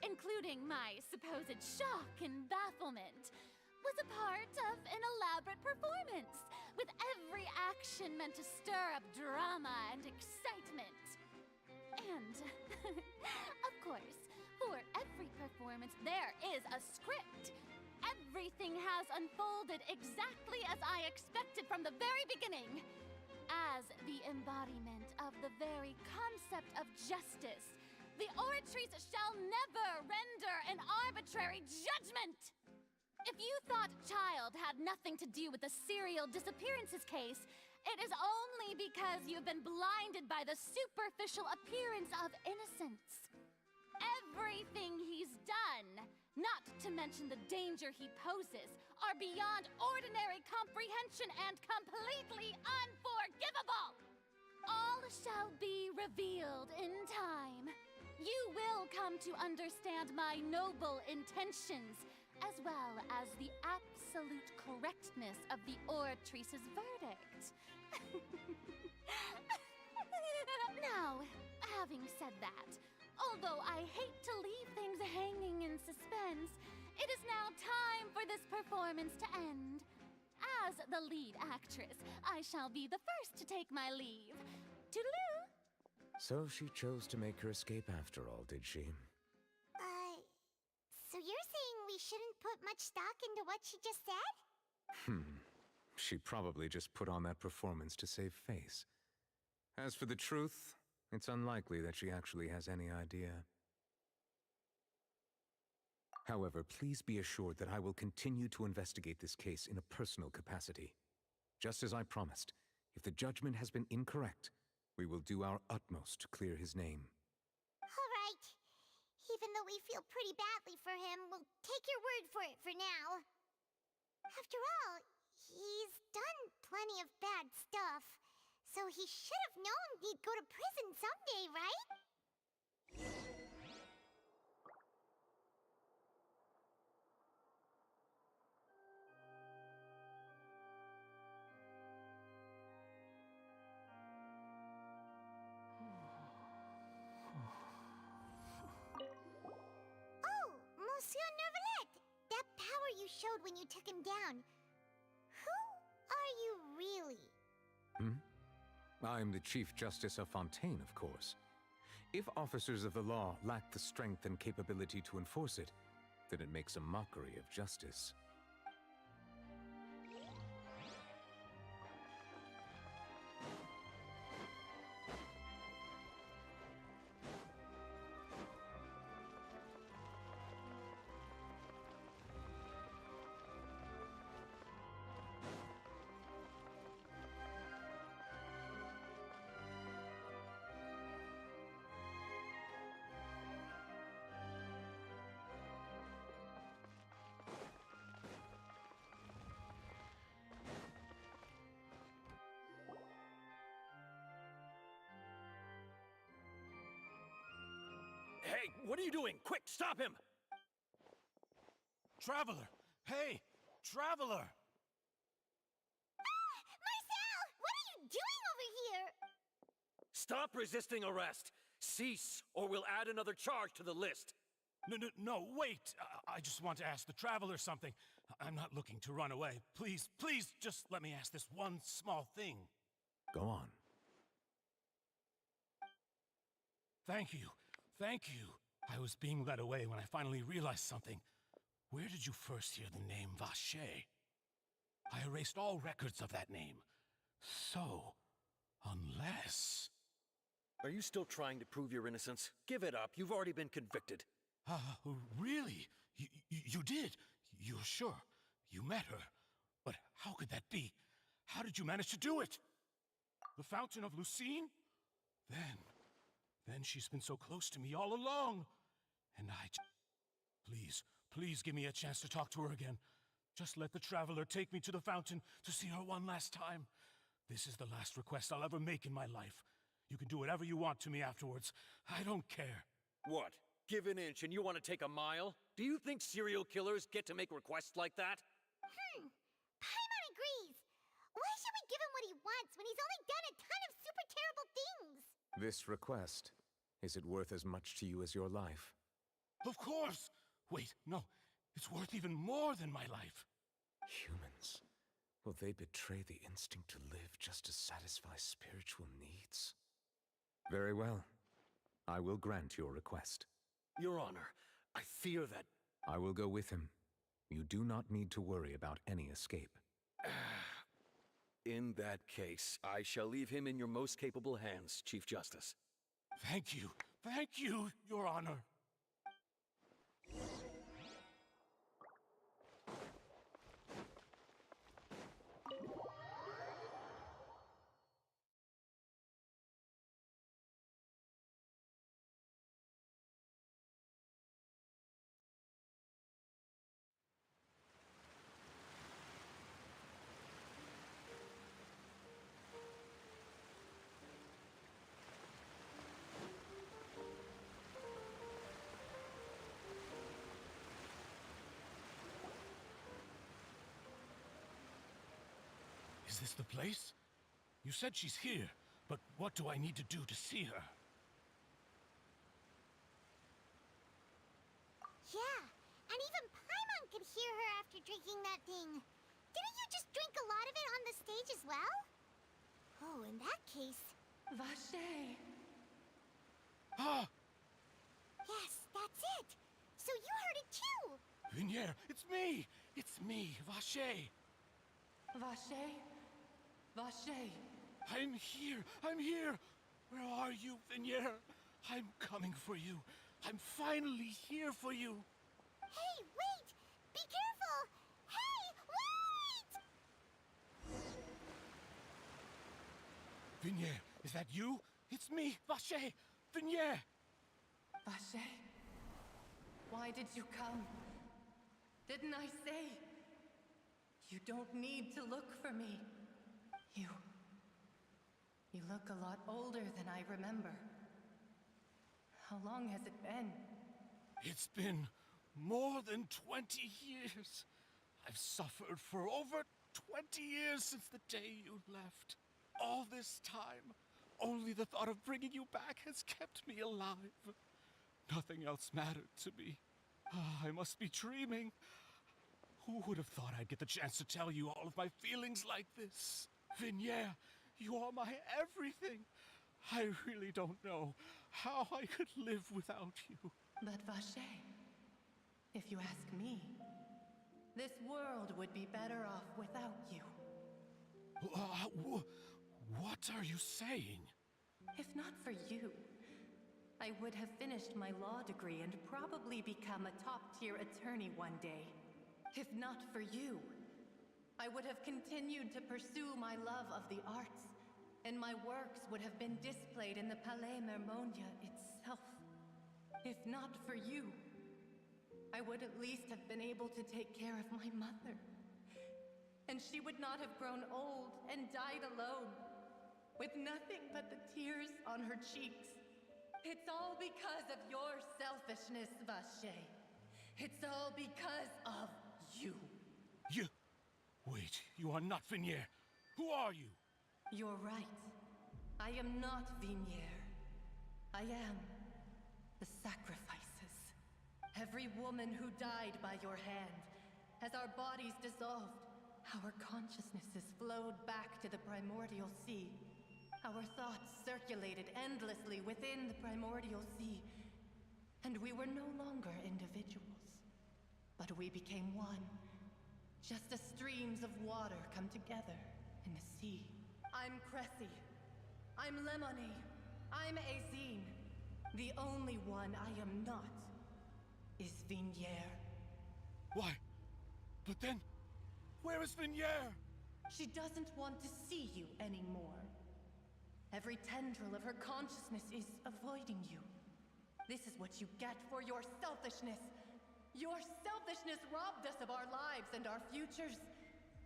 including my supposed shock and bafflement, was a part of an elaborate performance, with every action meant to stir up drama and excitement. And, of course, for every performance, there is a script. Everything has unfolded exactly as I expected from the very beginning. As the embodiment of the very concept of justice, the Oratrice shall never render an arbitrary judgment! If you thought Child had nothing to do with the serial disappearances case, it is only because you've been blinded by the superficial appearance of innocence. Everything he's done, not to mention the danger he poses, are beyond ordinary comprehension and completely unforgivable! All shall be revealed in time. You will come to understand my noble intentions, as well as the absolute correctness of the Oratrice's verdict. Now, having said that, although I hate to leave things hanging in suspense, It is now time for this performance to end. As the lead actress, I shall be the first to take my leave. Toodaloo! So she chose to make her escape after all, did she? So you're saying we shouldn't put much stock into what she just said? She probably just put on that performance to save face. As for the truth, it's unlikely that she actually has any idea. However, please be assured that I will continue to investigate this case in a personal capacity. Just as I promised, if the judgment has been incorrect, we will do our utmost to clear his name. All right. Even though we feel pretty badly for him, we'll take your word for it for now. After all, he's done plenty of bad stuff, so he should have known he'd go to prison someday, right? Monsieur Neuvillette! That power you showed when you took him down. Who are you really? I'm the Chief Justice of Fontaine, of course. If officers of the law lack the strength and capability to enforce it, then it makes a mockery of justice. Hey, what are you doing? Quick, stop him! Traveler! Hey! Traveler! Marcel! What are you doing over here? Stop resisting arrest! Cease, or we'll add another charge to the list. No, wait! I just want to ask the Traveler something. I'm not looking to run away. Please, just let me ask this one small thing. Go on. Thank you. I was being led away when I finally realized something. Where did you first hear the name Vacher? I erased all records of that name. So, unless... Are you still trying to prove your innocence? Give it up. You've already been convicted. Really? You did? You're sure? You met her? But how could that be? How did you manage to do it? The Fountain of Lucine? Then she's been so close to me all along. And please give me a chance to talk to her again. Just let the Traveler take me to the fountain to see her one last time. This is the last request I'll ever make in my life. You can do whatever you want to me afterwards. I don't care. What? Give an inch and you want to take a mile? Do you think serial killers get to make requests like that? Paimon agrees. Why should we give him what he wants when he's only done a ton of super terrible things? This request, is it worth as much to you as your life? Of course! Wait, no. It's worth even more than my life. Humans. Will they betray the instinct to live just to satisfy spiritual needs? Very well. I will grant your request. Your Honor, I fear that... I will go with him. You do not need to worry about any escape. In that case, I shall leave him in your most capable hands, Chief Justice. Thank you, Your Honor. Is this the place? You said she's here, but what do I need to do to see her? Yeah, and even Paimon hear her after drinking that thing. Didn't you just drink a lot of it on the stage as well? Oh, in that case... Vache! Ah! Yes, that's it! So you heard it too! Vinier, it's me! It's me, Vache! Vache? Vache! I'm here! I'm here! Where are you, Vinier? I'm coming for you. I'm finally here for you. Hey, wait! Be careful! Hey, wait! Vinier, is that you? It's me, Vache! Vinier! Vache? Why did you come? Didn't I say? You don't need to look for me. You look a lot older than I remember. How long has it been? It's been more than 20 years. I've suffered for over 20 years since the day you left. All this time, only the thought of bringing you back has kept me alive. Nothing else mattered to me. I must be dreaming. Who would have thought I'd get the chance to tell you all of my feelings like this? Vinier, you are my everything. I really don't know how I could live without you. But Vache, if you ask me, this world would be better off without you. What are you saying? If not for you, I would have finished my law degree and probably become a top-tier attorney one day. If not for you, I would have continued to pursue my love of the arts, and my works would have been displayed in the Palais Mermonia itself. If not for you, I would at least have been able to take care of my mother. And she would not have grown old and died alone, with nothing but the tears on her cheeks. It's all because of your selfishness, Vache. It's all because of you. You... Wait, you are not Vinier. Who are you? You're right. I am not Vinier. I am the sacrifices. Every woman who died by your hand, as our bodies dissolved, our consciousnesses flowed back to the primordial sea. Our thoughts circulated endlessly within the primordial sea, and we were no longer individuals, but we became one, just as streams of water come together in the sea. I'm Cressy. I'm Lemony. I'm Azine. The only one I am not is Vinier. Why? But then, where is Vinier? She doesn't want to see you anymore. Every tendril of her consciousness is avoiding you. This is what you get for your selfishness. Your selfishness robbed us of our lives and our futures.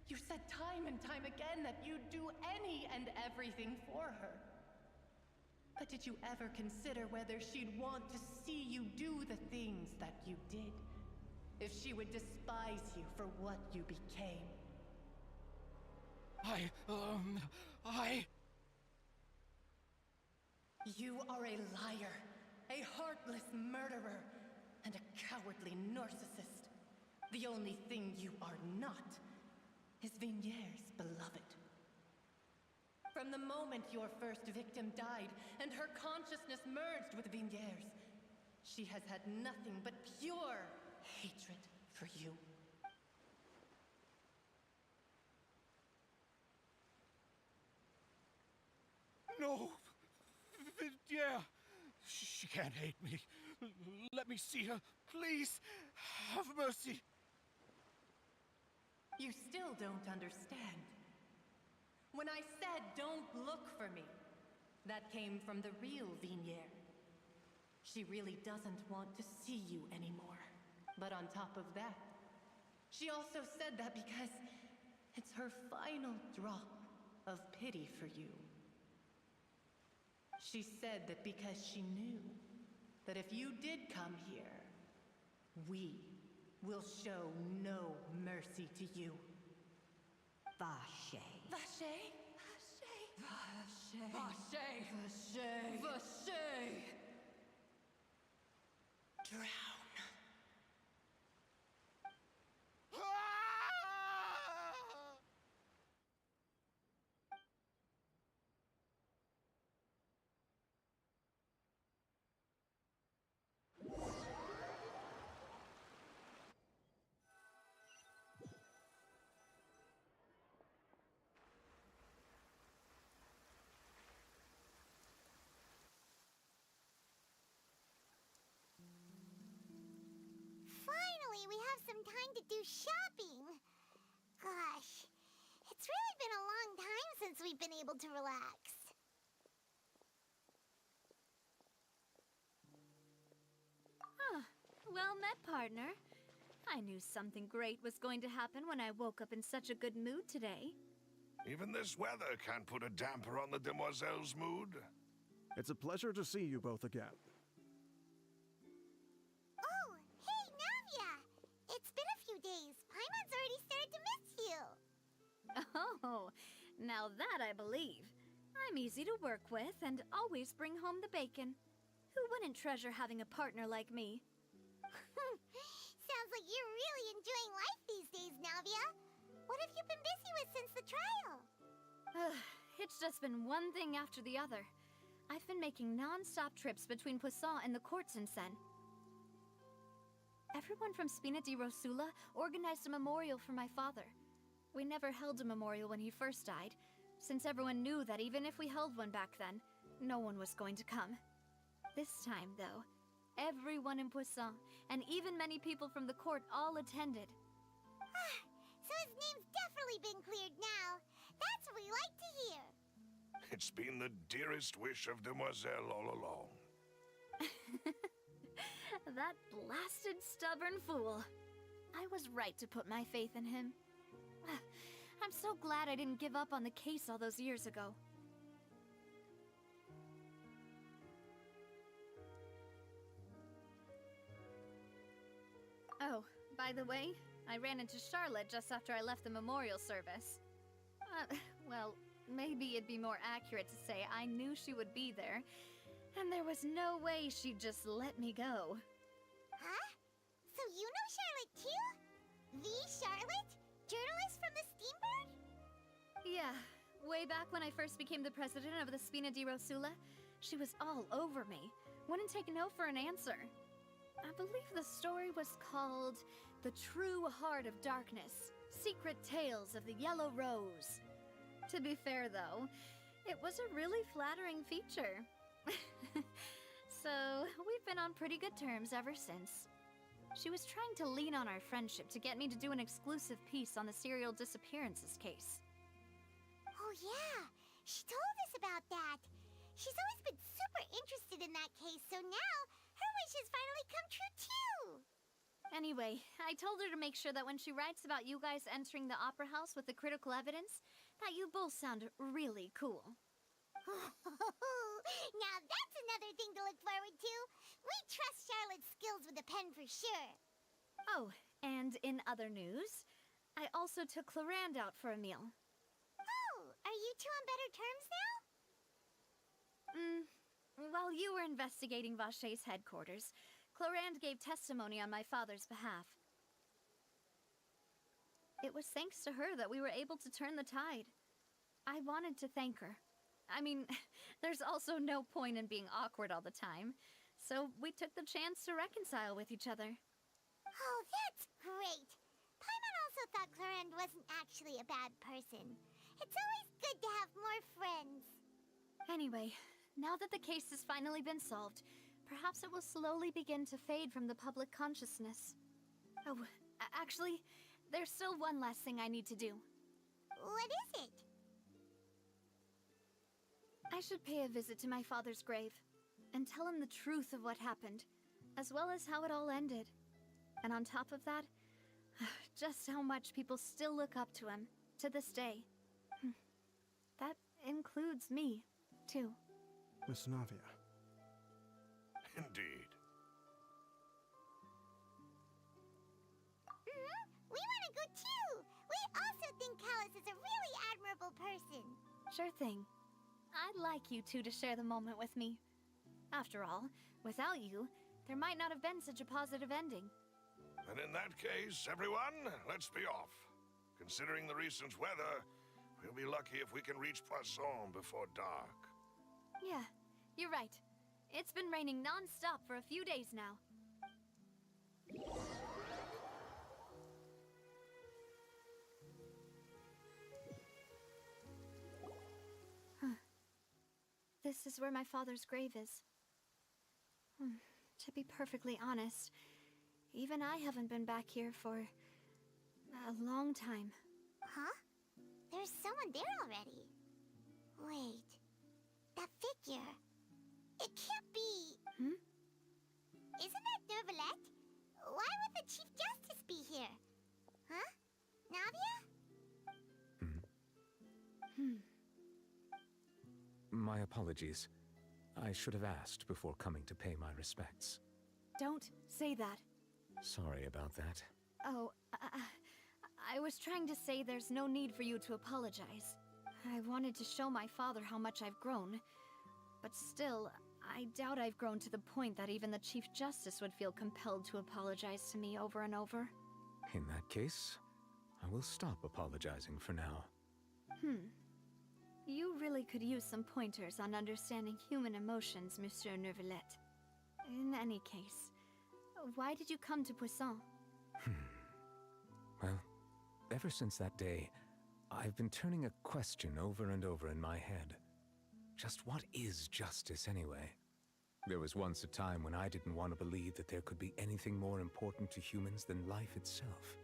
You said time and time again that you'd do any and everything for her. But did you ever consider whether she'd want to see you do the things that you did? If she would despise you for what you became? You are a liar, a heartless murderer, and a cowardly narcissist. The only thing you are not is Vinier's beloved. From the moment your first victim died and her consciousness merged with Vinier's, she has had nothing but pure hatred for you. No! Vinier! She can't hate me. Let me see her, please. Have mercy. You still don't understand. When I said don't look for me, that came from the real Vinier. She really doesn't want to see you anymore. But on top of that, she also said that because it's her final drop of pity for you. She said that because she knew that if you did come here, we will show no mercy to you. Vache. Vache? Vache? Vache? Vache? Vache? Drown. have some time to do shopping. Gosh, it's really been a long time since we've been able to relax. Well met, partner. I knew something great was going to happen when I woke up in such a good mood today. Even this weather can't put a damper on the demoiselle's mood. It's a pleasure to see you both again. Oh, hey, Navia! It's been a few days. Paimon's already started to miss you. Oh, now that I believe. I'm easy to work with and always bring home the bacon. Who wouldn't treasure having a partner like me? Sounds like you're really enjoying life these days, Navia. What have you been busy with since the trial? It's just been one thing after the other. I've been making non-stop trips between Poisson and the courts in Sen. Everyone from Spina di Rosula organized a memorial for my father. We never held a memorial when he first died, since everyone knew that even if we held one back then, no one was going to come. This time, though, everyone in Poisson, and even many people from the court, all attended. So his name's definitely been cleared now. That's what we like to hear. It's been the dearest wish of Demoiselle all along. That blasted stubborn fool. I was right to put my faith in him. I'm so glad I didn't give up on the case all those years ago. Oh, by the way, I ran into Charlotte just after I left the memorial service. Well, maybe it'd be more accurate to say I knew she would be there, and there was no way she'd just let me go. Huh? So you know Charlotte too? The Charlotte? Journalist from the Steambird? Yeah, way back when I first became the president of the Spina di Rosula, she was all over me. Wouldn't take no for an answer. I believe the story was called The True Heart of Darkness, Secret Tales of the Yellow Rose. To be fair, though, it was a really flattering feature. So, we've been on pretty good terms ever since. She was trying to lean on our friendship to get me to do an exclusive piece on the serial disappearances case. Oh yeah, she told us about that. She's always been super interested in that case, so now her wish has finally come true too. Anyway, I told her to make sure that when she writes about you guys entering the opera house with the critical evidence, that you both sound really cool. Now that's another thing to look forward to. We trust Charlotte's skills with a pen for sure. Oh, and in other news, I also took Clarand out for a meal. Oh, are you two on better terms now? While you were investigating Vache's headquarters, Clarand gave testimony on my father's behalf. It was thanks to her that we were able to turn the tide. I wanted to thank her. I mean, there's also no point in being awkward all the time, so we took the chance to reconcile with each other. Oh, that's great. Paimon also thought Clarand wasn't actually a bad person. It's always good to have more friends. Anyway, now that the case has finally been solved, perhaps it will slowly begin to fade from the public consciousness. Oh, actually, there's still one last thing I need to do. What is it? I should pay a visit to my father's grave, and tell him the truth of what happened, as well as how it all ended. And on top of that, just how much people still look up to him, to this day. That includes me, too. Miss Navia. Indeed. We want to go too! We also think Callus is a really admirable person. Sure thing. I'd like you two to share the moment with me. After all, without you, there might not have been such a positive ending. And in that case, everyone, let's be off. Considering the recent weather, we'll be lucky if we can reach Poisson before dark. Yeah, you're right. It's been raining non-stop for a few days now. This is where my father's grave is. To be perfectly honest, Even I haven't been back here for a long time. Huh? There's someone there already. Wait. That figure. It can't be. Hmm? Isn't that Nervalette? Why would the Chief Justice be here? Huh? Navia? My apologies. I should have asked before coming to pay my respects. Don't say that. Sorry about that. Oh, I was trying to say there's no need for you to apologize. I wanted to show my father how much I've grown. But still, I doubt I've grown to the point that even the Chief Justice would feel compelled to apologize to me over and over. In that case, I will stop apologizing for now. You really could use some pointers on understanding human emotions, Monsieur Nervalette. In any case, why did you come to Poisson? Well, ever since that day, I've been turning a question over and over in my head. Just what is justice anyway? There was once a time when I didn't want to believe that there could be anything more important to humans than life itself.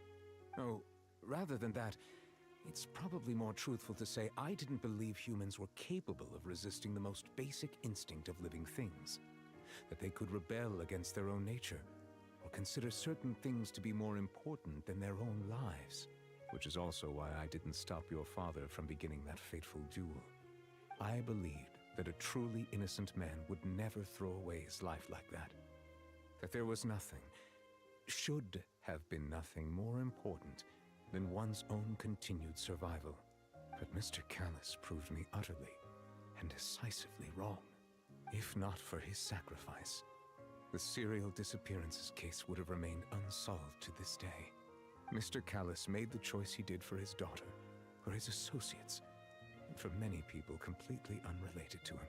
Oh, rather than that, it's probably more truthful to say I didn't believe humans were capable of resisting the most basic instinct of living things. That they could rebel against their own nature, or consider certain things to be more important than their own lives. Which is also why I didn't stop your father from beginning that fateful duel. I believed that a truly innocent man would never throw away his life like that. That there was nothing, should have been nothing more important than one's own continued survival. But Mr. Callis proved me utterly and decisively wrong. If not for his sacrifice, the serial disappearances case would have remained unsolved to this day. Mr. Callis made the choice he did for his daughter, for his associates, and for many people completely unrelated to him.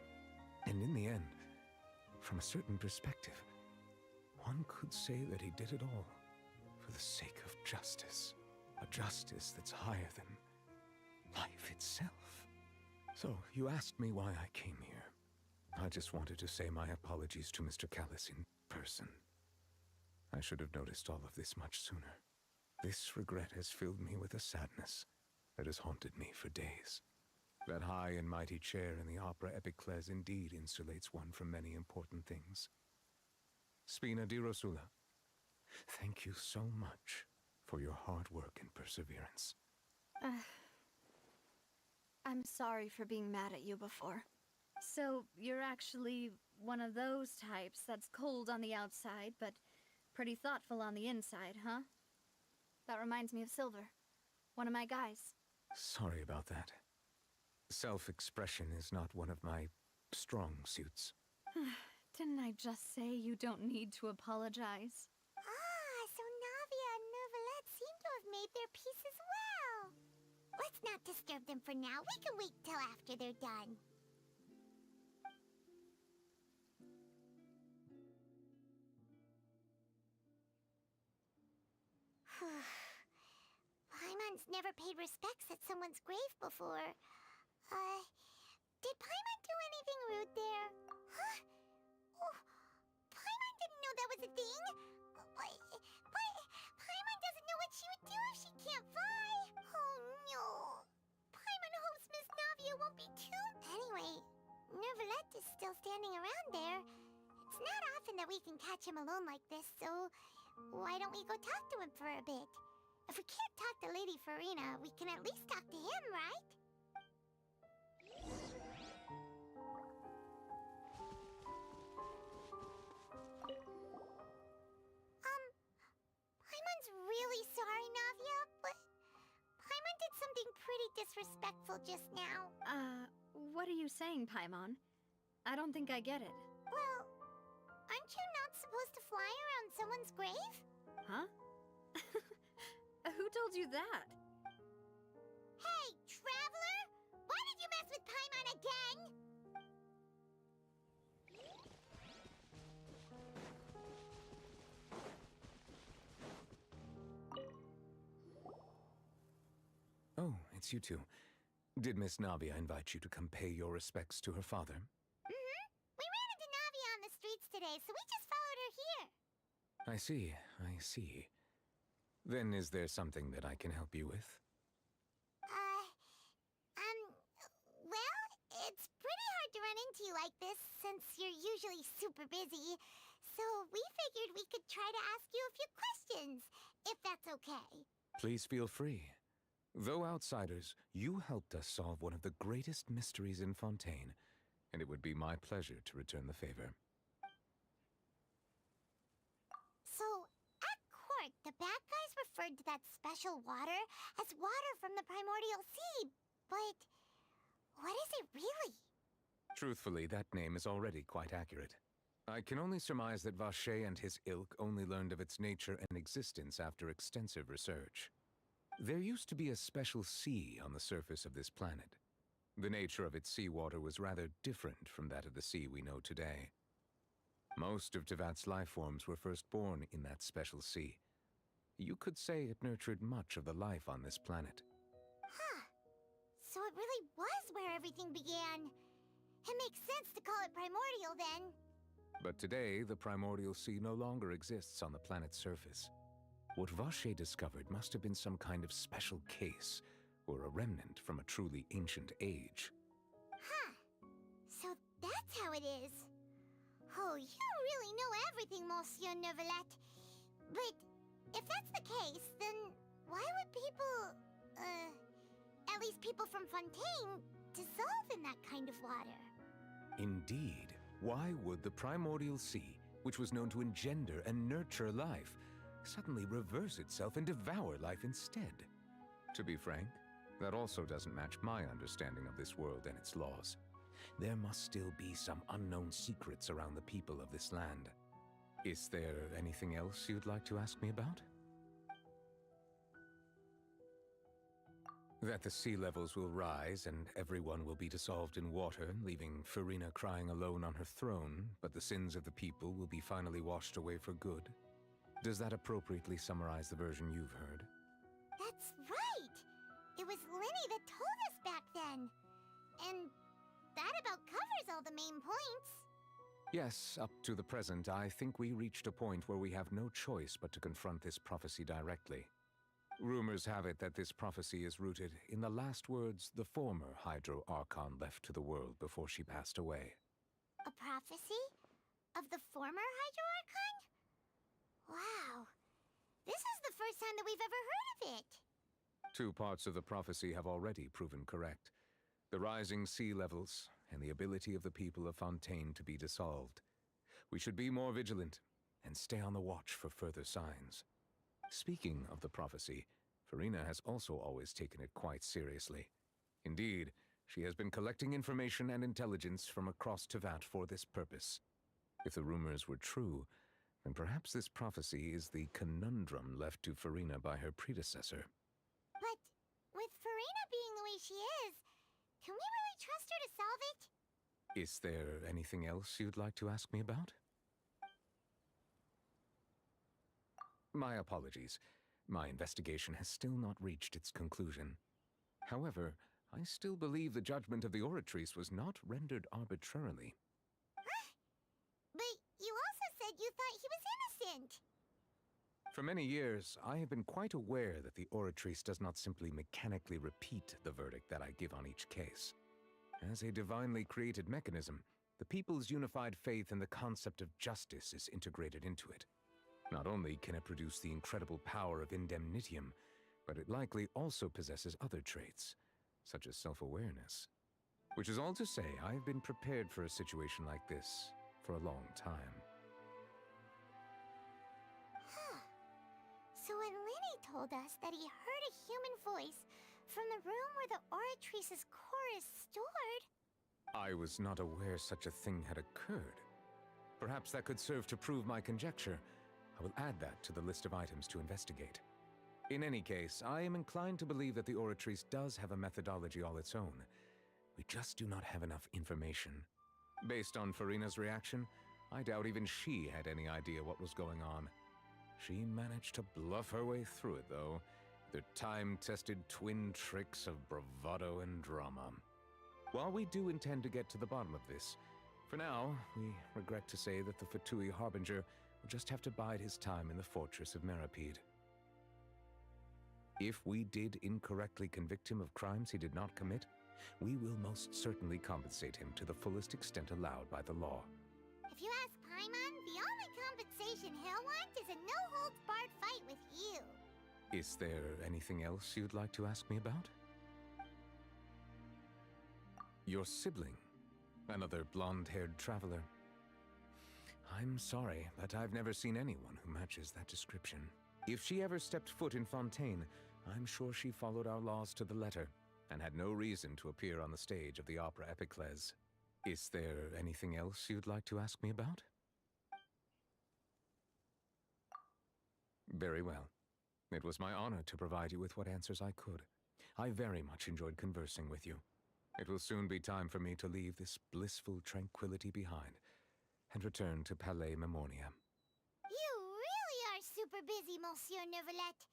And in the end, from a certain perspective, one could say that he did it all for the sake of justice. A justice that's higher than life itself. So, you asked me why I came here. I just wanted to say my apologies to Mr. Callis in person. I should have noticed all of this much sooner. This regret has filled me with a sadness that has haunted me for days. That high and mighty chair in the Opera Epiclese indeed insulates one from many important things. Spina di Rosula, thank you so much for your hard work and perseverance. I'm sorry for being mad at you before. So, you're actually one of those types that's cold on the outside, but pretty thoughtful on the inside, huh? That reminds me of Silver, one of my guys. Sorry about that. Self-expression is not one of my strong suits. Didn't I just say you don't need to apologize? Ah, so Navia and Nervalette seem to have made their peace as well. Let's not disturb them for now. We can wait till after they're done. Paimon's never paid respects at someone's grave before. Did Paimon do anything rude there? Huh? Oh, Paimon didn't know that was a thing. But Paimon doesn't know what she would do if she can't fly. Oh no. Paimon hopes Miss Navia won't be too... Anyway, Nervalette is still standing around there. It's not often that we can catch him alone like this, so why don't we go talk to him for a bit? If we can't talk to Lady Farina, we can at least talk to him, right? Paimon's really sorry, Navia, but Paimon did something pretty disrespectful just now. What are you saying, Paimon? I don't think I get it. Well, aren't you not supposed to fly around someone's grave? Huh? Who told you that? Hey, Traveler! Why did you mess with Paimon again? Oh, it's you two. Did Miss Navia invite you to come pay your respects to her father? We ran into Navia on the streets today, so we just followed her here. I see, I see. Then is there something that I can help you with? Well, it's pretty hard to run into you like this since you're usually super busy. So we figured we could try to ask you a few questions, if that's okay. Please feel free. Though outsiders, you helped us solve one of the greatest mysteries in Fontaine, and it would be my pleasure to return the favor. So, at court, the bad guys referred to that special water as water from the primordial sea, but what is it really? Truthfully, that name is already quite accurate. I can only surmise that Vacher and his ilk only learned of its nature and existence after extensive research. There used to be a special sea on the surface of this planet. The nature of its seawater was rather different from that of the sea we know today. Most of Tevat's life forms were first born in that special sea. You could say it nurtured much of the life on this planet. Huh. So it really was where everything began. It makes sense to call it primordial then. But today, the primordial sea no longer exists on the planet's surface. What Vacher discovered must have been some kind of special case, or a remnant from a truly ancient age. Huh. So that's how it is. Oh, you really know everything, Monsieur Neuvillette. But if that's the case, then why would people, at least people from Fontaine, dissolve in that kind of water? Indeed. Why would the primordial sea, which was known to engender and nurture life, suddenly reverse itself and devour life instead? To be frank, that also doesn't match my understanding of this world and its laws. There must still be some unknown secrets around the people of this land. Is there anything else you'd like to ask me about? That the sea levels will rise and everyone will be dissolved in water, leaving Farina crying alone on her throne, but the sins of the people will be finally washed away for good. Does that appropriately summarize the version you've heard? That's right! It was Linny that told us back then. And that about covers all the main points. Yes, up to the present, I think we reached a point where we have no choice but to confront this prophecy directly. Rumors have it that this prophecy is rooted in the last words the former Hydro Archon left to the world before she passed away. A prophecy? Of the former Hydro Archon? Wow. This is the first time that we've ever heard of it. Two parts of the prophecy have already proven correct. The rising sea levels and the ability of the people of Fontaine to be dissolved. We should be more vigilant and stay on the watch for further signs. Speaking of the prophecy, Farina has also always taken it quite seriously. Indeed, she has been collecting information and intelligence from across Tevat for this purpose. If the rumors were true, then perhaps this prophecy is the conundrum left to Farina by her predecessor. But with Farina being the way she is, can we really trust her to solve it? Is there anything else you'd like to ask me about? My apologies. My investigation has still not reached its conclusion. However, I still believe the judgment of the Oratrice was not rendered arbitrarily. But you also said you thought he was innocent. For many years, I have been quite aware that the Oratrice does not simply mechanically repeat the verdict that I give on each case. As a divinely created mechanism, the people's unified faith in the concept of justice is integrated into it. Not only can it produce the incredible power of indemnitium, but it likely also possesses other traits, such as self-awareness. Which is all to say, I've been prepared for a situation like this for a long time. Huh. So when Linny told us that he heard a human voice from the room where the Oratrice's core is stored... I was not aware such a thing had occurred. Perhaps that could serve to prove my conjecture. I will add that to the list of items to investigate. In any case, I am inclined to believe that the Oratrice does have a methodology all its own. We just do not have enough information. Based on Farina's reaction, I doubt even she had any idea what was going on. She managed to bluff her way through it, though, their time-tested twin tricks of bravado and drama. While we do intend to get to the bottom of this, for now, we regret to say that the Fatui Harbinger will just have to bide his time in the fortress of Meripede. If we did incorrectly convict him of crimes he did not commit, we will most certainly compensate him to the fullest extent allowed by the law. If you ask Paimon, the only compensation he'll want is a no-holds-barred fight with you. Is there anything else you'd like to ask me about? Your sibling, another blonde-haired traveler. I'm sorry, but I've never seen anyone who matches that description. If she ever stepped foot in Fontaine, I'm sure she followed our laws to the letter, and had no reason to appear on the stage of the opera Epiclese. Is there anything else you'd like to ask me about? Very well. It was my honor to provide you with what answers I could. I very much enjoyed conversing with you. It will soon be time for me to leave this blissful tranquility behind and return to Palais Memornia. You really are super busy, Monsieur Neuvillette.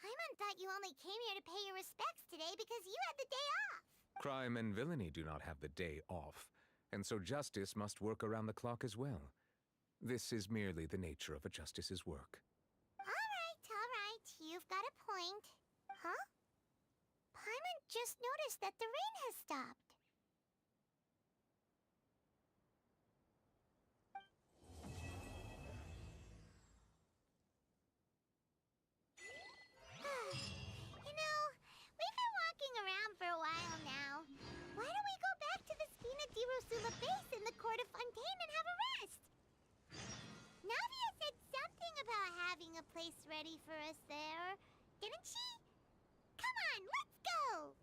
Paimon thought you only came here to pay your respects today because you had the day off. Crime and villainy do not have the day off, and so justice must work around the clock as well. This is merely the nature of a justice's work. All right, you've got a point. Huh? Paimon just noticed that the rain has stopped. You know, we've been walking around for a while now. Why don't we go back to the Spina di Rosula base in the court of Fontaine and have a rest? Navia said something about having a place ready for us there, didn't she? Come on, let's go!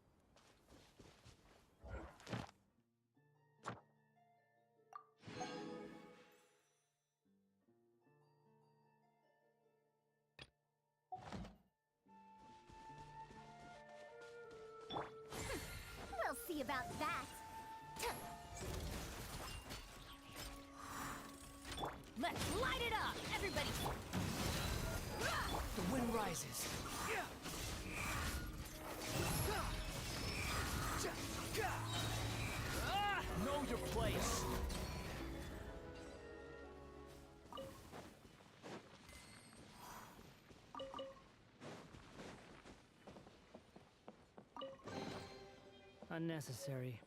We'll see about that. Let's light it up, everybody! The wind rises. Know your place. Unnecessary.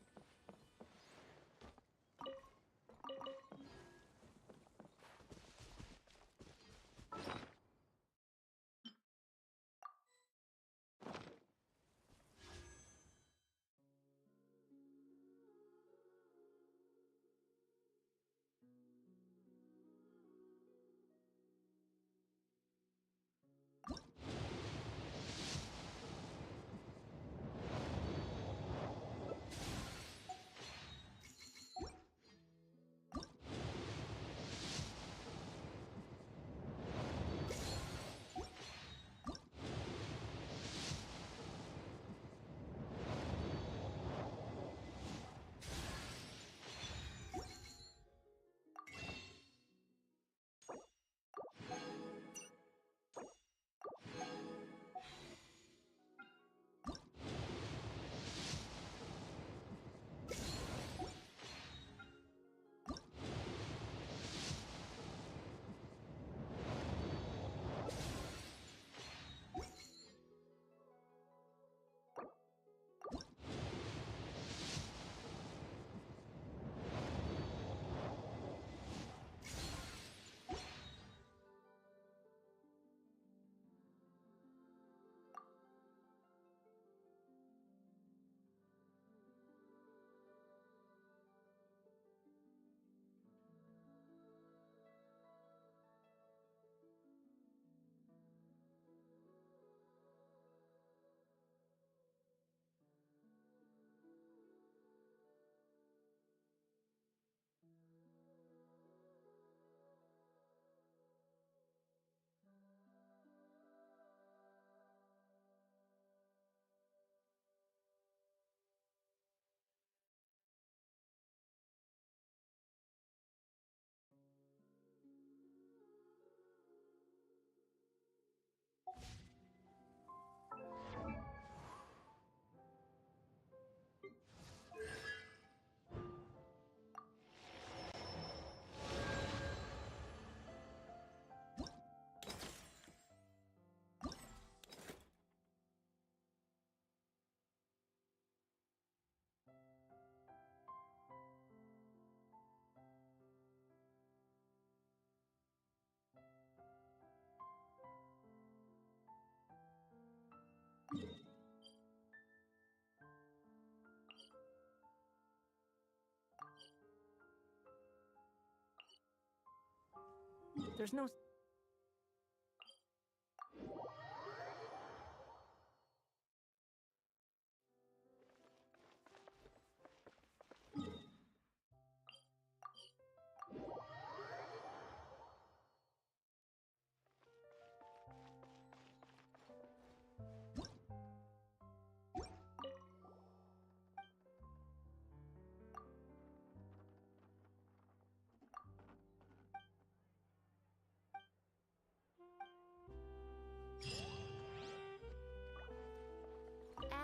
There's no...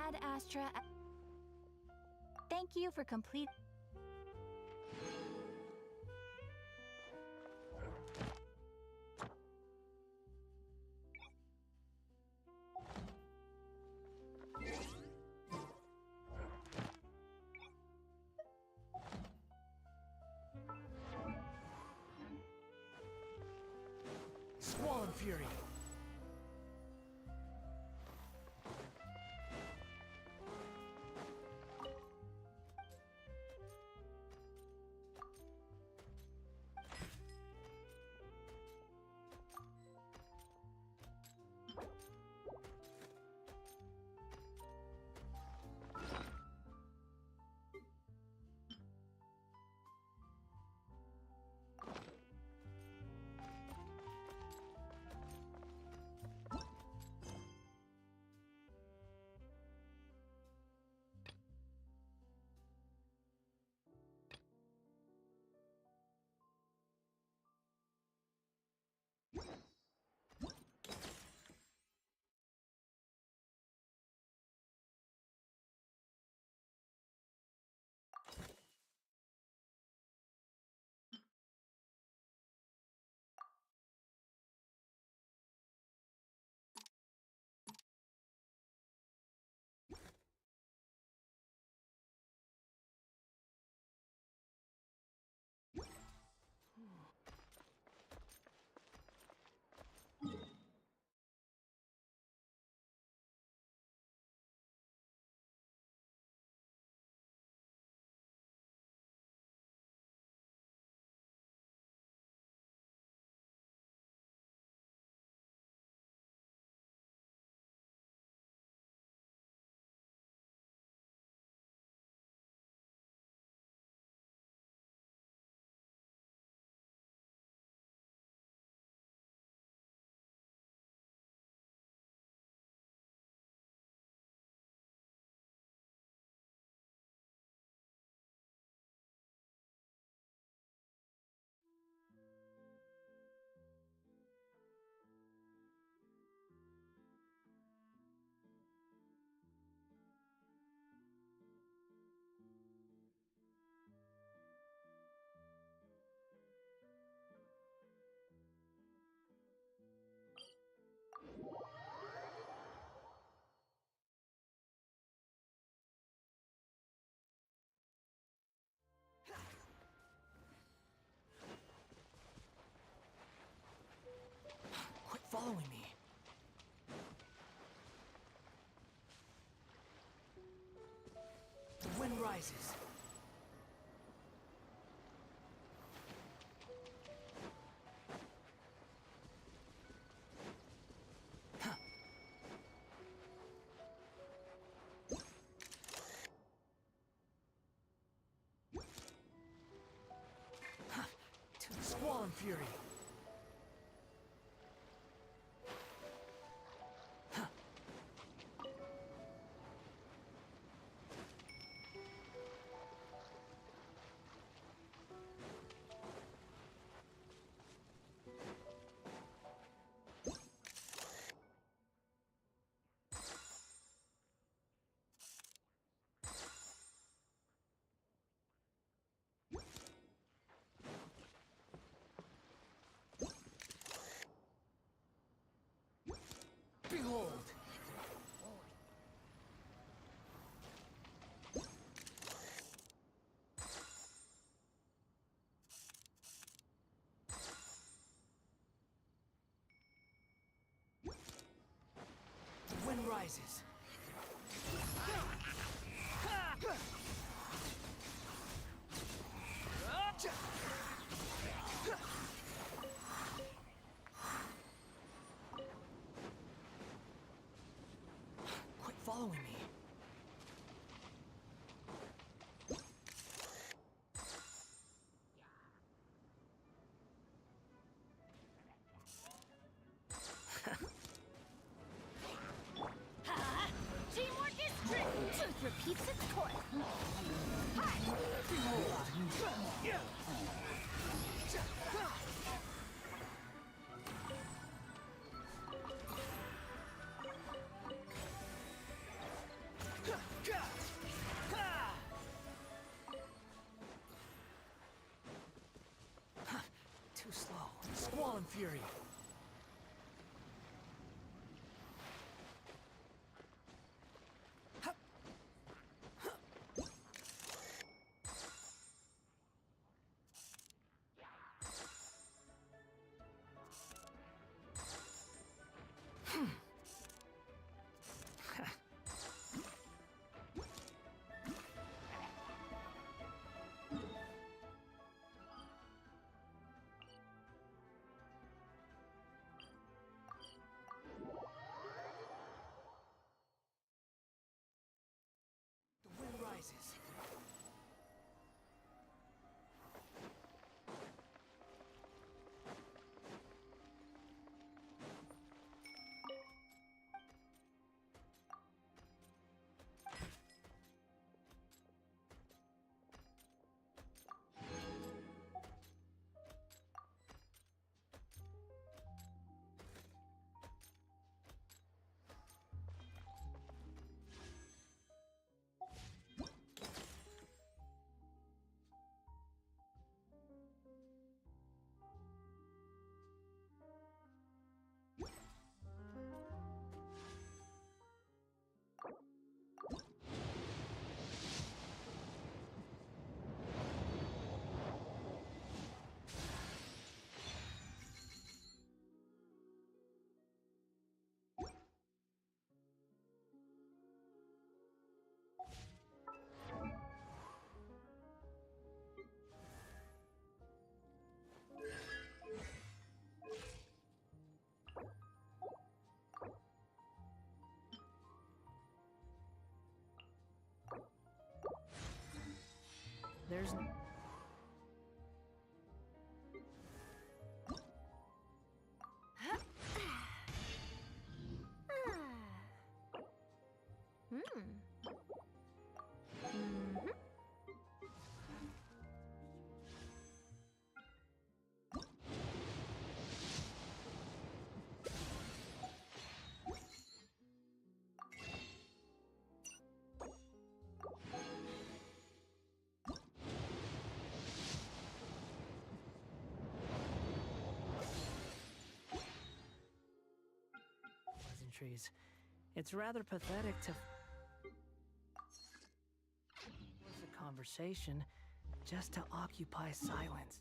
Ad Astra. Thank you for complete. Squall Fury! Quit following me. The wind rises. To the Squall and Fury. Behold! The wind rises. keeps its course. Too slow. Squall and fury. The wind rises. There's pleasantries. It's rather pathetic to force a conversation just to occupy silence.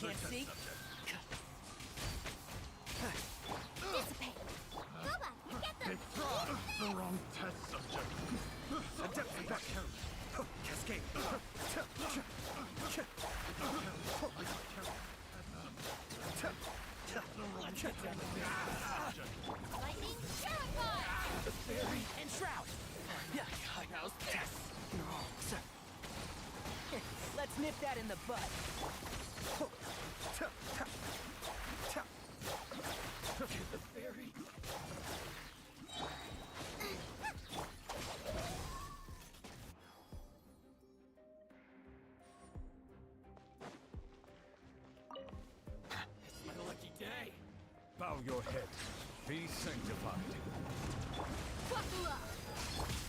Can't see? Cascade. Lightning Terrify! Fairy and Shroud. Yeah, how's this? Let's nip that in the bud. The fairy. It's my lucky day. Bow your head. Be sanctified. Buckle up!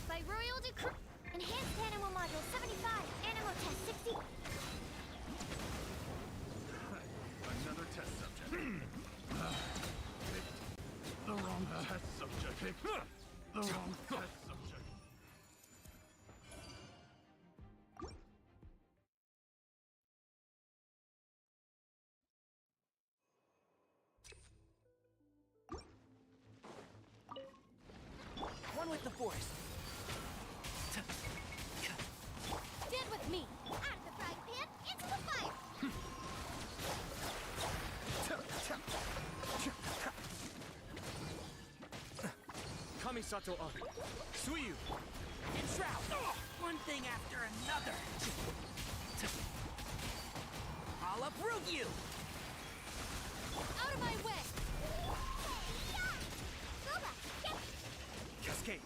By Royal Decree. Enhanced Animal Module 75. Animal Test 60. Another test subject. The wrong test subject. The wrong test subject. One with the force. Stand with me. Out of the frying pan, into the fire. Kamisato Ari. Suiyu. And Shroud. One thing after another. I'll uproot you. Out of my way. Boba, get Cascade.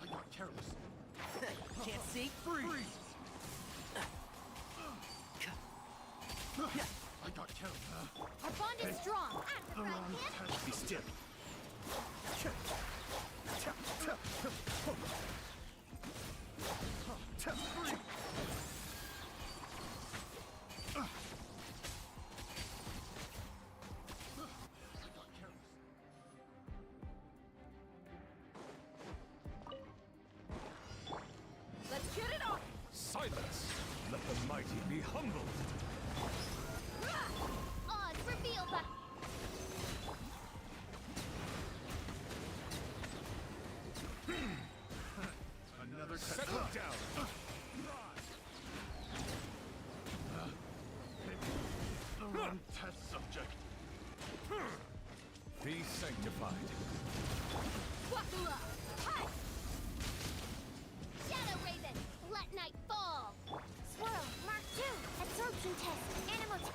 I got careless. Can't see? Freeze! I got careless. Our bond is strong. Out of the frying pan. Be still. Let's get it on! Silence! Let the mighty be humbled! Odds reveal the... Another settle down! The wrong test subject. Be sanctified. Buckle up. Hi! Shadow Raven, let night fall. Swirl, Mark 2, absorption test, animal test.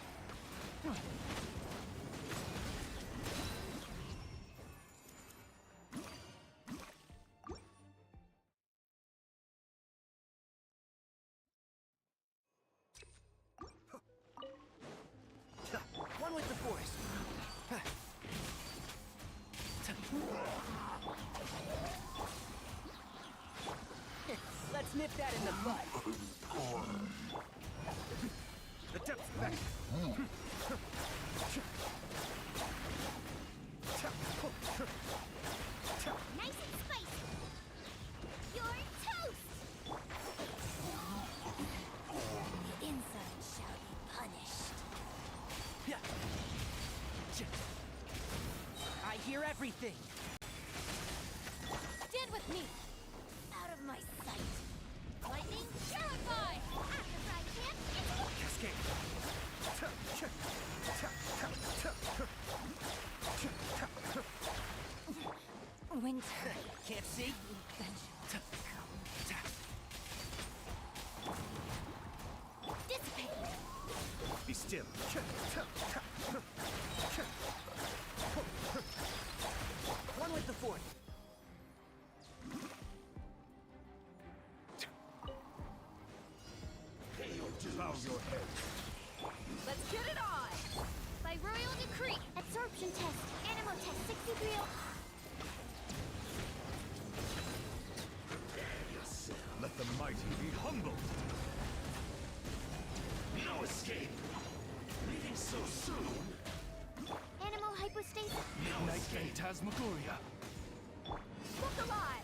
One with the force. Let's nip that in the bud. The depth's back. Nice and spicy. You're toast. The inside shall be punished. I hear everything. Stand with me. Out of my sight. Lightning Terrify! After frying pan, into the... Cascade. Winter. Can't see? Dissipate. Be still. One with the force. Bow your head. Let's get it on! By Royal Decree, absorption test, animal test 63. Let the mighty be humbled. No escape. Leaving so soon. Animal hypostasis. Midnight Phantasmagoria. Look alive!